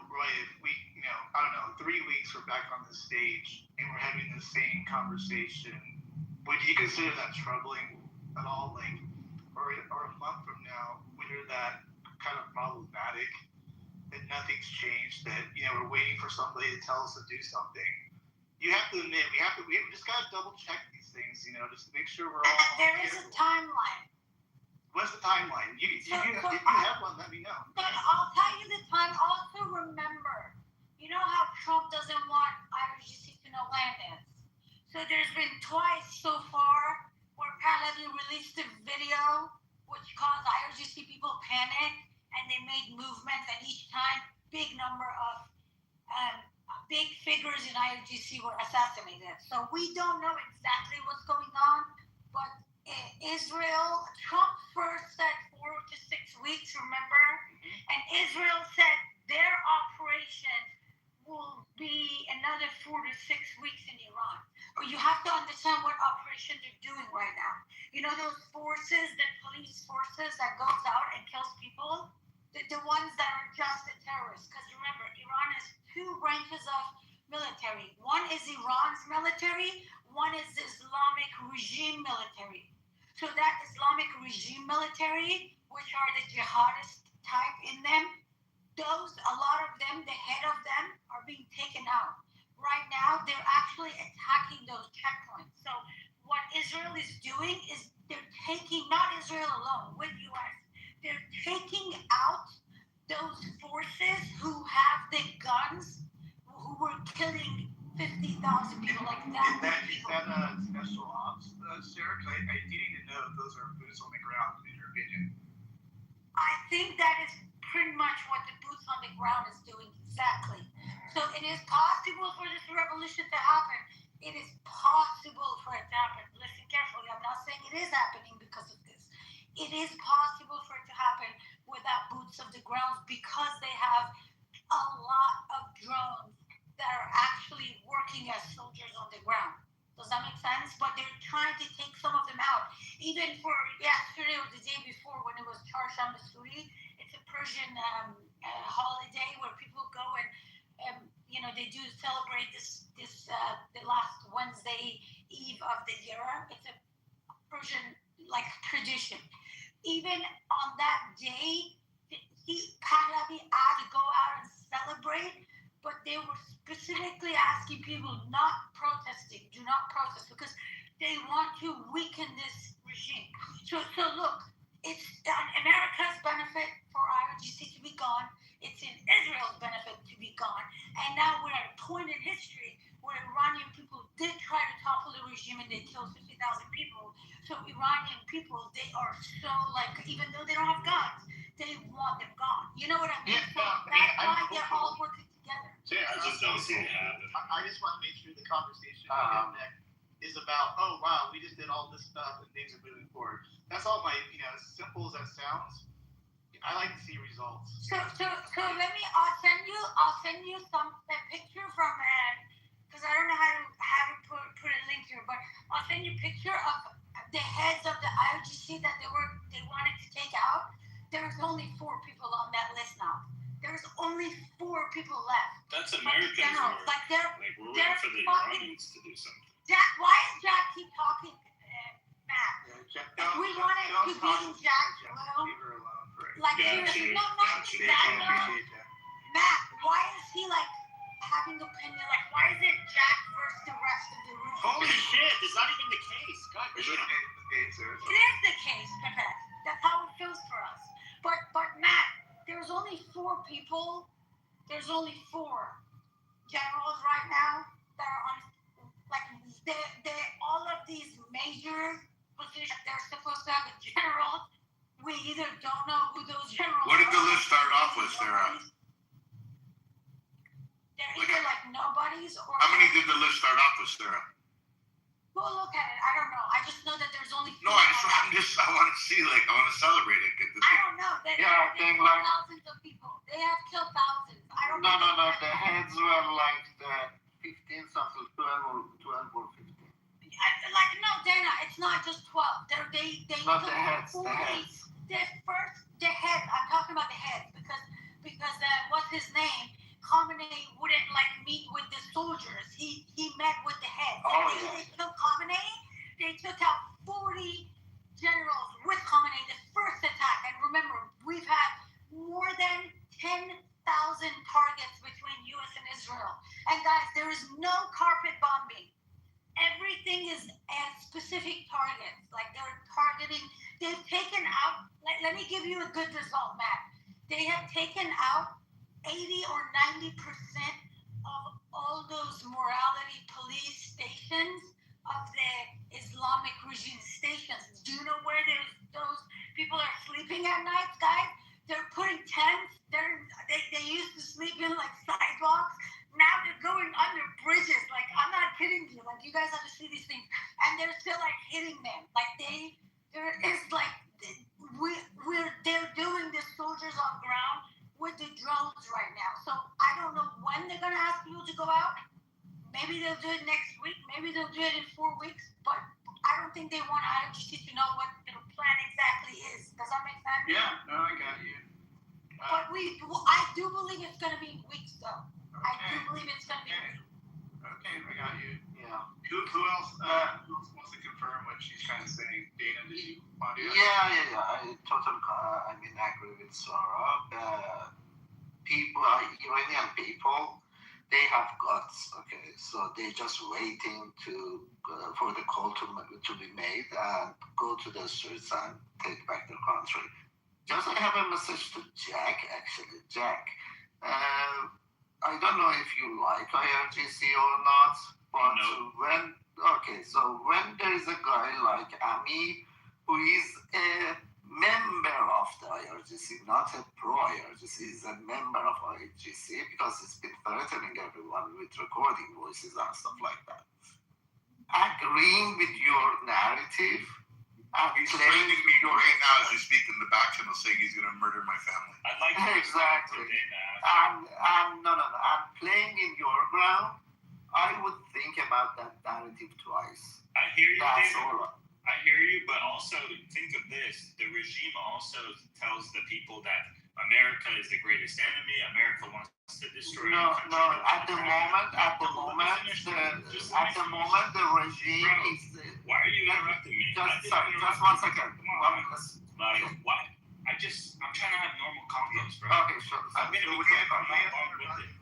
Roy, if we, I don't know, 3 weeks we're back on the stage and we're having the same conversation, would you consider that troubling at all? Like, or a month from now, whether that kind of problematic, that nothing's changed, that, we're waiting for somebody to tell us to do something. You have to admit, we just got to double check these things, just to make sure we're all. There is a timeline. What's the timeline? If you have one, let me know. But I'll tell you the time. Also remember, you know how Trump doesn't want IRGC to know land is. So there's been twice so far where apparently released a video which caused IRGC people panic and they made movements, and each time big number of big figures in IRGC were assassinated. So we don't know exactly what's going on, but Israel, Trump first said 4 to 6 weeks, remember? And Israel said their operation will be another 4 to 6 weeks in Iran. But you have to understand what operation they're doing right now. Those forces, the police forces that goes out and kills people, the ones that are just the terrorists. Because remember, Iran has 2 branches of military. One is Iran's military, one is the Islamic regime military. So that Islamic regime military, which are the jihadist type in them, a lot of them, the head of them, are being taken out. Right now, they're actually attacking those checkpoints. So what Israel is doing is they're taking, not Israel alone, with U.S., they're taking out those forces who have the guns, who were killing 50,000 people like that. Is that special ops, Sarah? Because I need to know if those are boots on the ground, in your opinion. I think that is pretty much what the boots on the ground is doing exactly. So it is possible for this revolution to happen. It is possible for it to happen. Listen carefully. I'm not saying it is happening because of this. It is possible for it to happen without boots on the ground because they have a lot of drones that are actually working as soldiers on the ground. Does that make sense? But they're trying to take some of them out. Even for yesterday or the day before when it was Charsham Masuri, it's a Persian holiday where people go and they do celebrate this the last Wednesday eve of the year. It's a Persian tradition. Even on that day, Pahlavi had to go out and celebrate, but they were specifically asking people not protesting, do not protest, because they want to weaken this regime. So look, it's on America's benefit for IRGC to be gone. It's in Israel's benefit to be gone. And now we're at a point in history where Iranian people did try to topple the regime and they killed 50,000 people. So Iranian people, they are so even though they don't have guns, they want them gone. You know what I mean? Yeah, so that's why they're all working together. I just don't see it happen. I just want to make sure the conversation is about, oh wow, we just did all this stuff and things are moving forward. That's all as simple as that sounds. I like to see results. So let me. I'll send you a picture from because I don't know how to put a link here, but I'll send you a picture of the heads of the IRGC that they wanted to take out. There's only 4 people on that list now. There's only 4 people left. That's Americans. We're waiting for the Iranians to do something. Jack, why is Jack keep talking, Matt? If we wanted to beat Jack, seriously, no, Matt, why is he having opinion? Why is it Jack versus the rest of the room? Holy shit, that's not even the case. God damn. It is the case, Pepe. That's how it feels for us. But Matt, there's only 4 people. There's only 4 generals right now that are on. All of these major positions, they're supposed to have a general. We either don't know who those generals are. What did the list start off with, Sarah? They're either nobodies or. How many did the list start off with, Sarah? Go look at it. I don't know. I just know that there's only. No, I want to see, I want to celebrate it. I don't know. They have killed thousands of people. They have still thousands. I don't. No. The heads were like the 15 something, 12 or 15. Like no, Dana, it's not just 12. They Not took the heads. 40. The heads. The heads. I'm talking about the heads because what's his name? Khamenei wouldn't like meet with the soldiers. He met with the heads. Oh, They killed Khamenei. They took out 40 generals with Khamenei the first attack. And remember, we've had more than 10,000 targets between U.S. and Israel. And guys, there is no carpet bombing. Everything is at specific targets. Like they've taken out, let me give you a good result, Matt. They have taken out 80 or 90% of all those morality police stations of the Islamic regime stations. Do you know where those people are sleeping at night, guys? They're putting tents. They used to sleep in like sidewalks. Now they're going under bridges. Like, I'm not kidding you. Like, you guys have to see these things. And they're still, like, hitting them. Like, they're doing the soldiers on ground with the drones right now. So, I don't know when they're going to ask people to go out. Maybe they'll do it next week. Maybe they'll do it in 4 weeks. But I don't think they want IRGC to know what their plan exactly is. Does that make sense? Yeah, no, I got you. But I do believe it's going to be in weeks, though. Okay. I do believe it's going to be. Okay, I got you. Yeah. Who else wants to confirm what she's trying to say? Dana, did you want to do that? Yeah. I totally, agree with Sarah. Iranian people, they have guts. Okay, so they're just waiting for the call to be made and go to the streets and take back their country. Just I have a message to Jack. Actually, Jack. I don't know if you like IRGC or not, but when there is a guy like Ami who is a member of the IRGC, not a pro-IRGC, he's a member of IRGC because he's been threatening everyone with recording voices and stuff like that. Agreeing with your narrative. He's threatening me right now as we speak in the back channel saying he's going to murder my family. I'd like to Exactly. I'm playing in your ground. I would think about that narrative twice. I hear you, That's David. all. I hear you, but also think of this. The regime also tells the people that America is the greatest enemy. America wants to destroy No. the country. At the moment, the regime is. Why are you interrupting me? Just one second. Like, what? I'm trying to have normal convos, bro. Okay, sure. I'm gonna be careful. I'm not bumped with it.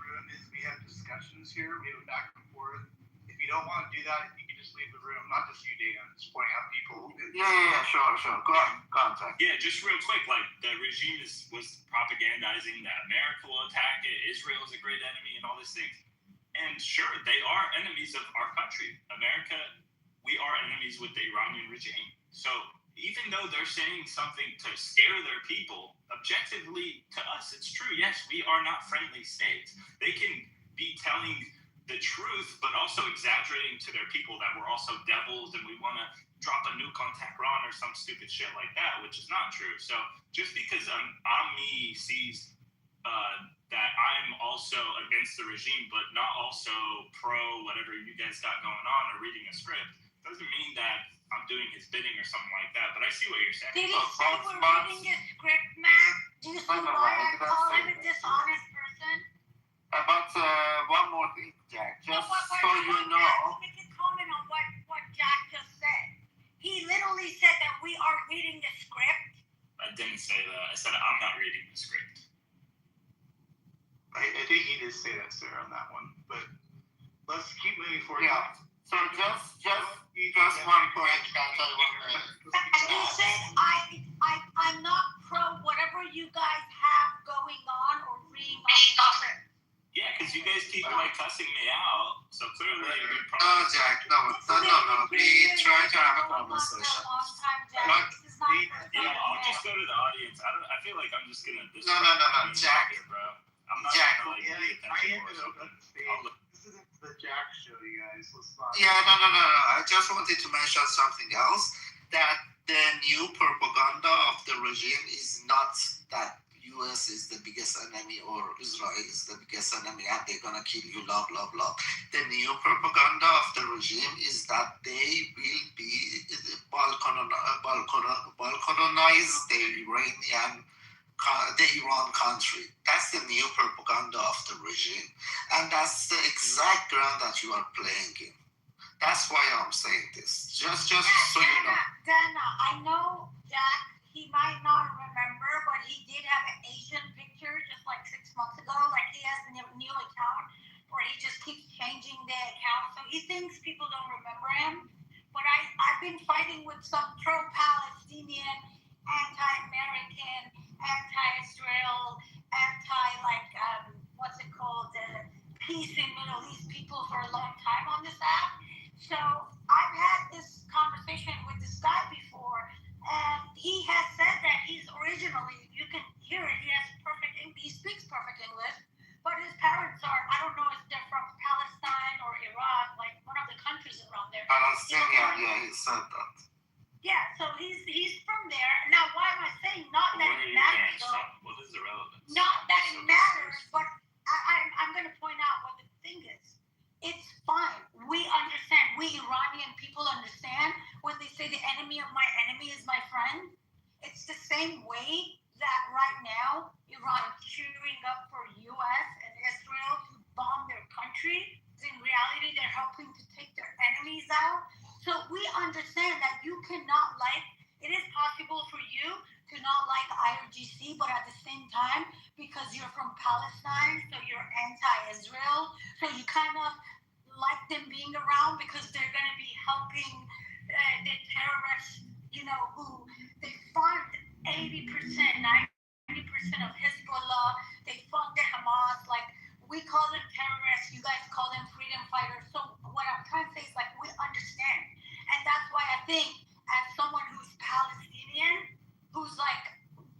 We have discussions here. We have back and forth. If you don't want to do that, you can just leave the room. Not just you, Dana. I'm just pointing out people. Yeah, sure. Go on, Zach. Yeah, just real quick. Like, the regime was propagandizing that America will attack it. Israel is a great enemy and all these things. And sure, they are enemies of our country. America, we are enemies with the Iranian regime. So even though they're saying something to scare their people, objectively to us, it's true. Yes, we are not friendly states. They can be telling the truth, but also exaggerating to their people that we're also devils and we want to drop a nuke on Tehran or some stupid shit like that, which is not true. So just because Ami sees that I'm also against the regime, but not also pro whatever you guys got going on or reading a script, doesn't mean that I'm doing his bidding or something like that. But I see what you're saying. Did he say we're reading the script, Matt? Do you see why I call him a dishonest person? But one more thing, Jack. Just so you know. Make a comment on what Jack just said. He literally said that we are reading the script. I didn't say that. I said I'm not reading the script. I think he did say that, Sarah, on that one. But let's keep moving forward. Yeah. So just one point. And he said I'm not pro whatever you guys have going on or reading on the script. Yeah, because you guys keep like cussing me out. So clearly we No, probably. Jack. No. We try to have a conversation. Yeah, I'll just go to the audience. I feel like I'm just gonna. No, Jack. Here, bro. I'm not Jack. gonna like pay attention or something. This isn't the Jack show, you guys. Let's not. Yeah, no. I just wanted to mention something else. That the new propaganda of the regime is not that US is the biggest enemy or Israel is the biggest enemy and they're gonna kill you, blah blah blah. The new propaganda of the regime is that they will be balkanize the Iran country. That's the new propaganda of the regime, and that's the exact ground that you are playing in. That's why I'm saying this. Just so you know. Dana, I know Jack, he might not remember, but he did have an Asian picture just like 6 months ago. Like he has a new account where he just keeps changing the account. So he thinks people don't remember him. But I've been fighting with some pro-Palestinian, anti-American, anti-Israel, what's it called, peace in Middle East people for a long time on this app. So I've had this conversation with this guy before, and he has said that he's originally, you can hear it, he speaks perfect English, but his parents are, I don't know if they're from Palestine or Iraq, like one of the countries around there. Palestinian, yeah, he said that. Yeah, so he's from there. Now, why am I saying not that it matters, though? What is the relevance? Not that it matters, but I'm going to point out what the thing is. It's fine. We understand. We Iranian people understand when they say the enemy of my enemy is my friend. It's the same way that right now Iran is cheering up for U.S. and Israel to bomb their country. In reality, they're helping to take their enemies out. So we understand that you cannot it is possible for you to not like IRGC, but at the same time, because you're from Palestine, so you're anti-Israel, so you kind of like them being around because they're going to be helping the terrorists, who they fund 80%, 90% of Hezbollah, they fund the Hamas, we call them terrorists, you guys call them freedom fighters. So what I'm trying to say is we understand. And that's why I think as someone who's Palestinian, who's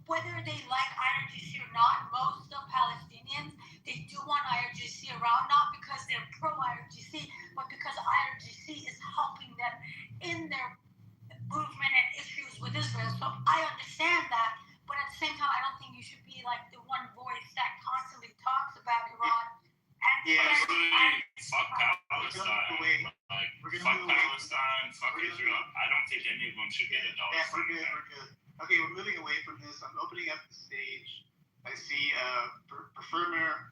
whether they like IRGC or not, most of Palestinians, they do want IRGC around, not because they're pro-IRGC, but because IRGC is helping them in their movement and issues with Israel. So I understand that, but at the same time, I don't think you should be the one voice that constantly talks about Iran. Fuck Palestine. Fuck Palestine, fuck Israel. I don't think any of them should get a dollar. Yeah, we're good. Okay, we're moving away from this. I'm opening up the stage. I see perfumer.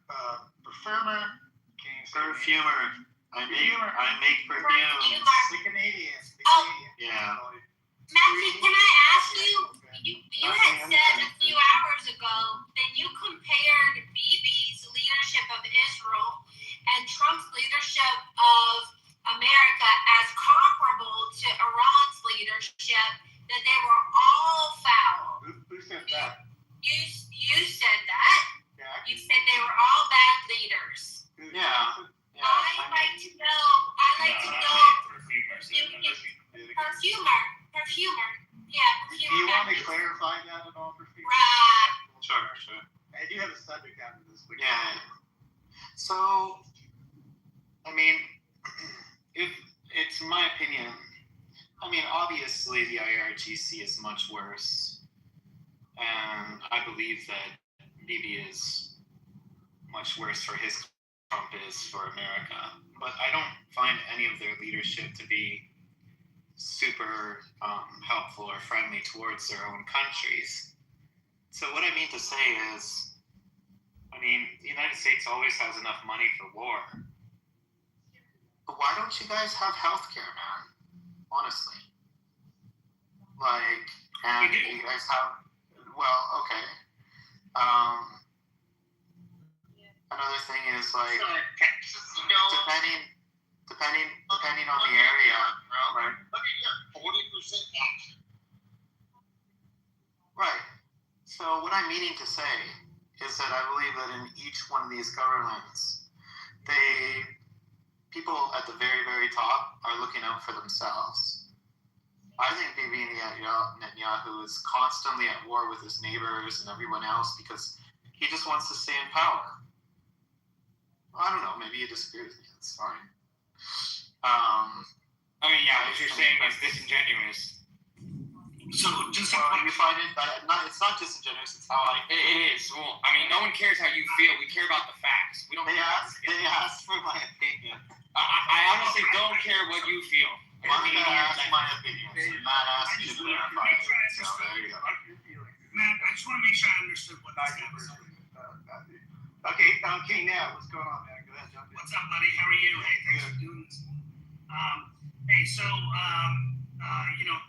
Perfumer. I make perfume. The Canadian. Yeah. Matthew, can I ask you? You had said a few hours ago that you compared Bibi's leadership of Israel and Trump's leadership of America as comparable to Iran's leadership, that they were all foul. Who said that? You said that. Yeah. You said they were all bad leaders. Yeah. I'd like to know. Perfumer. Yeah, perfumer. Do you want to clarify that at all, perfumer? Right. Sure. I do have a subject after this. Yeah. So, if it's my opinion, obviously the IRGC is much worse, and I believe that Bibi is much worse for his Trump is for America. But I don't find any of their leadership to be super helpful or friendly towards their own countries. So what I mean to say is, the United States always has enough money for war. But why don't you guys have healthcare, man? Honestly. And you guys have, okay. Another thing is depending on the area, right? Look at here, 40% action. Right. So what I'm meaning to say is that I believe that in each one of these governments, people at the very, very top are looking out for themselves. I think Bibi Netanyahu is constantly at war with his neighbors and everyone else because he just wants to stay in power. I don't know, maybe you disagree with me, that's fine. What you're saying is disingenuous. So just you find it it's not disingenuous. It's how It is. Well, I mean, no one cares how you feel. We care about the facts. We don't. They asked for my opinion. I honestly don't care what you feel. I'm gonna ask my opinion. So Matt asked you to verify it. So there you go. Matt, I just want to make sure I understood what I said. Okay, now what's going on, man? Go ahead, jump in. What's up, buddy? How are you? Hey, thanks for doing this. Hey, so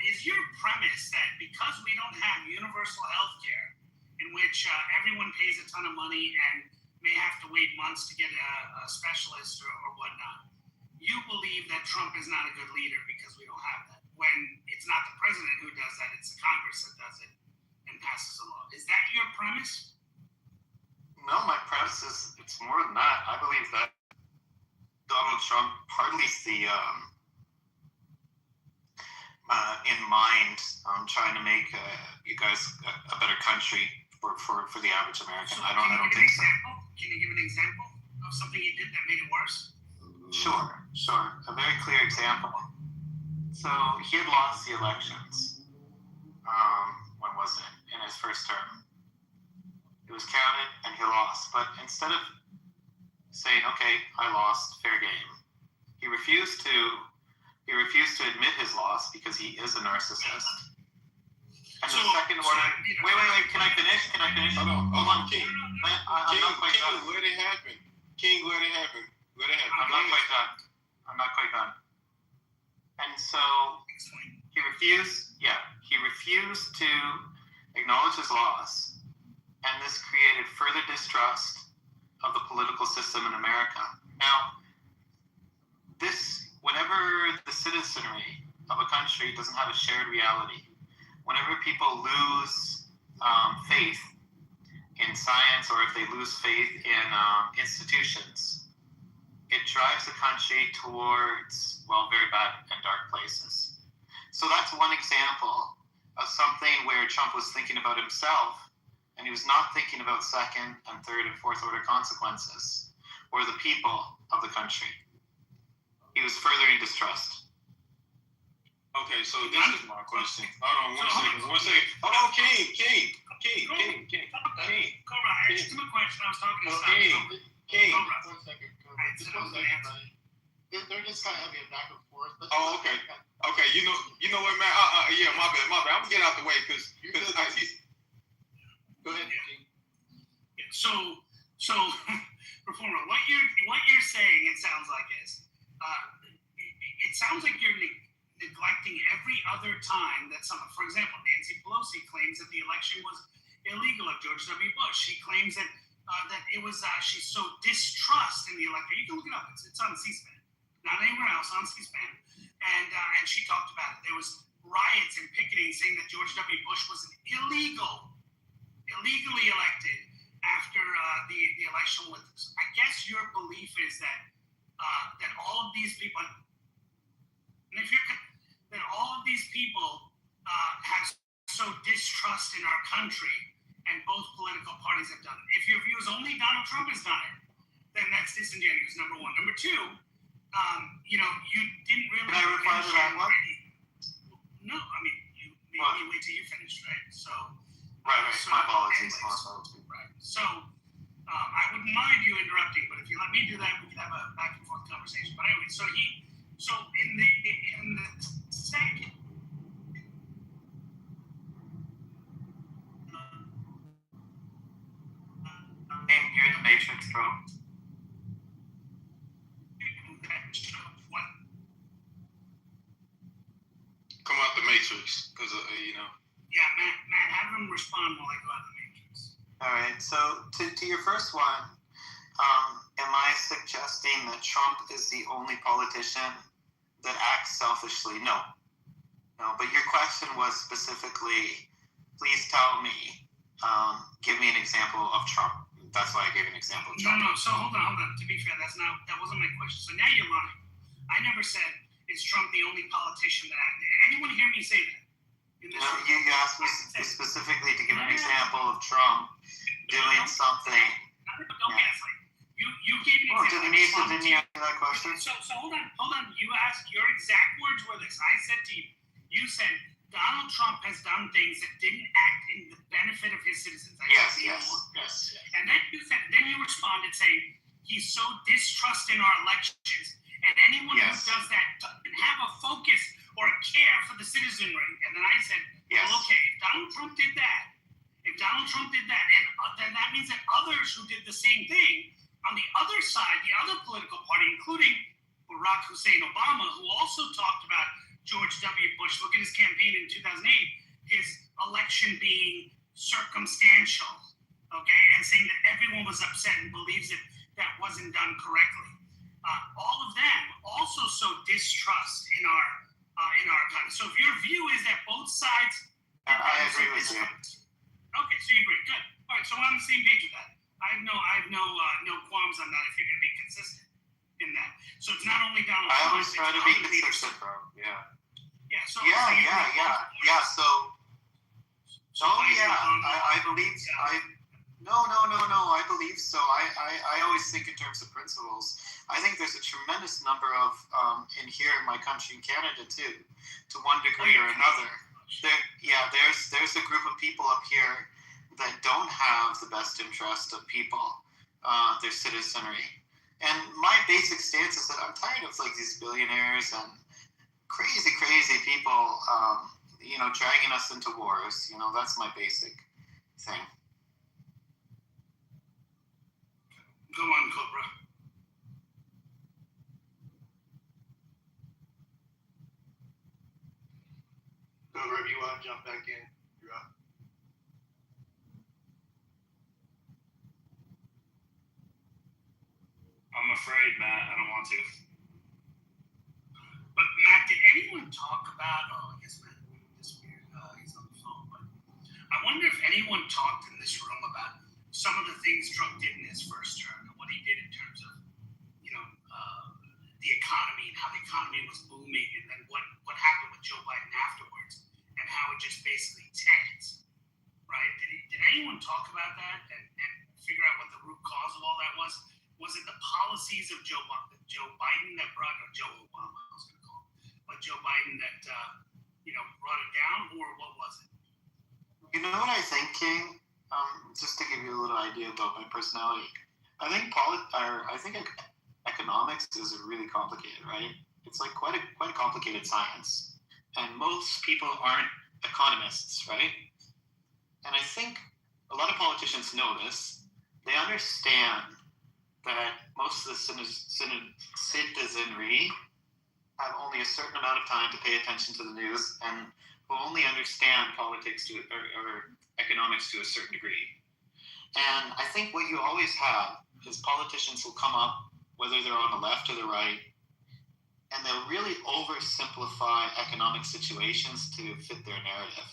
is your premise that because we don't have universal health care, in which everyone pays a ton of money and may have to wait months to get a specialist or whatnot, you believe that Trump is not a good leader because we don't have that? When it's not the president who does that, it's the Congress that does it and passes a law. Is that your premise? No, my premise is it's more than that. I believe that Donald Trump hardly see in mind trying to make you guys a better country for the average American. So I don't think so. Can you give an example of something he did that made it worse? Sure. A very clear example. So he had lost the elections. When was it? In his first term. It was counted and he lost. But instead of saying, okay, I lost, fair game, he refused to admit his loss because he is a narcissist. And the second order. Wait. Can I finish? Hold on, King. I'm not quite done. Let it happen. King, let it happen. I'm not quite done. And so he refused to acknowledge his loss, and this created further distrust of the political system in America. Now, whenever the citizenry of a country doesn't have a shared reality, whenever people lose faith in science, or if they lose faith in institutions, it drives the country towards, very bad and dark places. So that's one example of something where Trump was thinking about himself, and he was not thinking about second and third and fourth order consequences, or the people of the country. He was furthering distrust. Okay, so this is my question. Hold on, one second. Hold on, King. Cobra, answer my question. I was talking to King. Cobra. 1 second. They're just kind of having a back and forth. Oh, okay. Okay, you know what, man? Yeah, my bad. I'm gonna get out the way because Go ahead, King. So, Reformer, what you're saying, it sounds like is, it sounds like you're neglecting every other time that for example, Nancy Pelosi claims that the election was illegal of George W. Bush. She claims that it was, she's so distrust in the electorate. You can look it up. It's on C-SPAN, not anywhere else, on C-SPAN. And she talked about it. There was riots and picketing saying that George W. Bush was illegally elected after the election with us. I guess your belief is that all of these people, have so distrust in our country, and both political parties have done it. If your view is only Donald Trump has done it, then that's disingenuous, number one. Number two, you didn't really. Can I reply to that one? No, I mean, you made me wait till you finished, right? So. Right. So, my apologies. Right. So, I wouldn't mind you interrupting, but if you let me do that, we can have a back and forth conversation. But anyway, so in the second. You're in the Matrix, bro. come out the Matrix because Yeah, Matt, have him respond while I go out the Matrix. All right. So to your first one, am I suggesting that Trump is the only politician that acts selfishly? No. But your question was specifically, please tell me, give me an example of Trump. That's why I gave an example of Trump. No. So hold on. To be fair, that wasn't my question. So now you're lying. I never said, is Trump the only politician that acted? Anyone hear me say that? No, you asked me specifically to give an example of Trump doing something. Don't gaslight. You gave an example. Didn't you answer that question? So hold on. You asked, your exact words were this. I said to you, you said, Donald Trump has done things that didn't act in the benefit of his citizens. Yes. And then you responded saying he's so distrusting our elections, and anyone who does that doesn't have a focus or a care for the citizenry. And then I said, well, okay, if Donald Trump did that, and then that means that others who did the same thing on the other side, the other political party, including Barack Hussein Obama, who also talked about George W. Bush, look at his campaign in 2008, his election being circumstantial, okay, and saying that everyone was upset and believes that that wasn't done correctly. All of them also sow distrust in our economy. So if your view is that both sides, I agree with you. Okay, so you agree. Good. All right, so we're on the same page with that. I have no qualms on that if you're going to be consistent in that. So it's not only Donald Trump. I always try to be consistent, bro. Yeah. Yeah. So. Yeah. So. I believe. No. I believe so. I always think in terms of principles. I think there's a tremendous number of in here in my country, in Canada too, to one degree or another. There's a group of people up here that don't have the best interest of people, their citizenry. And my basic stance is that I'm tired of like these billionaires and crazy people, dragging us into wars. That's my basic thing. Go on, Cobra. Cobra, if you want to jump back in, you're up. I'm afraid, Matt. I don't want to. But Matt, did anyone talk about? Oh, I guess Matt disappeared. He's on the phone. But I wonder if anyone talked in this room about some of the things Trump did in his first term and what he did in terms of, the economy and how the economy was booming, and then what happened with Joe Biden afterwards, and how it just basically tanked. Right? Did anyone talk about that and figure out what the root cause of all that was? Was it the policies of Joe Biden that brought, or Joe Obama, I was going to call him, but Joe Biden that, brought it down, or what was it? You know what I think, King? Just to give you a little idea about my personality, I think economics is really complicated, right? It's like quite a complicated science, and most people aren't economists, right? And I think a lot of politicians know this. They understand that most of the citizenry have only a certain amount of time to pay attention to the news and will only understand politics or economics to a certain degree. And I think what you always have is politicians will come up, whether they're on the left or the right, and they'll really oversimplify economic situations to fit their narrative.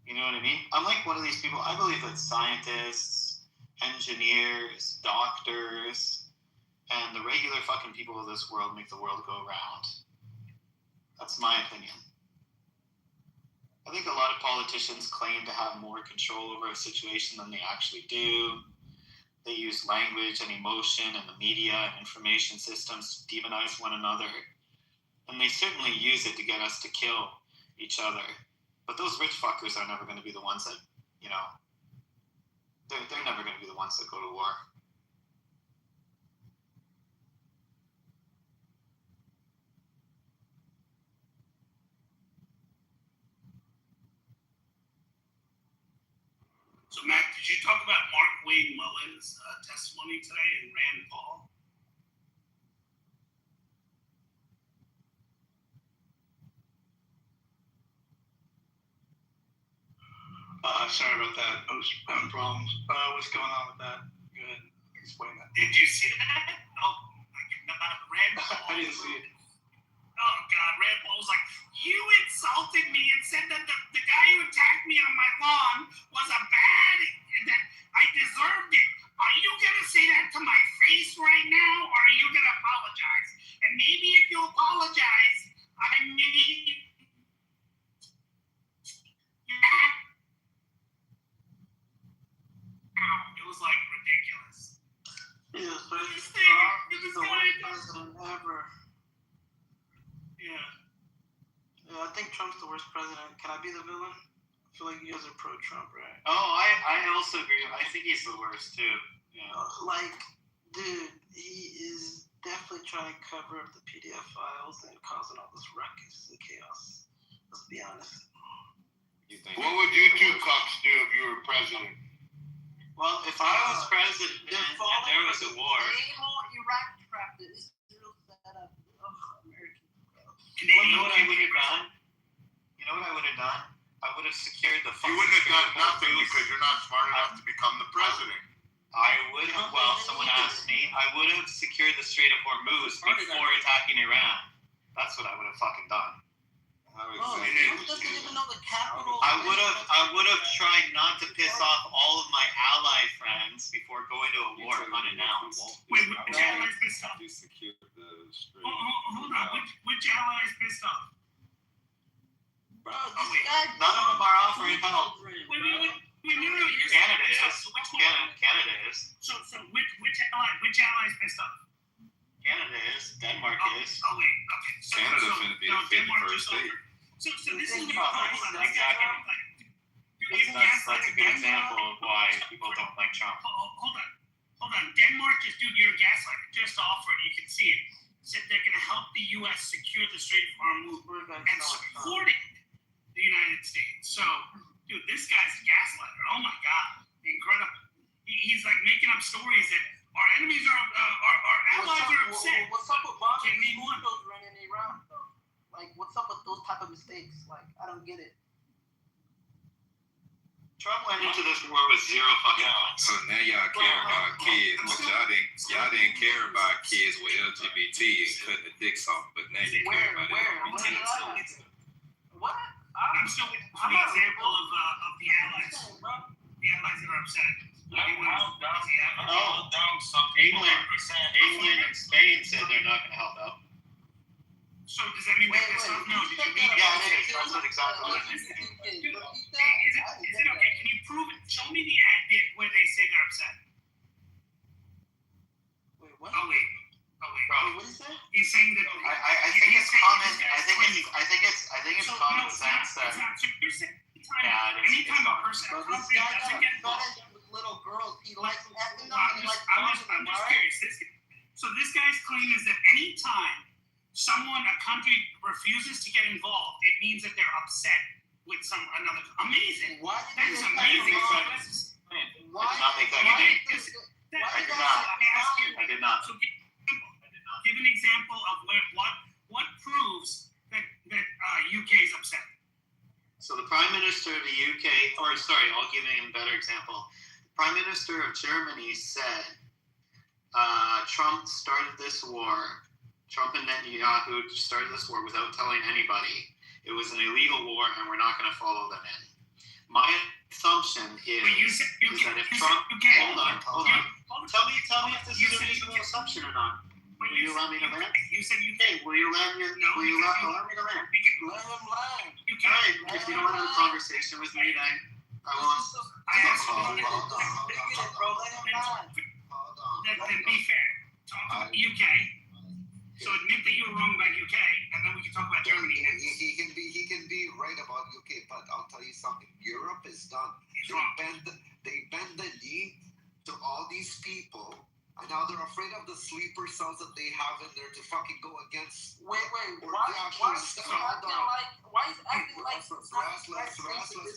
You know what I mean? I'm like one of these people. I believe that scientists, engineers, doctors, and the regular fucking people of this world make the world go round. That's my opinion. I think a lot of politicians claim to have more control over a situation than they actually do. They use language and emotion and the media and information systems to demonize one another. And they certainly use it to get us to kill each other. But those rich fuckers are never going to be the ones that, they're never going to be the ones that go to war. So, Matt, did you talk about Mark Wayne Mullen's testimony today and Rand Paul? Sorry about that. I was having problems. What's going on with that? Go ahead. Explain that. Did you see that? Oh, my God. Rand Paul. I didn't see it. Oh, God. Rand Paul was like, you insulted me and said that the guy who attacked me on my lawn was a bad, that I deserved it. Are you going to say that to my face right now, or are you going to apologize? And maybe if you apologize, it was like ridiculous. Yeah, but This it's thing, the worst president ever. Yeah. Yeah, I think Trump's the worst president. Can I be the villain? I feel like you guys are pro-Trump, right? Oh, I also agree. I think he's the worst too. Yeah. Like, dude, he is definitely trying to cover up the PDF files and causing all this ruckus and chaos. Let's be honest. What would you two cocks do if you were president? Well, if I was president and there was a war, Iraq trap that Israel set up. American. you know what I would have done? You know what I would have done? I would have secured the. You wouldn't have done nothing because you're not smart enough to become the president. I would have. Well, someone asked me. I would have secured the Strait of Hormuz before attacking Iran. That's what I would have fucking done. Trump doesn't even know the capital. I would have tried not to piss off all of my ally friends before going to a war unannounced. Wait, which allies pissed off? You secured the strait. Hold on. Which allies pissed off? Bro, this guy. None of them are offering help. Wait, no. Canada is. Canada is. So which allies pissed off? Canada is. Denmark is. Oh wait, okay. Canada's gonna be the 51st state. So this is That's a good example of why people don't like Trump. Hold on. Denmark is, dude, you're a gaslighter. Just offered, you can see it. Said they're going to help the U.S. secure the Strait of Hormuz and supporting the United States. So, dude, this guy's a gaslighter. Oh my God, incredible. He's like making up stories that our enemies are, our allies are upset. What's up with bombing school children in Iran, though? Like, what's up with those type of mistakes? Like, I don't get it. Trump went into this war with zero fucking points. So now y'all care about kids, but y'all didn't care about kids with LGBT and cutting the dicks off, but now you care about LGBT. What? I'm still waiting for the example of the allies. The allies that are upset. England and Spain said they're not going to help out. So does that mean that stuff? No, did you read? Yeah, it is. That's what exactly it is. Is it okay? Can you prove it? Show me the ad where they say they're upset. Wait, what? Oh wait. What is that? He's saying that. I think it's common. I think it's common sense that. Anytime a person This guy doesn't get fetish with little girls. He likes effing them and he likes I'm just curious. So this guy's claim is that anytime a country refuses to get involved, it means that they're upset with another. Amazing. Why that is amazing. Why? I did not make that claim. I did not. So give an example of what proves that UK is upset. So the Prime Minister of the UK, I'll give you a better example. The Prime Minister of Germany said Trump started this war. Trump and Netanyahu started this war without telling anybody. It was an illegal war, and we're not going to follow them in. My assumption is that if Trump... Hold on. Tell me if this is a reasonable assumption or not. Will you allow me to land? You said UK. Will you allow me to land? Let him land. All right. If you don't want to have a conversation with me, then I won't. Hold on. Then be fair. Talk about UK. So admit that you were wrong about UK, and then we can talk about Germany. He can be right about UK, but I'll tell you something. Europe is done. They bend the knee to all these people, and now they're afraid of the sleeper cells that they have in there to fucking go against. Why is acting like restless?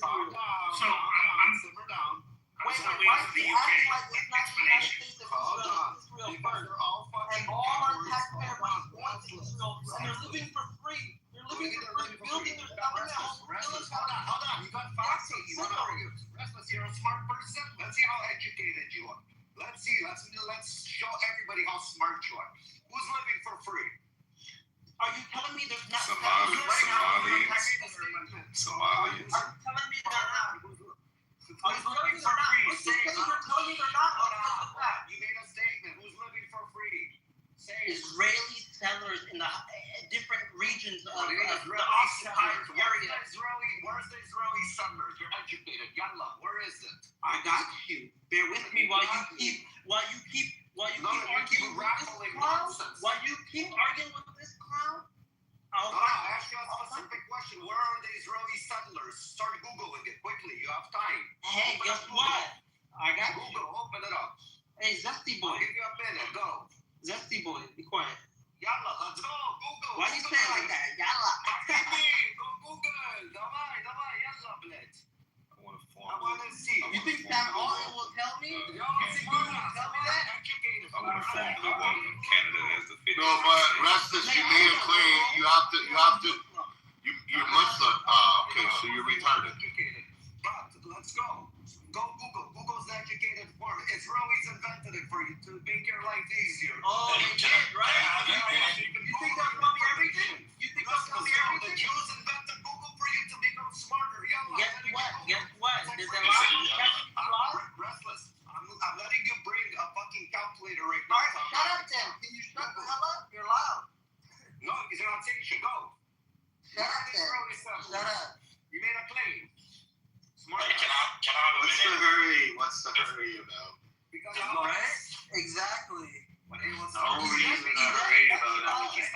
Calm down. So I'm simmer down. Why is he acting like it's not the United States of Israel Because they're all fucking and all our taxpayer money going to Israel, and they're living for free. They're living for free, building their family homes. Hold on. You got foxy. You want to argue? Restless, you're a smart person. Let's see how educated you are. Let's see. Let's show everybody how smart you are. Who's living for free? Are you telling me there's not Somalians. Are you telling me they're not? Are you telling me they're not? You're telling me they're not? You made a statement. Who's living for free? Say it. Israeli settlers in the different regions of the occupied area. Where's the Israeli settlers? You're educated. Yalla, where is it? I got you. Bear with me while you keep arguing with this clown. While you keep arguing with this clown, I'll ask you a specific question. Where Hey, guess what? I got Google, open it up. Hey, Zesty boy. I'll give you a minute. Go. Zesty boy, be quiet. Yalla, let's go. Google. Why you say it like that? Yalla. Go Google. Давай, yalla, блядь. I want to see. You think that oil will tell me? Yo, see, Google, tell me that. I want to form the one from Canada as the 50th. No, but Restless, you made it clear. You're Muslim. Okay, so you're retarded. But let's go. Go Google. Google's educated form. Israelis invented it for you to make your life easier. Oh, they did, right? You think they'll tell me everything? You think they'll tell me The everything? Jews invented Google for you to become smarter. Yalla. Guess what? Guess what? There's a lot of Restless. I'm letting you bring a fucking calculator right now. Alright, shut up then. Can you shut the hell up? You're loud. No, because you're not saying you should go. Shut up then. Shut up. You made a claim. Smart. Hey, can I have a minute? What's the hurry about? Because Right? Exactly. No reason to hurry about anything.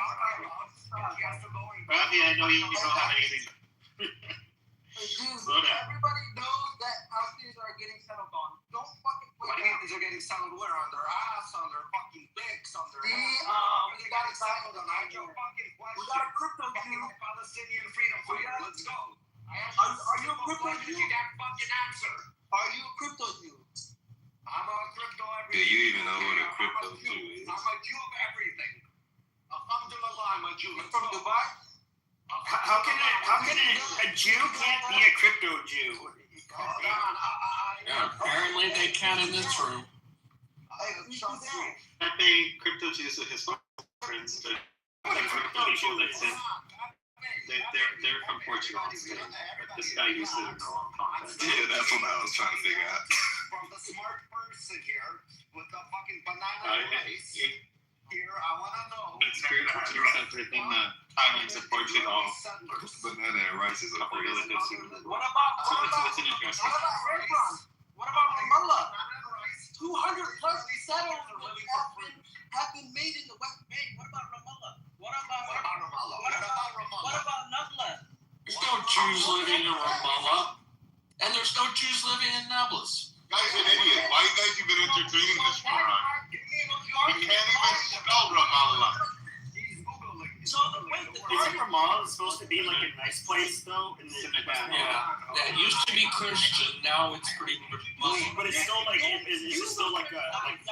Rafi, I know you don't have anything. Dude, Slow down. everybody knows that how things are getting settled on. Don't fucking What do you mean these are getting settled where? On their ass, on their fucking dicks, on their hands? we got it settled on. I your fucking question. We got a crypto Fucking Jew. Palestinian freedom fighter. Let's go. Are you a crypto Jew? You got fucking answer. Are you a crypto Jew? I'm a crypto Do everything. you even know what a crypto Jew is? I'm a Jew of everything. Alhamdulillah, I'm a Jew. You from Dubai? How can a Jew can't be a crypto Jew? Hold on. Yeah, apparently they can in this room. Pepe crypto Jews with his friends, but crypto people that's in. They're from Portugal and Spain. But this guy used it in the wrong context. Yeah, that's what I was trying to figure out. From the smart person here with the fucking banana rice. Here, I want to know. It's spiritual Jews that within the islands of Portugal. Banana and rice is a Couple crazy. villages who- What about It's an interesting. Hebron? What about Ramallah? 200 plus settlements have been made in the West Bank. What about Ramallah? What about Nablus? There's no Jews living in Ramallah, and there's no Jews living in Nablus. Guy's an idiot. Why you guys even entertaining this moron? You can't even spell Ramallah. So wait, Isn't Ramallah supposed to be like a nice place though? Yeah, it used to be Christian, now it's pretty Muslim. But it's still like, is it still like a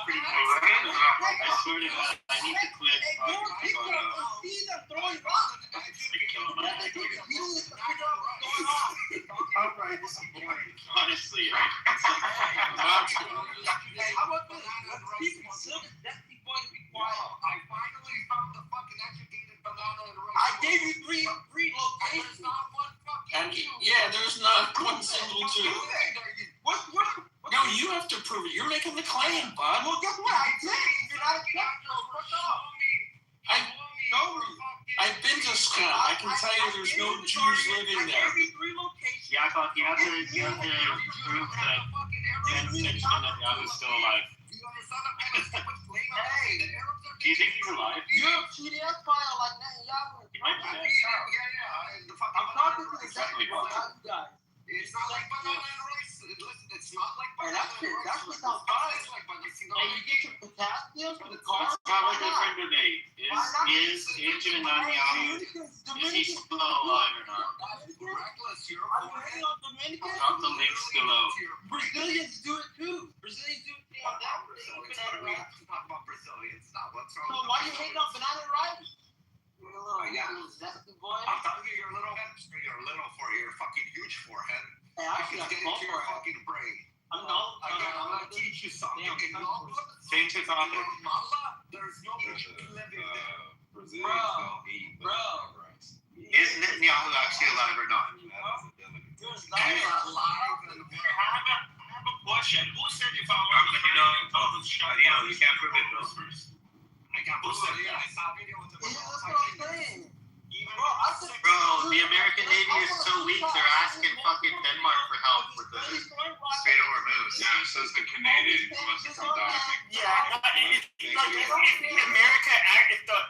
pretty nice? I swear to God, I need to click. Alright, this is boring. Honestly, I finally found the fucking educated banana and rice. I gave you three locations. Not one fucking And yeah, there's not one single Jew. What? No, you have to prove it. You're making the claim, bud. Well, guess what? I did. You're not a I've been to Scum. I can tell you there's no Jews living there. yeah, but you have to prove that the intention that God is still alive. Do you think he's alive? You're a PDF file like Netanyahu. He might be dead. I'm talking to the Definitely Zesty wrong. guys. It's not like banana and rice. Listen, it's not like Hey, banana that's and it. rice. That's what sounds fine. It's like banana. And you get your potassium from the car. Let's have a different debate. Is Agent Netanyahu, is he still alive or not? Reckless, you're Are you hating on Dominicans? Drop the links below. Brazilians do it too. Brazilians do it too. What about Brazilians? What do we have to talk about Brazilians now? What's wrong So with why you hating on banana rice? You're a little zesty boy. I'm telling you, you're a little hipster. You're little for your fucking huge forehead. Hey, I actually Just got get small into your forehead. fucking brain. I'm not. I'm gonna teach you something. Change the topic. There's no living there. Brazilians don't eat Bro. rice. Is Netanyahu actually alive or not? There's not alive. I have a question. Who said if I You can't prove it, though. I got That's what I'm saying. Bro, the American Navy is so weak, they're asking fucking Denmark for help with the Strait of Hormuz. Yeah, so it's the Canadian Muslim document. Yeah,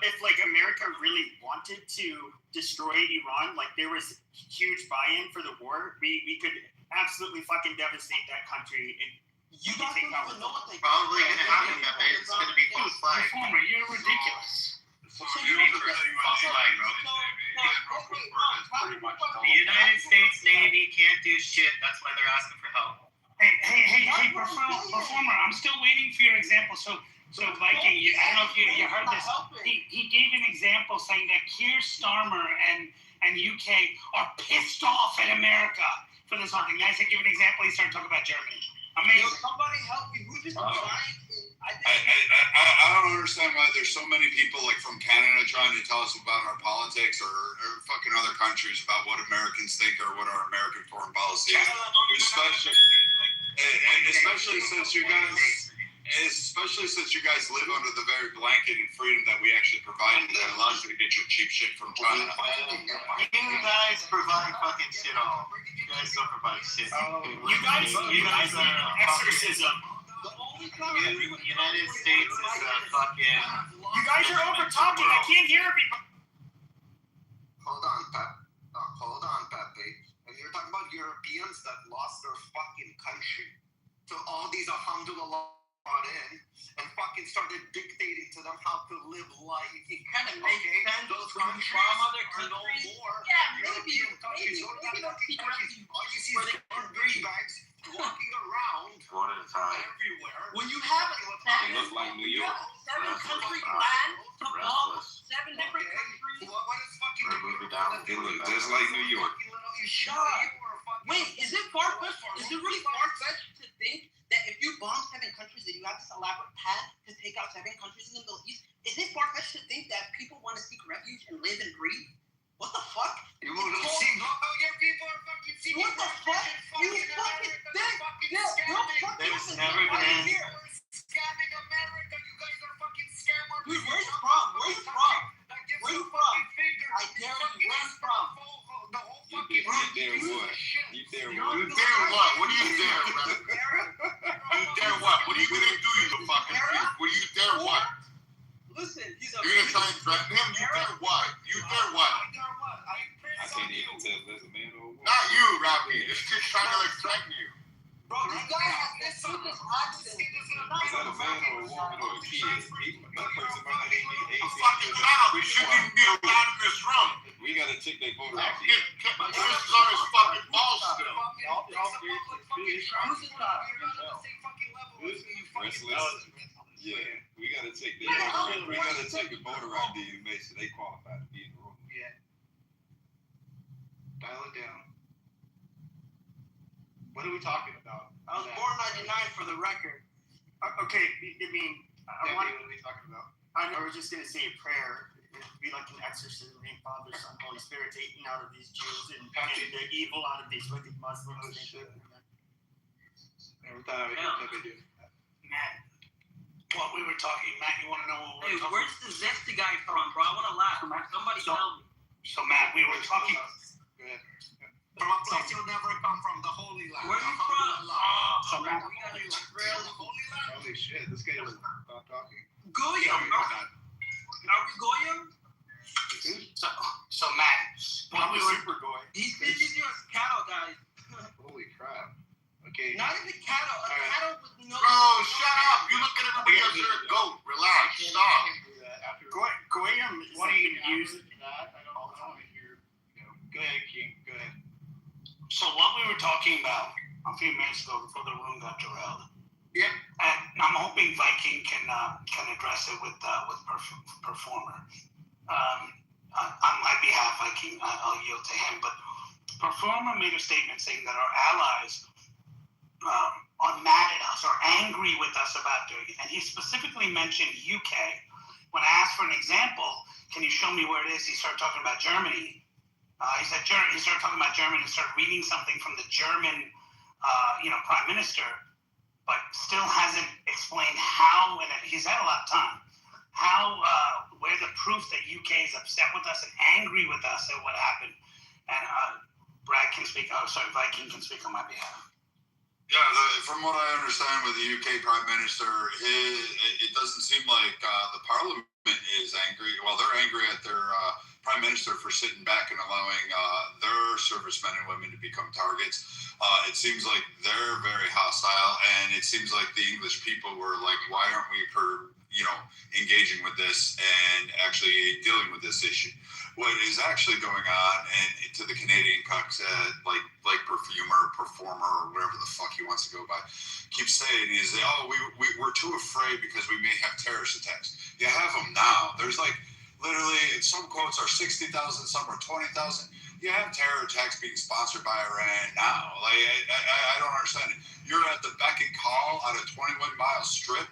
if America really wanted to destroy Iran, like there was huge buy-in for the war, we could absolutely fucking devastate that country. And you guys don't even know what they probably going to happen, Pepe. It's going to be false flag. Performer, you're ridiculous. So you're false flag, bro. The United States Navy can't do shit. That's why they're asking for help. Hey, performer, I'm still waiting for your example. So Viking, I don't know if you heard this. He gave an example saying that Keir Starmer and UK are pissed off at America for this whole thing. I said, give an example. He started talking about Germany. Amazing. Somebody help me. Who's just trying? I don't understand why there's so many people like from Canada trying to tell us about our politics or fucking other countries about what Americans think or what our American foreign policy is. Especially since you guys live under the very blanket and freedom that we actually provide that allows you to get your cheap shit from China. You guys provide fucking shit all. You guys don't provide shit. You guys are exorcism. United States is a fucking. You guys are over talking. I can't hear everybody. Hold on, Pepe. And you're talking about Europeans that lost their fucking country. So all these alhamdulillah brought in and fucking started dictating to them how to live life. It kind of makes sense. Those countries from other are no countries. more. Yeah, maybe All you see is garbage bags walking around One at a time. everywhere. When you have It looks like New York. 7-country plan to bomb 7 different countries. What is fucking Move it down. It looks just like New York. Wait, is it far-fetched? Is it really far-fetched to think that if you bomb 7 countries, then you have this elaborate plan to take out 7 countries in the Middle East? Is it far-fetched to think that people want to seek refuge and live and breathe? What the fuck? You want to see your people are fucking seeking What the fuck? You fucking dick! There's never been. Scamming America, you guys are fucking scammers. Dude, where you from? Where you from? Where you from? I dare you. Where you from? The whole fucking You dare what? You dare what? You dare what? What do you dare, brother? You dare what? What are you gonna do, you fucking freak? What do you dare what? Listen, he's a. You're gonna try and threaten him? You dare what? You dare what? I can't even tell if that's a man or a woman. Not you, Robbie. This kid's trying to like threaten you. Bro, this guy has this super accent. Is that a man or a woman or a kid? That person might not even be 18 Fucking years child. old. We shouldn't even be allowed in this room. We gotta check their voter This ID. is on his fucking balls still. Restless. Yeah, we gotta check their voter ID. We gotta check the voter ID and make sure they qualify to be in the room. Yeah. Dial it down. What are we talking about? I was born 99 for the record. Okay, I mean, What are we talking about? I was just gonna say a prayer. It'd be like an exorcism, name Father, Son, Holy Spirit, taking out of these Jews and the evil out of these wicked Muslims. Never thought I would hear Pepe do. Matt, what we were talking, Matt, you want to know what we Hey, were talking where's the zesty guy from, bro? I want to laugh. Somebody tell me. So, Matt, we were talking. Go ahead. From a place you'll never come from, the Holy Land. Where you from? So, Matt, We gotta do like real Holy Land. Holy shit, this guy doesn't stop talking. Goyim, bro. Are we Goyim? so Matt, what we were. Super going. He's teaching you as cattle, guys. Holy crap. Okay. Not even cattle. A Alright. cattle with no. Bro, shut up. You look at everybody else, you're a goat. Relax. Stop. Goyim is What not do even you used. that? I don't want to hear. Go ahead, King. Go ahead. So, what we were talking about a few minutes ago before the room got derailed. Yeah. And I'm hoping Viking can address it with Performer. On my behalf, Viking, I'll yield to him. But Performer made a statement saying that our allies are mad at us, are angry with us about doing it. And he specifically mentioned UK. When I asked for an example, can you show me where it is? He started talking about Germany. He said Germany. He started talking about Germany and started reading something from the German, Prime Minister, but still hasn't explained how. And he's had a lot of time. Where the proof that UK is upset with us and angry with us at what happened. And Viking can speak on my behalf. Yeah, from what I understand with the UK Prime Minister, it doesn't seem like the Parliament is angry. Well, they're angry at their Prime prime minister for sitting back and allowing their servicemen and women to become targets. It seems like they're very hostile, and it seems like the English people were like, why aren't we engaging with this and actually dealing with this issue? What is actually going on, and to the Canadian cucks, like perfumer, performer, or whatever the fuck he wants to go by, keeps saying is, we're too afraid because we may have terrorist attacks. You have them now. There's like literally, some quotes are 60,000, some are 20,000. You have terror attacks being sponsored by Iran now. Like I don't understand it. You're at the beck and call on a 21-mile strip.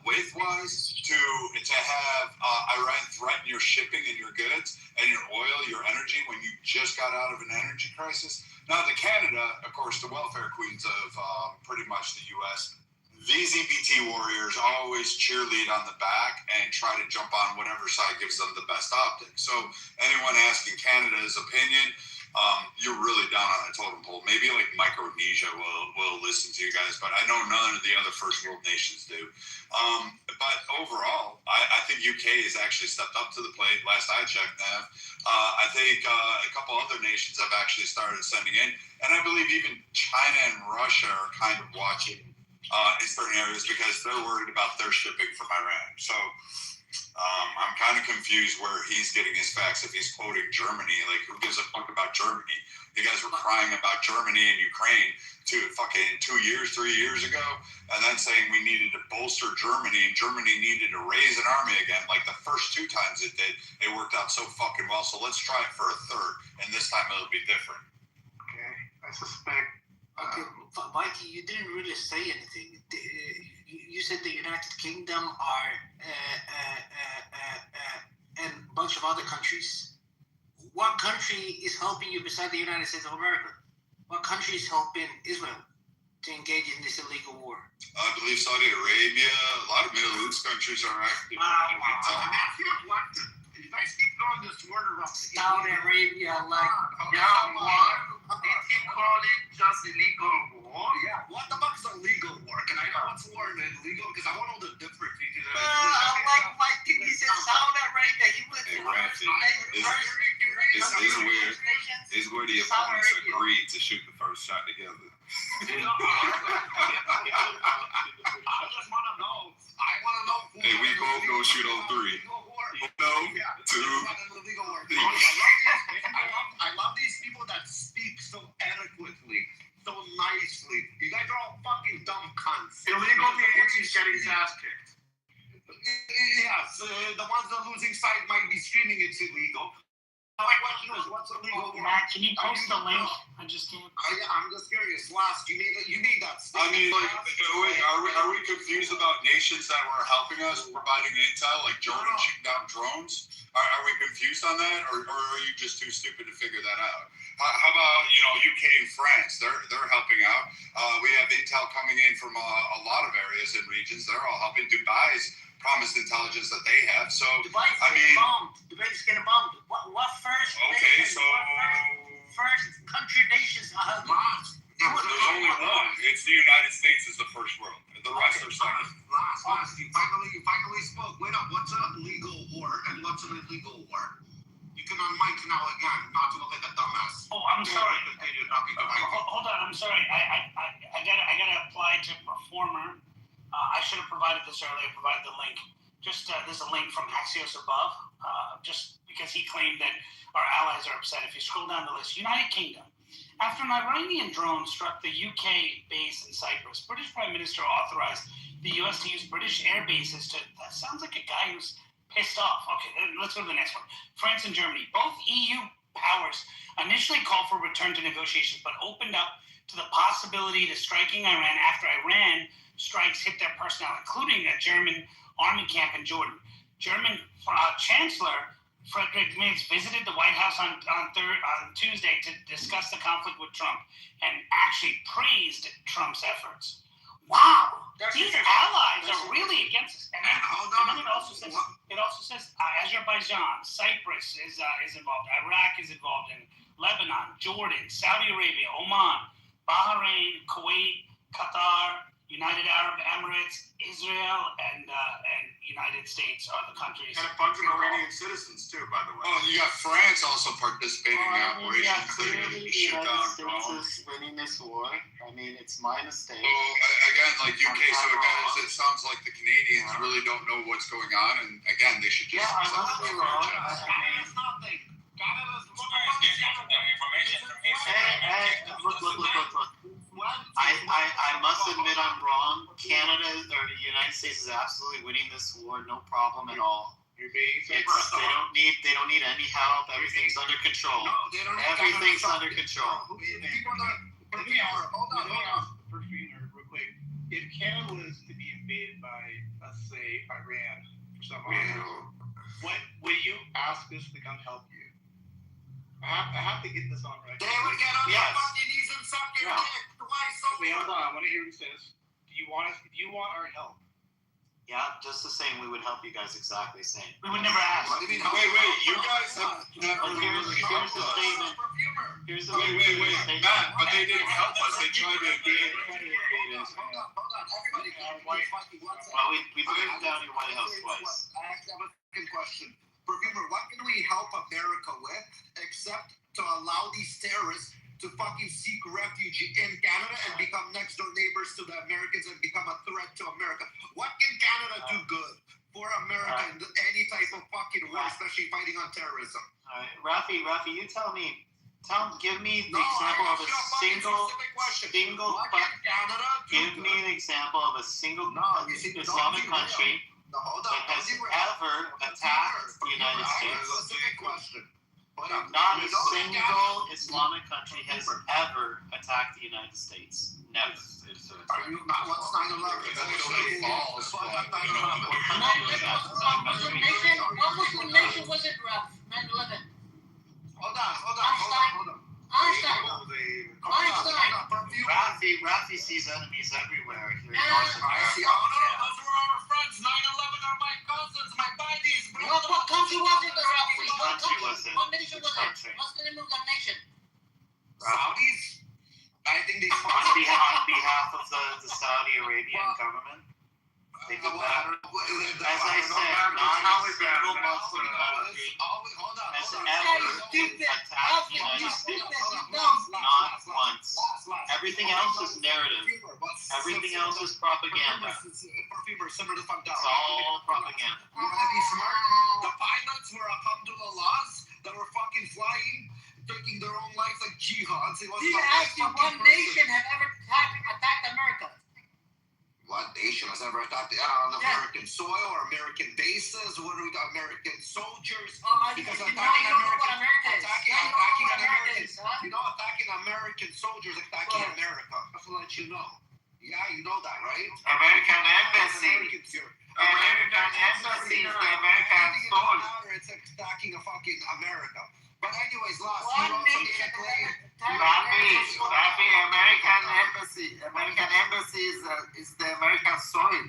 Width-wise, to have Iran threaten your shipping and your goods and your oil, your energy, when you just got out of an energy crisis. Now, to Canada, of course, the welfare queens of pretty much the U.S., these EBT warriors always cheerlead on the back and try to jump on whatever side gives them the best optics. So anyone asking Canada's opinion, you're really down on a totem pole. Maybe like Micronesia will listen to you guys, but I know none of the other first world nations do. But overall, I think UK has actually stepped up to the plate. Last I checked, Nav. I think a couple other nations have actually started sending in, and I believe even China and Russia are kind of watching in certain areas because they're worried about their shipping from Iran. So I'm kind of confused where he's getting his facts. If he's quoting Germany, like who gives a fuck about Germany? You guys were crying about Germany and Ukraine 3 years ago, and then saying we needed to bolster Germany and Germany needed to raise an army again. Like the first 2 times it did, it worked out so fucking well. So let's try it for a third, and this time it'll be different. Okay, I suspect. Okay, Mikey, you didn't really say anything. You said the United Kingdom are and a bunch of other countries. What country is helping you besides the United States of America? What country is helping Israel to engage in this illegal war? I believe Saudi Arabia, a lot of Middle East countries are active. You guys keep throwing this word around. Saudi Arabia, like, Did he call it just illegal war? Yeah, what the fuck is illegal war? Can I know what's war and illegal? Because I want to know the difference between that. like Mike, he said Saudi Arabia. He was is where the opponents agreed to shoot the first shot together. I just want to know. Hey, we both go shoot on 3. No, 2. I love these people that speak so eloquently, so nicely. You guys are all fucking dumb cunts. Illegal means he's getting his ass kicked. Yes, the ones on the losing side might be screaming it's illegal. My question is, what's illegal? Matt, can you post the link? I just can't. I'm just curious. Last, you made that I statement. mean, like, are we confused about nations that were helping us, providing intel, like Jordan shooting down drones? Are we confused on that, or are you just too stupid to figure that out? How about UK and France? They're helping out. We have intel coming in from a lot of areas and regions. They're all helping. Dubai's promised intelligence that they have. So Dubai's getting bombed. What first? Okay, so first country nations. There's only one. It's the United States is the first world. The rest are second. Last. You finally spoke. Wait up. What's a legal war and what's an illegal war? You can unmic now again, not to look like a dumbass. Oh, I'm sorry. Continue talking to Mikey. Hold on. I'm sorry. I gotta apply to Performer. I should have provided this earlier. Provided the link. Just there's a link from Axios above. Just because he claimed that our allies are upset. If you scroll down the list, United Kingdom. After an Iranian drone struck the UK base in Cyprus, British Prime Minister authorized the US to use British air bases to... That sounds like a guy who's pissed off. Okay, let's go to the next one. France and Germany. Both EU powers initially called for return to negotiations, but opened up to the possibility of striking Iran after Iran strikes hit their personnel, including a German army camp in Jordan. German Chancellor Friedrich Merz visited the White House on Tuesday to discuss the conflict with Trump and actually praised Trump's efforts. Wow, these allies are really against us. And then it also says Azerbaijan, Cyprus is involved, Iraq is involved, in Lebanon, Jordan, Saudi Arabia, Oman, Bahrain, Kuwait, Qatar, United Arab Emirates, Israel, and United States are the countries. And a bunch of Iranian citizens too, by the way. Oh, you got France also participating in the operation. Yeah, clearly the United States is winning this war. I mean, it's my mistake. Well, again, like UK, so again, it sounds like the Canadians really don't know what's going on, and again, they should just. Yeah, I must be wrong. Canada's nothing. Canada's Look. I must admit I'm wrong. Canada or the United States is absolutely winning this war, no problem at all. You're being They don't need any help. Everything's under control. Everything's under control. Hold on. Perfumer, real quick. If Canada was to be invaded by, let's say, Iran for some reason, what would you ask us to come help you? I have to get this on right. They would get on their fucking knees and suck your dick twice over. Wait, hold on. I want to hear what he says. Do you want our help? Yeah, just the same. We would help you guys exactly the same. We would never ask. Wait, you guys have never Here's the statement. Here's the wait, Matt, but they didn't help us. They tried to invade us. Hold on. Everybody, Well, we burned down your White House twice. I actually have a fucking question. Perfumer, what can we help America with except to allow these terrorists to fucking seek refuge in Canada and become next door neighbors to the Americans and become a threat to America? What can Canada do good for America in any type of fucking war, especially fighting on terrorism? All right, Rafi, you tell me. Give me the example of a single. Give me an example of a single Islamic country that has ever attacked the United States. Not a single Islamic country has ever attacked the United States. Never. Are you not? What's 9/11? What Muslim nation was it, Ralph? 9/11. Hold on. Rafi sees enemies everywhere here in Those North America. were our friends. 9/11 are my cousins, my buddies. What country was it, Ralph? What country was it? What nation was Country. it? What's the name of that nation? Saudis? I think they On behalf of the Saudi Arabian government. They did that. As I said, not a single Muslim country has ever attacked the United States. Not once. Everything else is narrative. Everything else is propaganda. It's all propaganda. You want to be smart? The pilots were Alhamdulillah laws that were fucking flying, taking their own lives like jihads. Do you ask you what nation have ever attacked America? What nation has ever attacked on American soil or American bases? What are we got? American soldiers? Because attacking American soldiers, attacking America. Just to let you know. Yeah, you know that, right? American embassy. American embassy is the American soil. It's attacking a fucking America. But anyways, last you also made a claim. Rafi, American embassy is the American soil.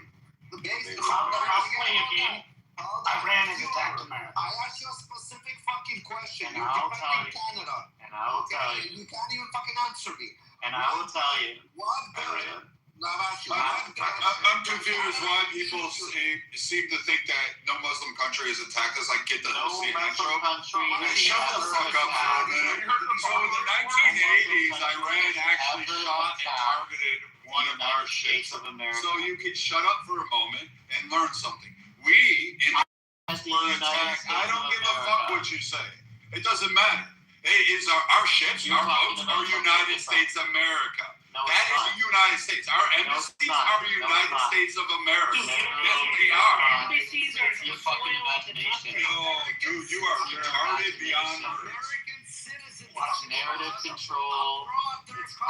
Iran has attacked America. I asked you a specific fucking question. And You're I'll tell defending you. Canada. And I will tell you. You can't even fucking answer me. And I will tell you. What good? No, I'm asking you. I'm confused why people seem to think that no Muslim country has attacked us. I get the whole No statement, Muslim country Shut the has fuck up for a minute. So in the 1980s, Iran actually shot and targeted one of our ships. Of America. So you can shut up for a moment and learn something. We in were attacked. I don't give a fuck what you say. It doesn't matter. Hey, is our ships, our boats, are United States America? That is the United States. Our embassies are United States of America. Yes, we are. Embassies are Your fucking imagination. No, dude, you are retarded beyond words. Narrative control.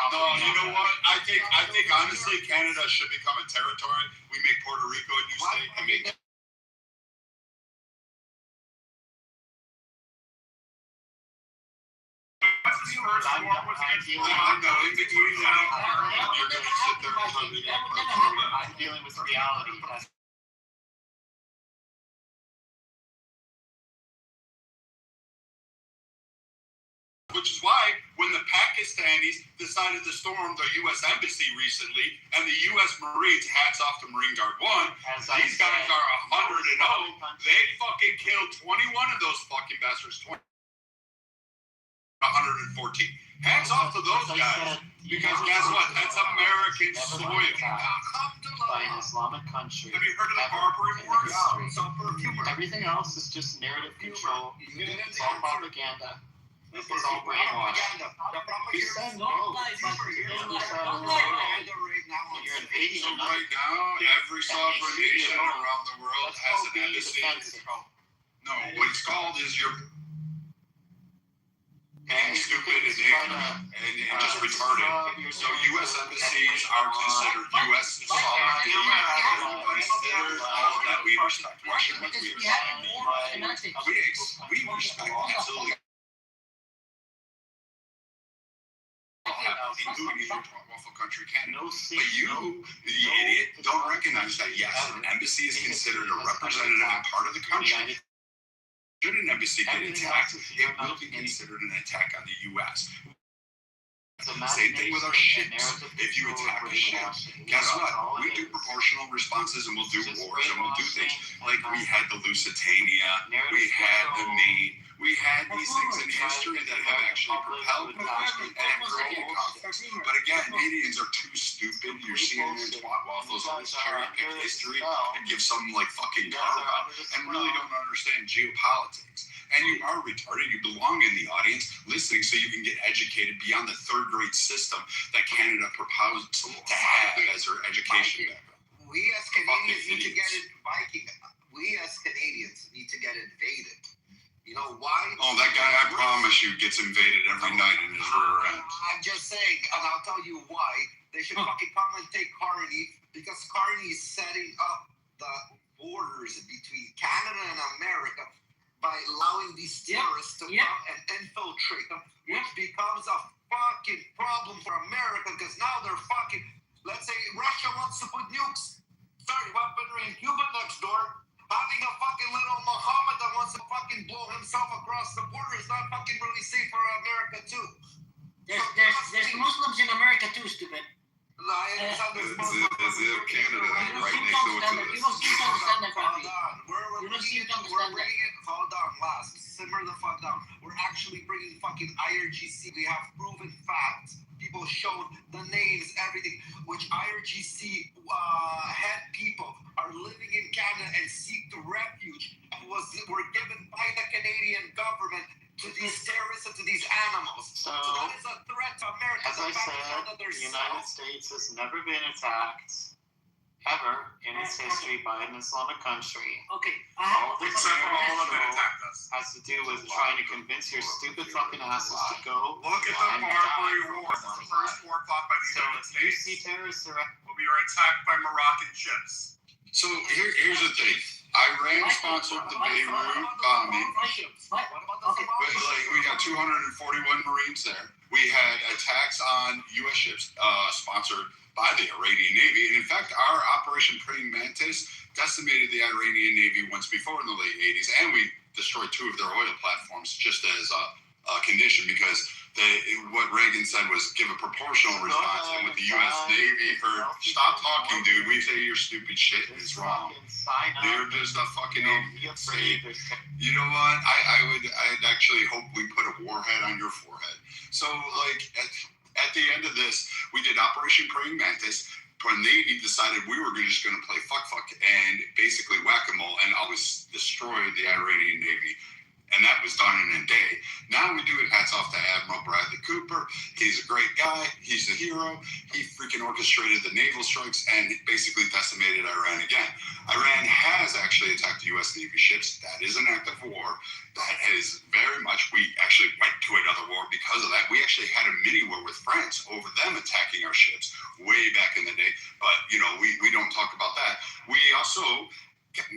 No, you know what? I think honestly, Canada should become a territory. We make Puerto Rico a new state. I mean. I'm dealing with reality. Which is why, when the Pakistanis decided to storm the U.S. Embassy recently, and the U.S. Marines, hats off to Marine Guard 1, these guys are 100-0. They fucking killed 21 of those fucking bastards. 114. Hats off to those guys, because guess what? That's American soil. By an Islamic country. Have you heard of the Barbary Wars? Everything else is just narrative control. It's all propaganda. It's all brainwash. You said no. You're invading so right now, every sovereign nation around the world has an embassy. No, what it's called is your being stupid and ignorant and just retarded. So U.S. embassies are considered U.S. sovereignty. Considered all that we respect. Why should we respect? We respect absolutely. Including in your awful country, Canada. But you, the idiot, don't recognize that yes, an embassy is considered a representative and part of the country. Should an embassy get attacked, it will be considered an attack on the U.S. Same thing with our ships. If you attack a ship, guess what? We do proportional responses and we'll do wars and we'll do things. Like we had the Lusitania, we had the Maine, we had these things in history that have actually propelled wars and created conflicts. But again, Canadians are too stupid. You're seeing them twat waffles on this cherry pick history and give some like fucking karma and really don't understand geopolitics. And you are retarded. You belong in the audience listening so you can get educated beyond the third grade system that Canada proposed to have as their education background. We as Canadians need to get it Viking. We as Canadians need to get invaded. You know why? Oh, that guy, I promise you, gets invaded every night in his rear end. I'm just saying, and I'll tell you why. They should fucking come and take Carney, because Carney is setting up the borders between Canada and America by allowing these terrorists to come and infiltrate them, which becomes a fucking problem for America, because now they're fucking, let's say Russia wants to put nukes, start weaponry in Cuba next door. Having a fucking little Muhammad that wants to fucking blow himself across the border is not fucking really safe for America too. There's Muslims in America too, stupid. There's Canada right next door to us. Hold on, last. Simmer the fuck down. We're actually bringing fucking IRGC. We have proven facts. People showed the names, everything, which IRGC head people are living in Canada and seek the refuge and were given by the Canadian government to these terrorists and to these animals. So that is a threat to America. As I said, the United States has never been attacked ever in its history by an Islamic country. Okay. All of it has to do with trying to convince your stupid fucking asses to go. Look at the Barbary Wars, the first war fought by the United States. You see terrorists around. We were attacked by Moroccan ships. So here's the thing. Iran sponsored the Beirut bombing. We got 241 Marines there. We had attacks on U.S. ships sponsored by the Iranian Navy. And in fact, our Operation Praying Mantis decimated the Iranian Navy once before in the late 80s. And we destroyed 2 of their oil platforms just as a condition, because what Reagan said was give a proportional response. And with the U.S. Navy heard, stop talking, dude. We say your stupid shit is wrong. They're just a fucking idiot. You know what? I'd actually hope we put a warhead on your forehead. So, like, at the end of this, we did Operation Praying Mantis. The Navy decided we were just going to play fuck and basically whack-a-mole and always destroy the Iranian Navy. And that was done in a day. Now we do it. Hats off to Admiral Bradley Cooper. He's a great guy. He's a hero. He freaking orchestrated the naval strikes and basically decimated Iran again. Iran has actually attacked U.S. Navy ships. That is an act of war. That is very much, we actually went to another war because of that. We actually had a mini war with France over them attacking our ships way back in the day. But, you know, we don't talk about that. We also,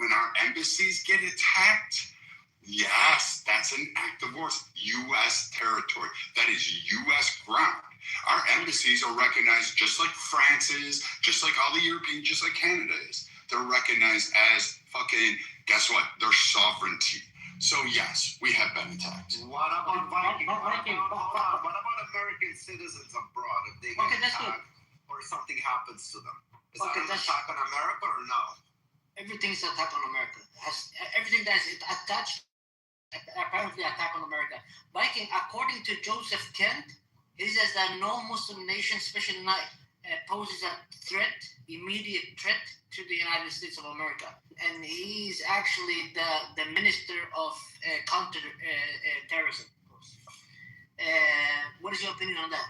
when our embassies get attacked, yes, that's an act of war. U.S. territory. That is U.S. ground. Our embassies are recognized just like France is, just like all the European, just like Canada is. They're recognized as fucking, guess what? Their sovereignty. So yes, we have been attacked. What about Viking? What about American citizens abroad if they get attacked or something happens to them? Is that an attack on America or no? Everything's an attack on America. Everything that's attached, apparently attack on America. Viking, according to Joseph Kent, he says that no Muslim nation, especially not, poses a immediate threat to the United States of America. And he's actually the minister of counter-terrorism. What is your opinion on that?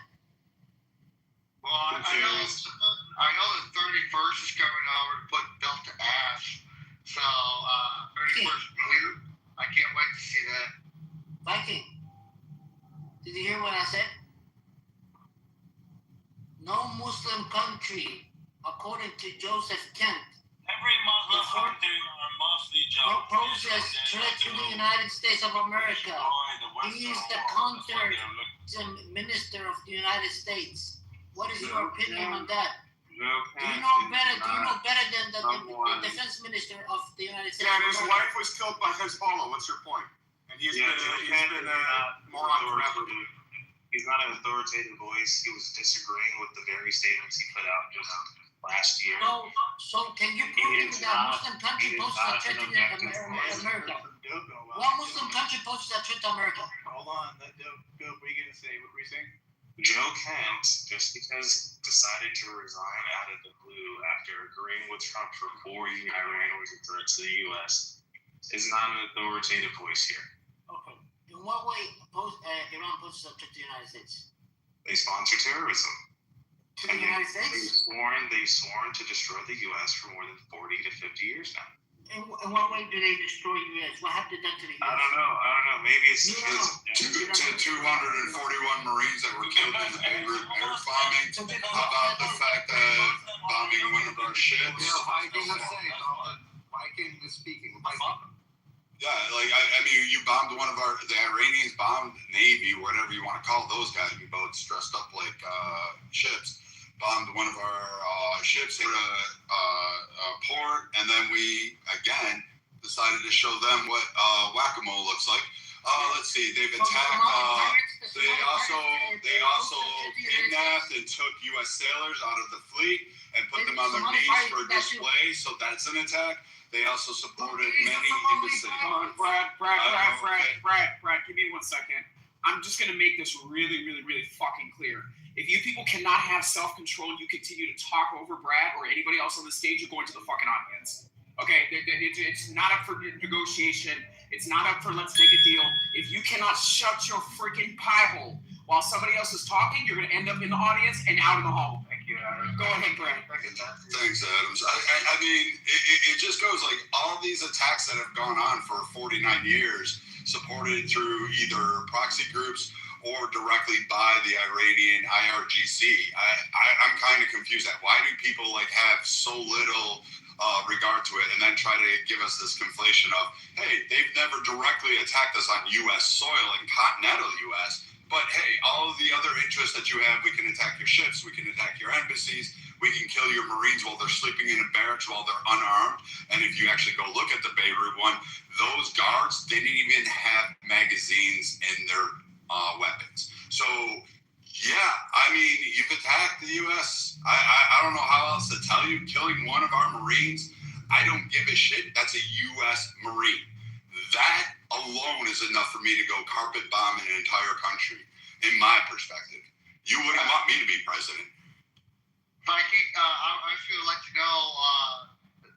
Well, I know the 31st is coming over to put Bill to ash. So, 31st blue. I can't wait to see that. Viking, did you hear what I said? No Muslim country, according to Joseph Kent, every Muslim country are mostly poses threat to the United States of America. He is the counter minister of the United States. What is your opinion on that? Do you know better than the defense minister of the United States? Yeah, and his wife was killed by Hezbollah. What's your point? And he's been a moron forever. He's not an authoritative voice. He was disagreeing with the very statements he put out just last year. So can you prove to me that Muslim country poses a threat to America? What Muslim country poses a threat to America? Hold on, let Dope. What are you gonna say? What were you saying? Joe Kent, just because decided to resign out of the blue after agreeing with Trump for 4 years, Iran was a threat to the U.S., is not an authoritative voice here. Okay. In what way Iran poses a threat to the United States? They sponsor terrorism. To the United States? They've sworn to destroy the U.S. for more than 40 to 50 years now. In what way do they destroy U.S.? What have they done to the U.S.? I don't know. Maybe it's 241 Marines that were killed in the Beirut air bombing. How about the fact that bombing one of our ships? Viking is speaking. Yeah, like I mean, you bombed one of the Iranians bombed Navy, whatever you want to call those guys, boats dressed up like ships. Bombed one of our ships in a port, and then we again decided to show them what whack-a-mole looks like. Let's see, they've attacked. They also kidnapped and took U.S. sailors out of the fleet and put them on their knees for display. So that's an attack. They also supported many embassies. Brad, give me 1 second. I'm just going to make this really, really, really fucking clear. If you people cannot have self-control, you continue to talk over Brad or anybody else on the stage, you're going to the fucking audience. Okay? It's not up for negotiation. It's not up for let's make a deal. If you cannot shut your freaking pie hole while somebody else is talking, you're going to end up in the audience and out in the hall. Thank you, Adam. Go ahead, Brad. Thanks, Adams. I mean, it just goes like all these attacks that have gone on for 49 years, supported through either proxy groups or directly by the Iranian IRGC. I'm kind of confused at why do people like have so little regard to it and then try to give us this conflation of, hey, they've never directly attacked us on U.S. soil and continental U.S., but hey, all of the other interests that you have, we can attack your ships, we can attack your embassies, we can kill your Marines while they're sleeping in a barracks while they're unarmed. And if you actually go look at the Beirut one, those guards didn't even have magazines in their weapons. So, yeah, I mean, you've attacked the U.S. I don't know how else to tell you. Killing one of our Marines, I don't give a shit. That's a U.S. Marine. That alone is enough for me to go carpet bomb an entire country, in my perspective. You wouldn't want me to be president. Viking, I should like to know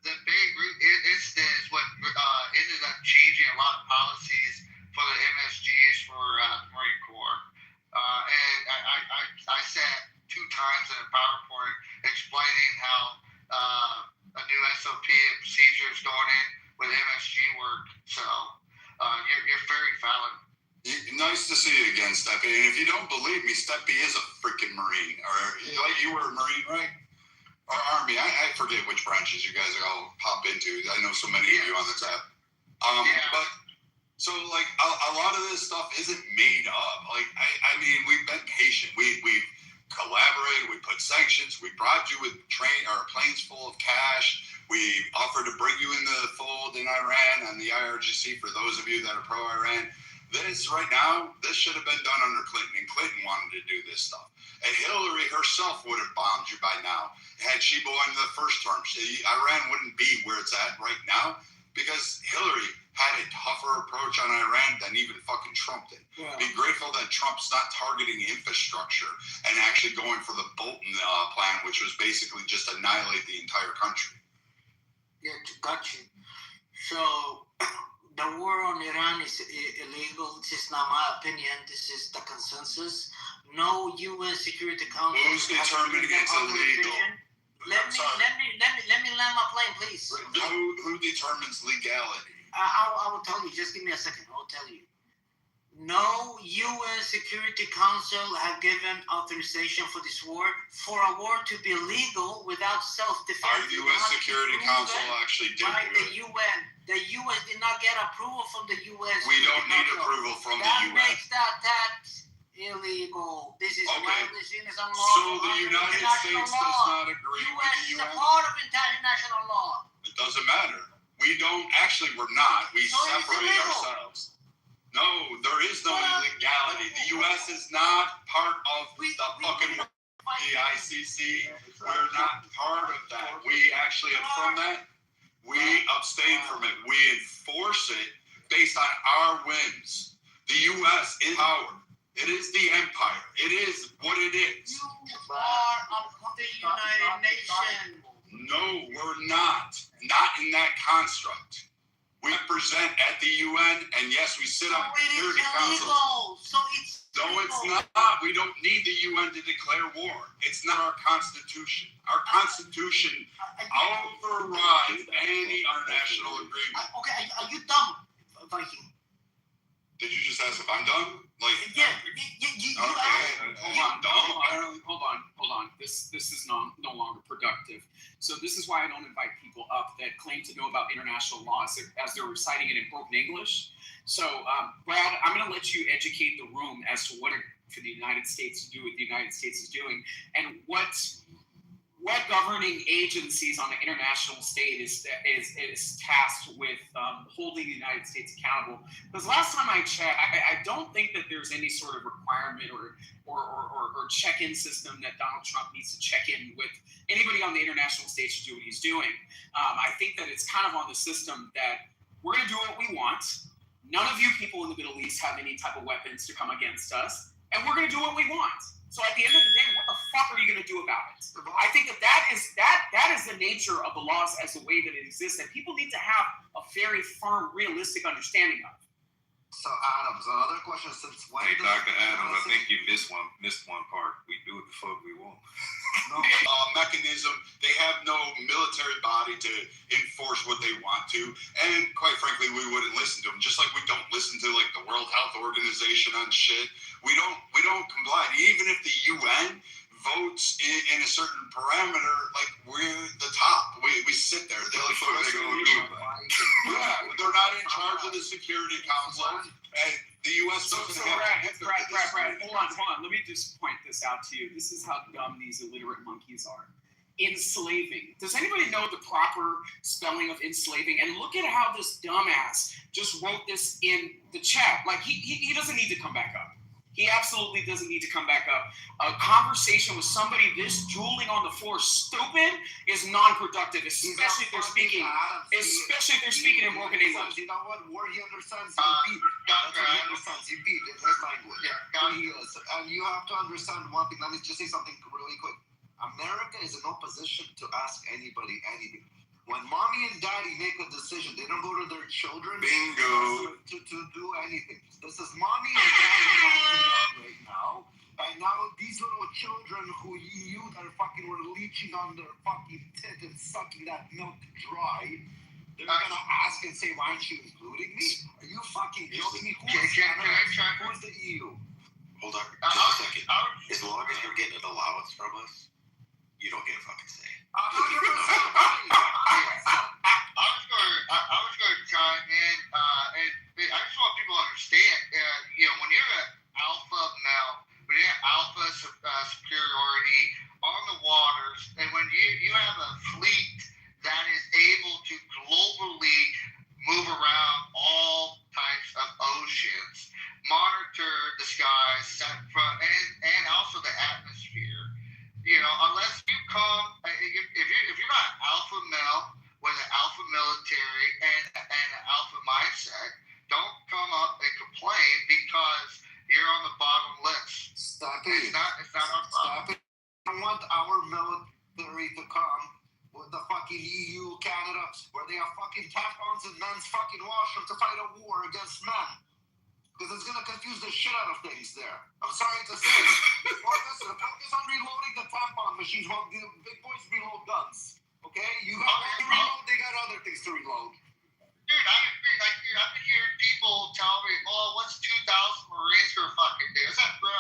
the Beirut incident is what ended up changing a lot of policies for the MSGs for Marine Corps. And I sat 2 times in a PowerPoint explaining how a new SOP and procedures going in with MSG work. So you're very valid. Nice to see you again, Steppy. And if you don't believe me, Steppy is a freaking Marine. Or you were a Marine, right? Or Army. I forget which branches you guys all pop into. I know so many of you on the tab. But so like a lot of this stuff isn't made up. Like I mean, we've been patient. We've collaborated. We put sanctions. We brought you with planes full of cash. We offered to bring you in the fold in Iran and the IRGC for those of you that are pro-Iran. This right now, this should have been done under Clinton, and Clinton wanted to do this stuff. And Hillary herself would have bombed you by now. Had she won the first term, Iran wouldn't be where it's at right now because Hillary had a tougher approach on Iran than even fucking Trump did. Yeah. Be grateful that Trump's not targeting infrastructure and actually going for the Bolton plan, which was basically just annihilate the entire country. Yeah, got you. So the war on Iran is illegal. This is not my opinion. This is the consensus. No UN Security Council. Who's determining it's illegal? Let me land my plane, please. Who determines legality? I will tell you. Just give me a second. I will tell you. No UN Security Council have given authorization for this war. For a war to be legal without self-defense. Our UN Security Council actually did by do the it. UN. The UN did not get approval from the UN. We don't need approval from the That UN. makes that illegal. This is Okay. widely seen as unlawful. So the under United international States does law. not agree with US the is a UN? part of international law. It doesn't matter. We don't, actually, we're not. We So it's separate illegal. ourselves. No, there is no illegality. The U.S. is not part of the fucking the ICC. We're not part of that. We actually affirm that. We abstain from it. We enforce it based on our whims. The U.S. is power. It is the empire. It is what it is. You are of the United Nations. No, we're not. Not in that construct. We represent at the UN, and yes, we sit on the Security Council. So it's No, it's not. We don't need the UN to declare war. It's not our Constitution. Our Constitution overrides any international agreement. Okay, are you dumb, Viking? Did you just ask if I'm dumb? Like, Yeah, Hold on. This is no longer productive. So this is why I don't invite people up that claim to know about international law as they're reciting it in broken English. So, Brad, I'm going to let you educate the room as to what for the United States to do what the United States is doing, and what governing agencies on the international state is tasked with holding the United States accountable. Because last time I checked, I don't think that there's any sort of requirement or check-in system that Donald Trump needs to check in with anybody on the international stage to do what he's doing. I think that it's kind of on the system that we're going to do what we want. None of you people in the Middle East have any type of weapons to come against us, and we're going to do what we want. So at the end of the day, what the fuck are you going to do about it? I think that is the nature of the laws as the way that it exists, that people need to have a very firm, realistic understanding of. So Adams, another question: since when? Hey, Dr. Adams, I think you missed one part. We do what the fuck we want. Mechanism. They have no military body to enforce what they want to, and quite frankly, we wouldn't listen to them. Just like we don't listen to like the World Health Organization on shit. We don't comply. Even if the UN votes in a certain parameter, like we're the top. We sit there. They're like, what are they going to do? Yeah, they're not in charge of the Security Council, and the U.S. doesn't have. Brad, hold on. Let me just point this out to you. This is how dumb these illiterate monkeys are. Enslaving. Does anybody know the proper spelling of enslaving? And look at how this dumbass just wrote this in the chat. Like he doesn't need to come back up. He absolutely doesn't need to come back up. A conversation with somebody this drooling on the floor, stupid, is non-productive, especially if they're speaking in broken English. You know what? Where he understands, he beat. That's what he understands. He beat in his language. Yeah. And you have to understand one thing. Let me just say something really quick. America is in no position to ask anybody anything. When mommy and daddy make a decision, they don't go to their children Bingo. to do anything. This is mommy and daddy right now. And now these little children who you that are fucking were leeching on their fucking tit and sucking that milk dry, they're gonna ask and say, why aren't you including me? Are you fucking joking me? Who's the EU? Hold on, just a second. As long as you're getting an allowance from us, you don't get a fucking say. I was going to chime in, and I just want people to understand, when you're an alpha male, when you're alpha superiority on the waters, and when you have a fleet that is complain because you're on the bottom list. Stop it. It's not our problem. Stop it. I want our military to come with the fucking EU, Canada, where they have fucking tampons and men's fucking washroom to fight a war against men. Because it's gonna confuse the shit out of things there. I'm sorry to say. focus on reloading the tampon machines while the big boys reload guns. Okay? You got one to reload, they got other things to reload. Dude, I agree. Like, dude, I've been hearing people tell me, "Oh, what's 2,000 Marines gonna fucking do?" I said, bro,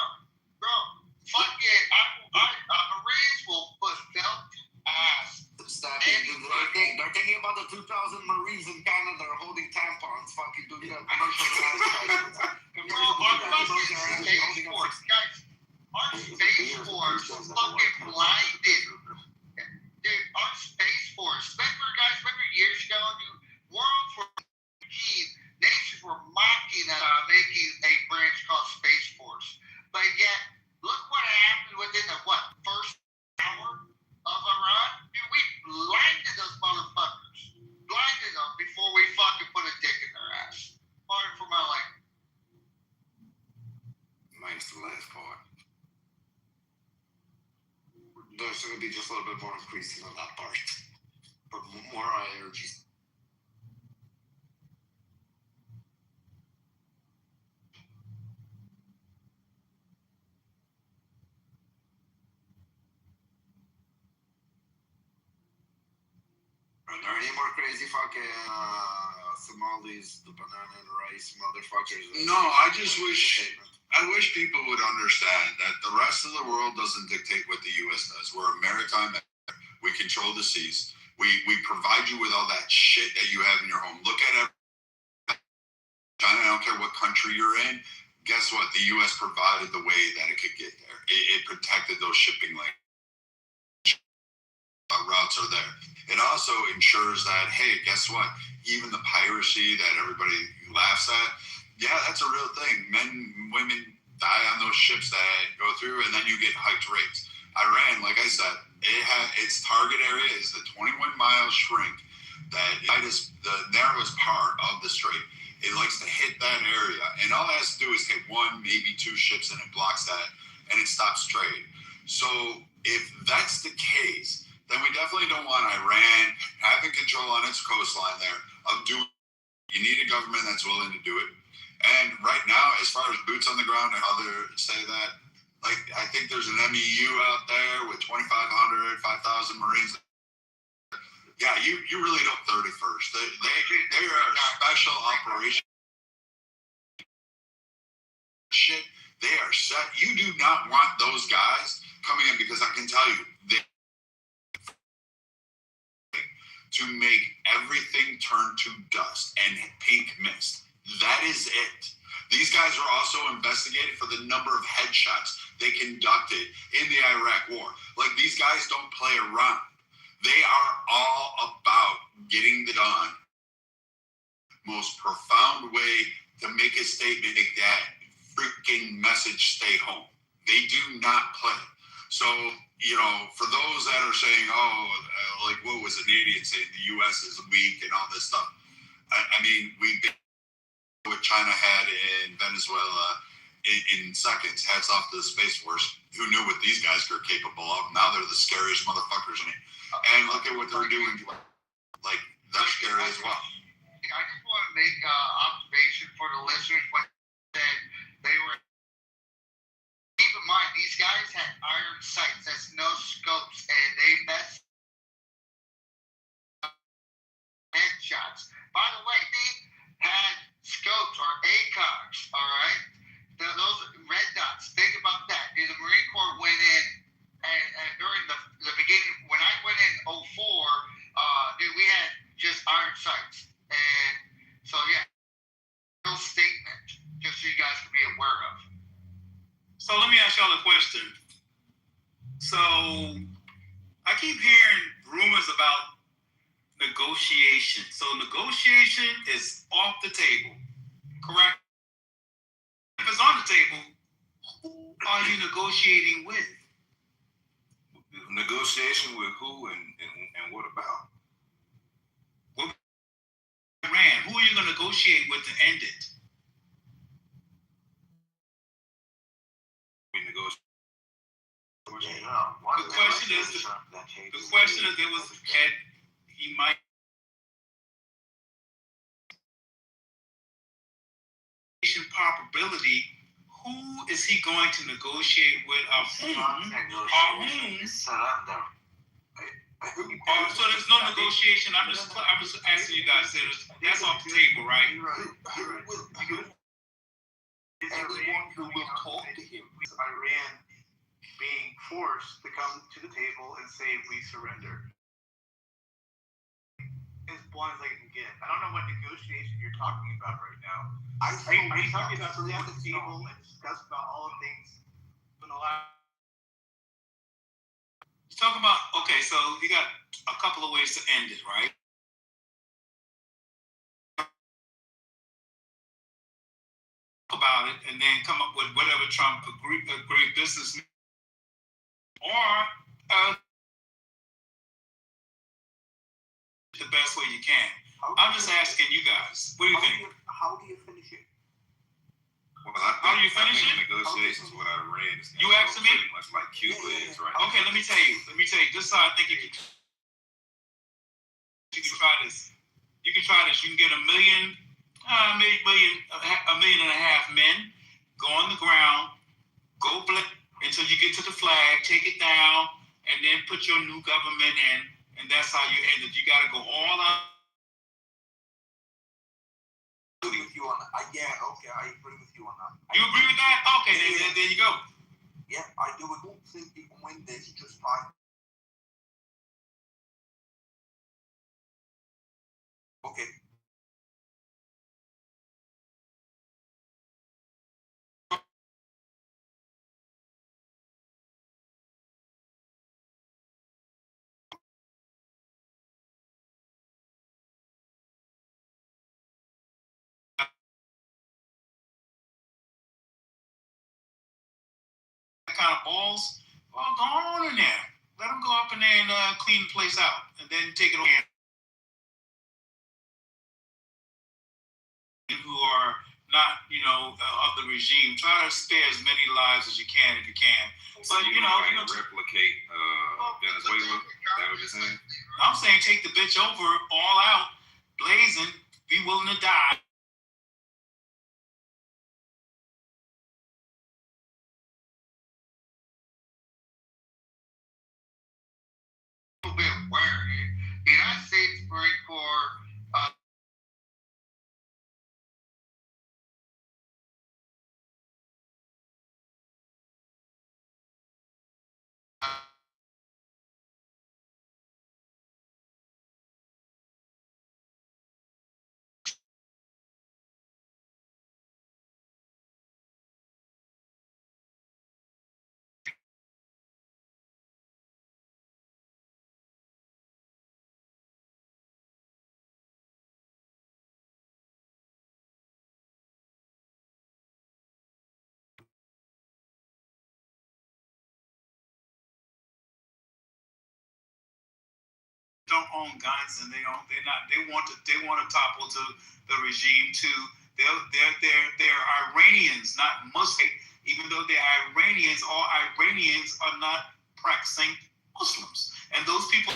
fuck it. Marines will put belt to ass. Stop it. They're thinking about the 2,000 Marines in Canada are holding tampons, fucking doing the commercial Bro, our fucking Space Force, guys, our Space Force is fucking blinded. Dude, our Space Force, remember years ago, dude, worlds were nations were mocking at making a branch called Space Force. But yet, look what happened within the first hour of Iran? Dude, we blinded those motherfuckers. Blinded them before we fucking put a dick in their ass. Pardon for my language. Minus the last part. There's going to be just a little bit more increasing on that part. For more IRGs. Are there any more crazy fucking Somalis, the banana and rice motherfuckers? No, I wish people would understand that the rest of the world doesn't dictate what the U.S. does. We're a maritime empire. We control the seas. We provide you with all that shit that you have in your home. Look at China. I don't care what country you're in. Guess what? The U.S. provided the way that it could get there. It protected those shipping lanes. Routes are there. It also ensures that, hey, guess what? Even the piracy that everybody laughs at, yeah, that's a real thing. Men, women die on those ships that go through, and then you get hiked rates. Iran, like I said, its target area is the 21-mile shrink that is the narrowest part of the strait. It likes to hit that area, and all it has to do is hit one, maybe two ships, and it blocks that, and it stops trade. So if that's the case, then we definitely don't want Iran having control on its coastline there of doing. You need a government that's willing to do it. And right now, as far as boots on the ground and others say that, like, I think there's an MEU out there with 2,500, 5,000 Marines. Yeah, you really don't 31st. They are a special operation. Shit, they are set. You do not want those guys coming in, because I can tell you, to make everything turn to dust and pink mist. That is it. These guys are also investigated for the number of headshots they conducted in the Iraq War. Like, these guys don't play around. They are all about getting the done. Most profound way to make a statement, make that freaking message stay home. They do not play. So, you know, for those that are saying, like, what was an idiot saying the U.S. is weak and all this stuff. I mean, we did what China had in Venezuela in seconds. Hats off to the Space Force. Who knew what these guys were capable of? Now they're the scariest motherfuckers in it. And look at what they're doing. Like, they're scary as well. I just want to make an observation for the listeners when they said they were. Keep in mind, these guys had iron sights, that's no scopes, and they best headshots. By the way, they had scopes or ACOGs, all right? Those red dots. Think about that. The Marine Corps went in, and during the beginning, when I went in 2004, we had just iron sights. And so, yeah, no statement, just so you guys can be aware of. So let me ask y'all a question. So I keep hearing rumors about negotiation. So negotiation is off the table, correct? If it's on the table, who are you negotiating with? Negotiation with who and what about? Iran. Who are you going to negotiate with to end it? The question is, there was Ed, he might. Probability, who is he going to negotiate with? So there's no negotiation. I'm just asking you guys. That's off the table, right? Anyone who will talk to him. Iran being forced to come to the table and say we surrender. As blunt as I can get. I don't know what negotiation you're talking about right now. Are you talking about sitting at the table and discuss about all the things from the last? Talk about, okay, so you got a couple of ways to end it, right? About it and then come up with whatever Trump agreed business, or the best way you can. I'm just asking you guys, what do you think? How do you finish it? Well, how do you finish it? Negotiations with Iran is you asking me? Pretty much like Cuba is right now. Okay, let me tell you. Just so I think you can try this. You can try this. You can get a million and a half men, go on the ground, go until you get to the flag, take it down, and then put your new government in, and that's how you end it. You got to go all out. I agree with you on that. I agree with you on that. You agree with that? Okay, then there you go. Yeah, I do. I don't think you can win this just by. Okay. Kind of balls, well, go on in there. Let them go up in there and clean the place out, and then take it away. Who are not, of the regime, try to spare as many lives as you can if you can. So But you know, replicate Venezuela. Is that what you're saying? I'm saying take the bitch over, all out, blazing, be willing to die. Where the United States Marine Corps don't own guns and they want to topple to the regime too. They're Iranians, not Muslim. Even though they're Iranians, all Iranians are not practicing Muslims, and those people.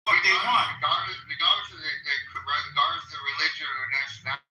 What they want, regardless of the religion or nationality.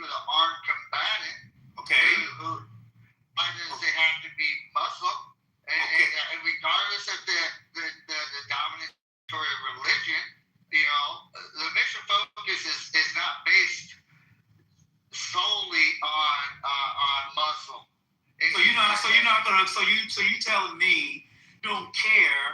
the armed combatant. Okay. Why does it have to be Muslim? And regardless of the dominant religion, the mission focus is not based solely on Muslim. So you telling me you don't care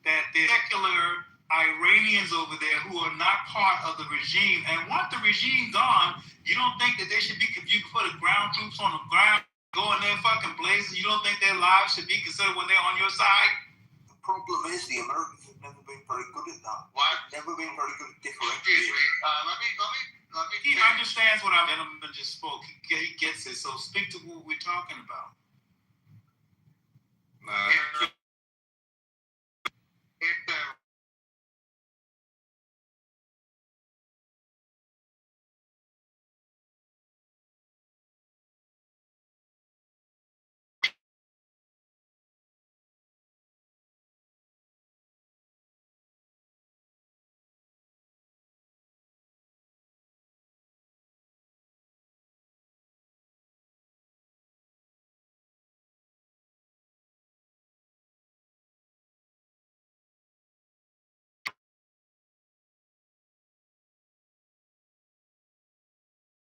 that the secular Iranians over there who are not part of the regime, and once the regime gone, you don't think that they should be, if you put ground troops on the ground, go in their fucking places, you don't think their lives should be considered when they're on your side? The problem is the Americans have never been very good at that. What? Never been very good at differentiating. Excuse me. Let me. He understands what our gentleman just spoke. He gets it. So speak to what we're talking about. If the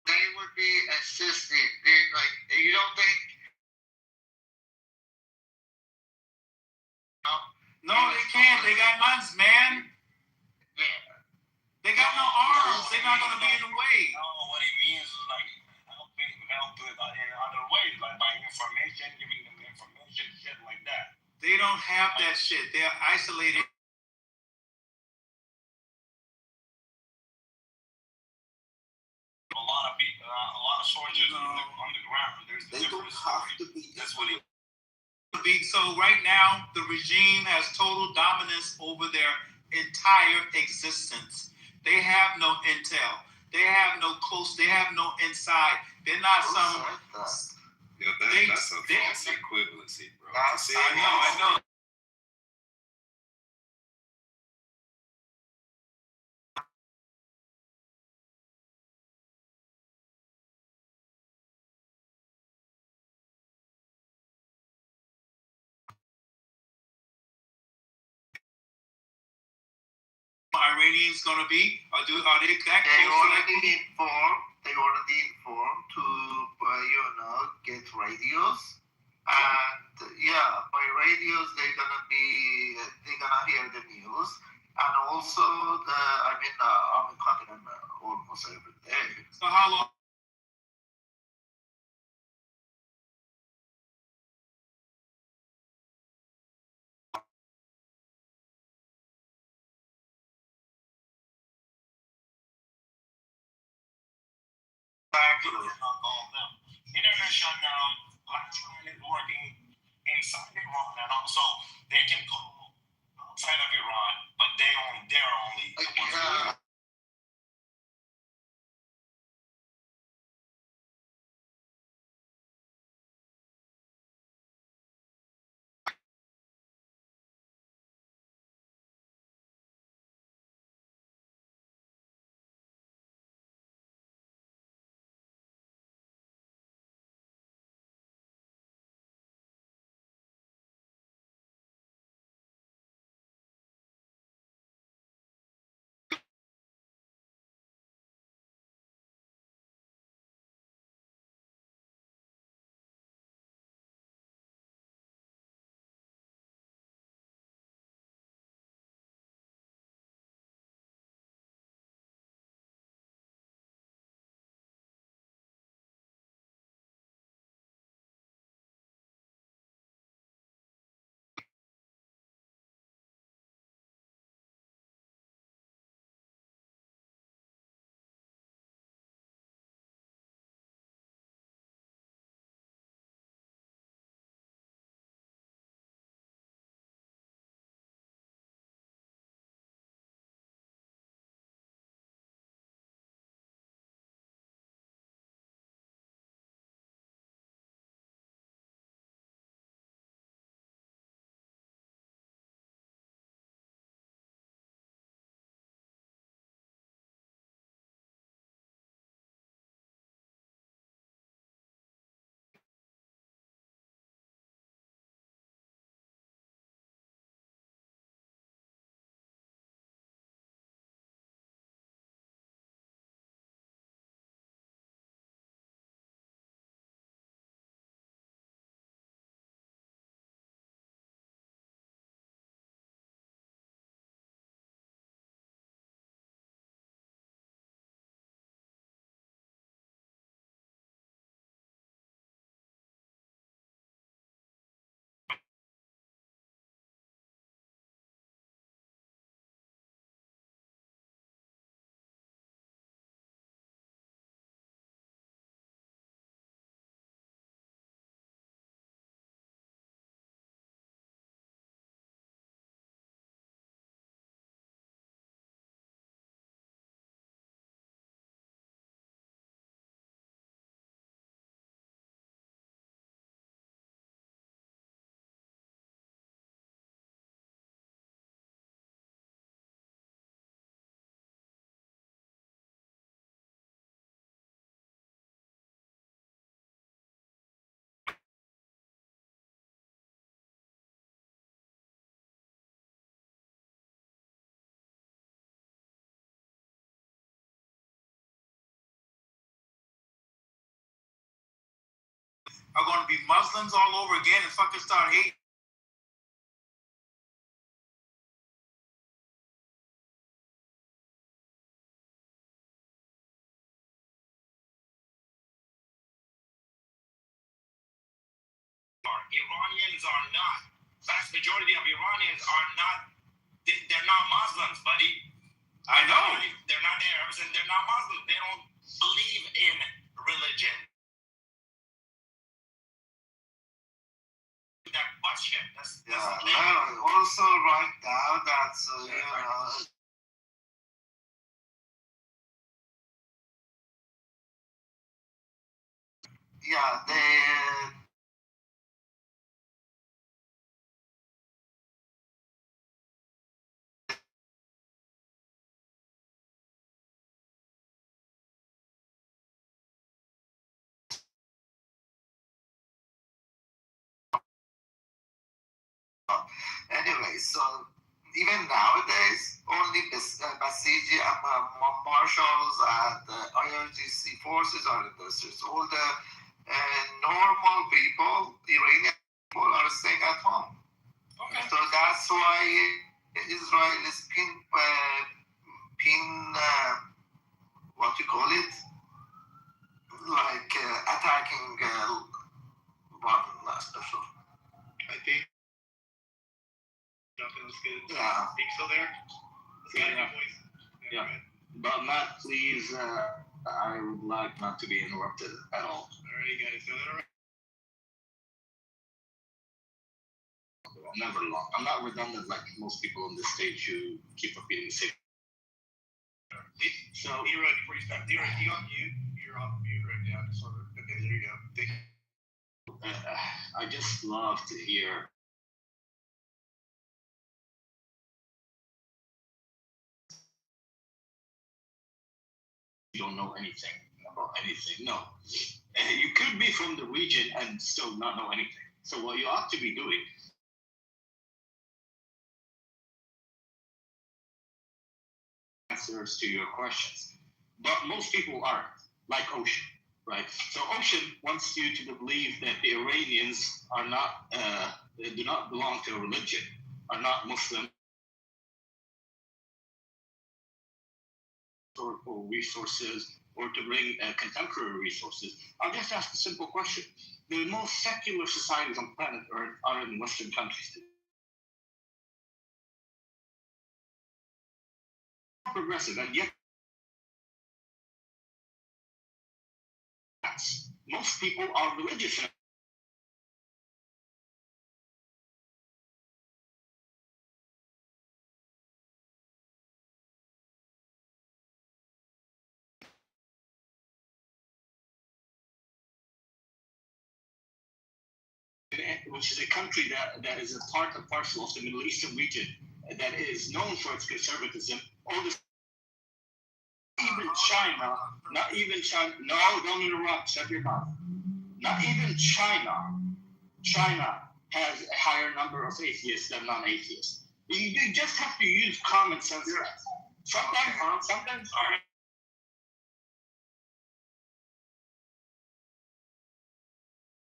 they would be assisting. You don't think? No, they can't. They got guns, man. Yeah. They got no arms. They're not gonna be in the way. No, what he means is like help in other ways, like by information, giving them information, shit like that. They don't have that shit. They're isolated. A lot of people, a lot of soldiers on the ground. They don't have to be. That's what he. So right now, the regime has total dominance over their entire existence. They have no intel. They have no they have no inside. They're not that's a false equivalency, bro. I know. Iranians gonna be? Are they that They close? They already informed to get radios, and by radios they're gonna hear the news, and also I'm cutting them almost every day. So how long? International line is working inside Iran, and also they can call outside of Iran, but they're only the ones. are going to be Muslims all over again and fucking start hating. Iranians are not. Vast majority of Iranians are not. They're not Muslims, buddy. I know. They're not Arabs and they're not Muslims. They don't believe in religion. That butt shit. That's also right now that's they. Anyway, so even nowadays, only Basiji marshals and IRGC forces are in the streets. All the normal people, Iranian people, are staying at home. Okay. So that's why Israel is what you call it, like attacking one special. I think Jonathan was good. Yeah. Nick still there? Yeah. But Matt, please, I would like not to be interrupted at all. Alright, guys, so that alright? Never long. I'm not redundant like most people on this stage who keep repeating the same. So, Leroy, before you start, Leroy, you on mute? You're off mute right now. Okay, there you go. Thank you. I just love to hear you don't know anything about anything. No. You could be from the region and still not know anything. So what you ought to be doing answers to your questions. But most people aren't, like Ocean, right? So Ocean wants you to believe that the Iranians are not, do not belong to a religion, are not Muslim, or resources, or to bring contemporary resources. I'll just ask a simple question. The most secular societies on planet Earth are in Western countries today. Progressive, and yet most people are religious. Which is a country that is a part and parcel of the Middle Eastern region that is known for its conservatism. All this, even China, not even China. No, don't interrupt. Shut your mouth. Not even China. China has a higher number of atheists than non-atheists. You just have to use common sense. Sometimes.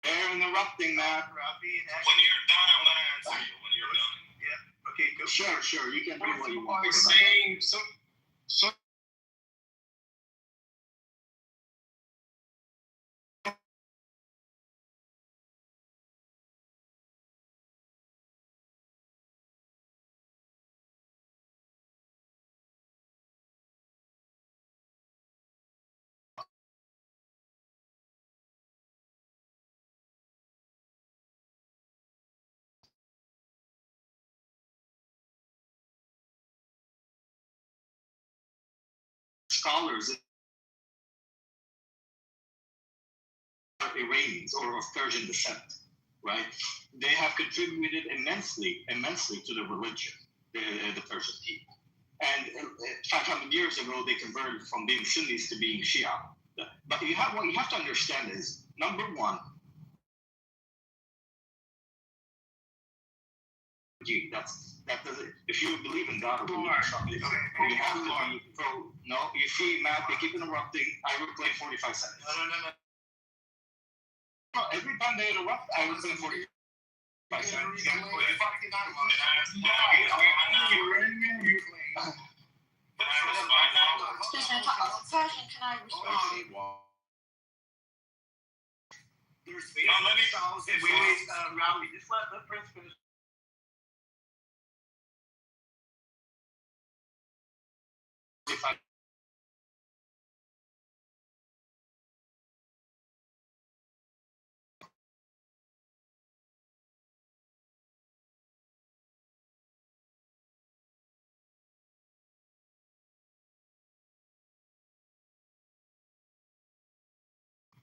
They're interrupting, man. When you're done, I'm gonna answer you. When you're done. Yeah. Okay. Go. Sure. You can do what you want. We're saying so. Scholars are Iranians or of Persian descent, right? They have contributed immensely to the religion, the Persian people. And 500 years ago, they converted from being Sunnis to being Shia. But what you have to understand is, number one, that doesn't. If you believe in God or believe in something, you have to be pro. No, you see, Matt, they keep interrupting. I will play 45 seconds. No. No, every time they interrupt, I was saying 40. Rowdy, just let Prince finish.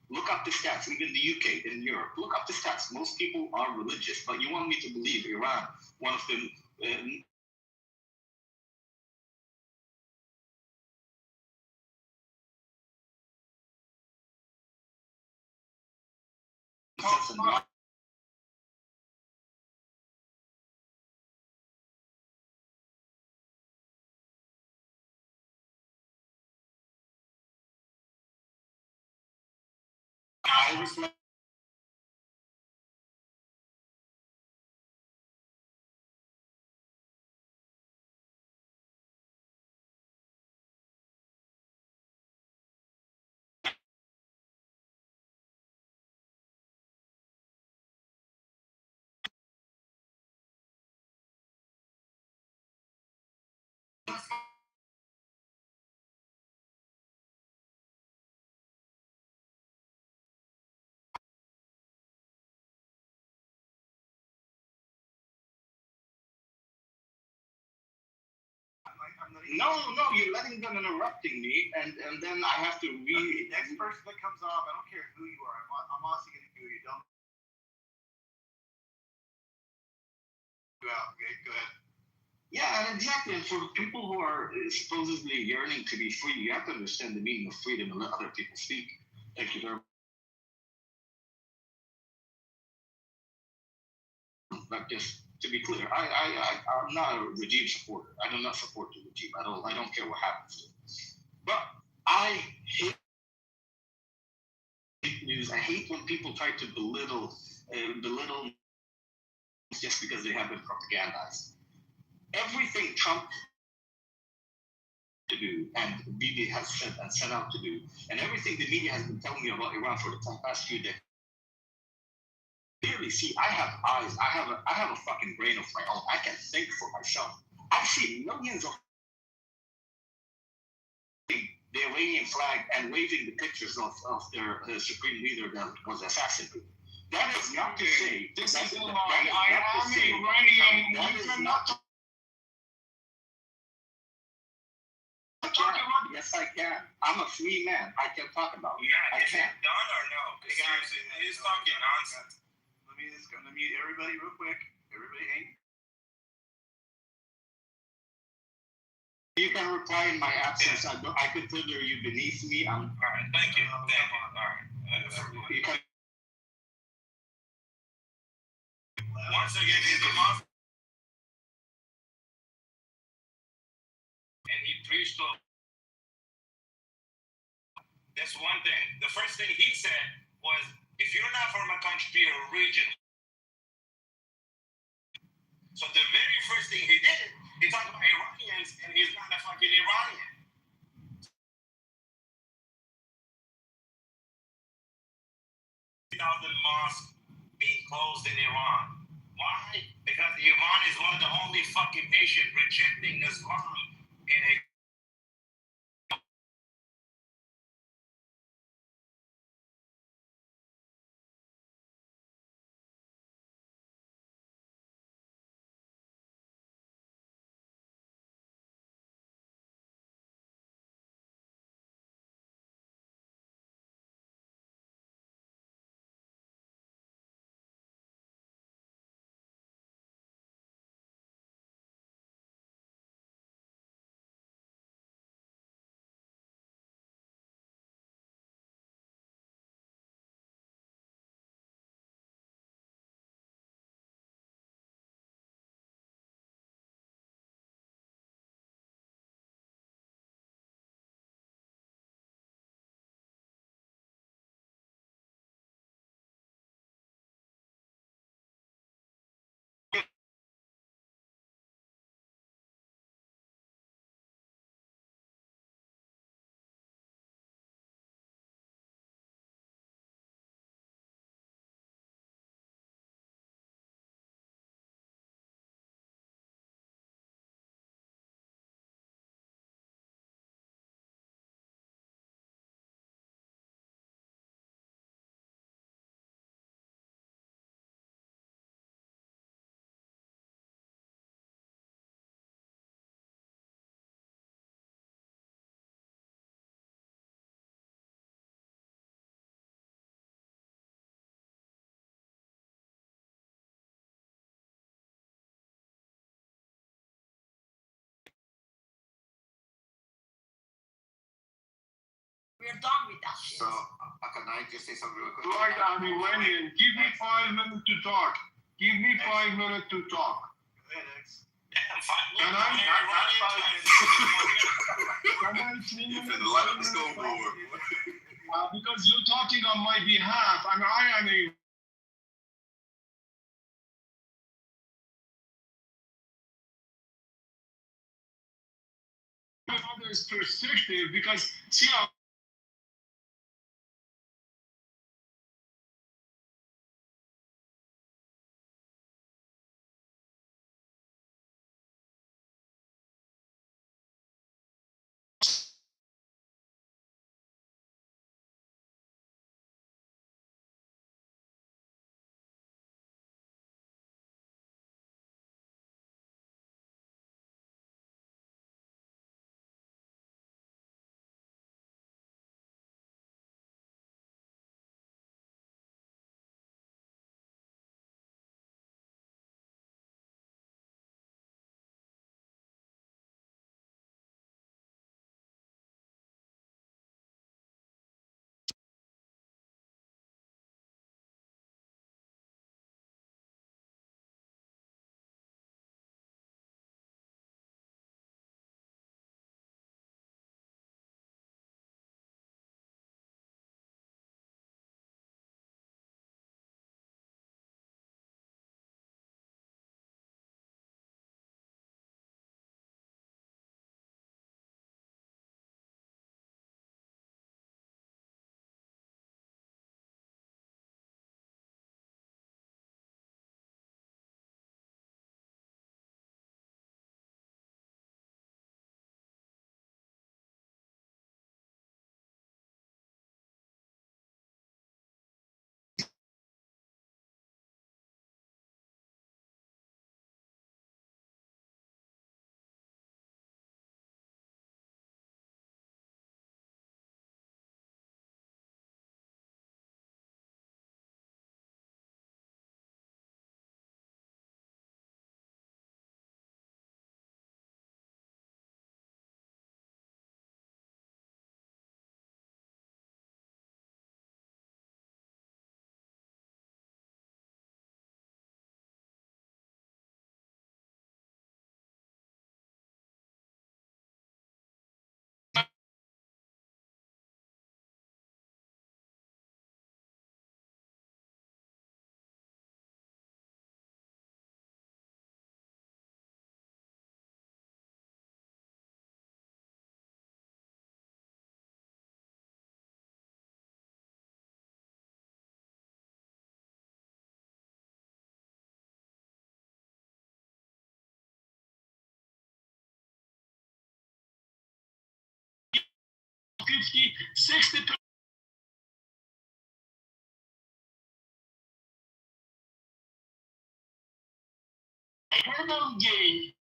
Look up the stats, even the UK, in Europe. Look up the stats. Most people are religious, but you want me to believe Iran, one of them, I reflect. No, you're letting them interrupting me, and then I have to read. Next person that comes off, I don't care who you are. I'm also going to do you. Don't. Okay, go ahead. Yeah, exactly. And for people who are supposedly yearning to be free, you have to understand the meaning of freedom and let other people speak. Thank you very much. But just to be clear, I'm not a regime supporter. I do not support the regime at all. I don't care what happens to it. But I hate news. I hate when people try to belittle just because they have been propagandized. Everything Trump to do and Bibi has said and set out to do, and everything the media has been telling me about Iran for the past few decades. Clearly, see, I have eyes. I have a fucking brain of my own. I can think for myself. I've seen millions of the Iranian flag and waving the pictures of their supreme leader that was assassinated. That is not to say. This is not to say. That is not. Yes, I can. I'm a free man. I can talk about it. Yeah, is it done or no? Seriously, he's talking nonsense. Let me mute everybody real quick. Everybody hang. You can reply in my absence. I consider you beneath me. All right, thank you. All right. You can. Once again, he's a monster. And he preached to. That's one thing. The first thing he said was, if you're not from a country or a region. So the very first thing he did, he talked about Iranians, and he's not a fucking Iranian. The mosque being closed in Iran. Why? Because Iran is one of the only fucking nations rejecting Islam in a We're done with that shit. So, can I just say something real quick? Right, I mean, Lennon, give me 5 minutes to talk. Give me 5 minutes to talk. Can I? You're finna light up the scoreboard. Because you're talking on my behalf, and I am a other's perspective, because see how $50, $60. Minimum gain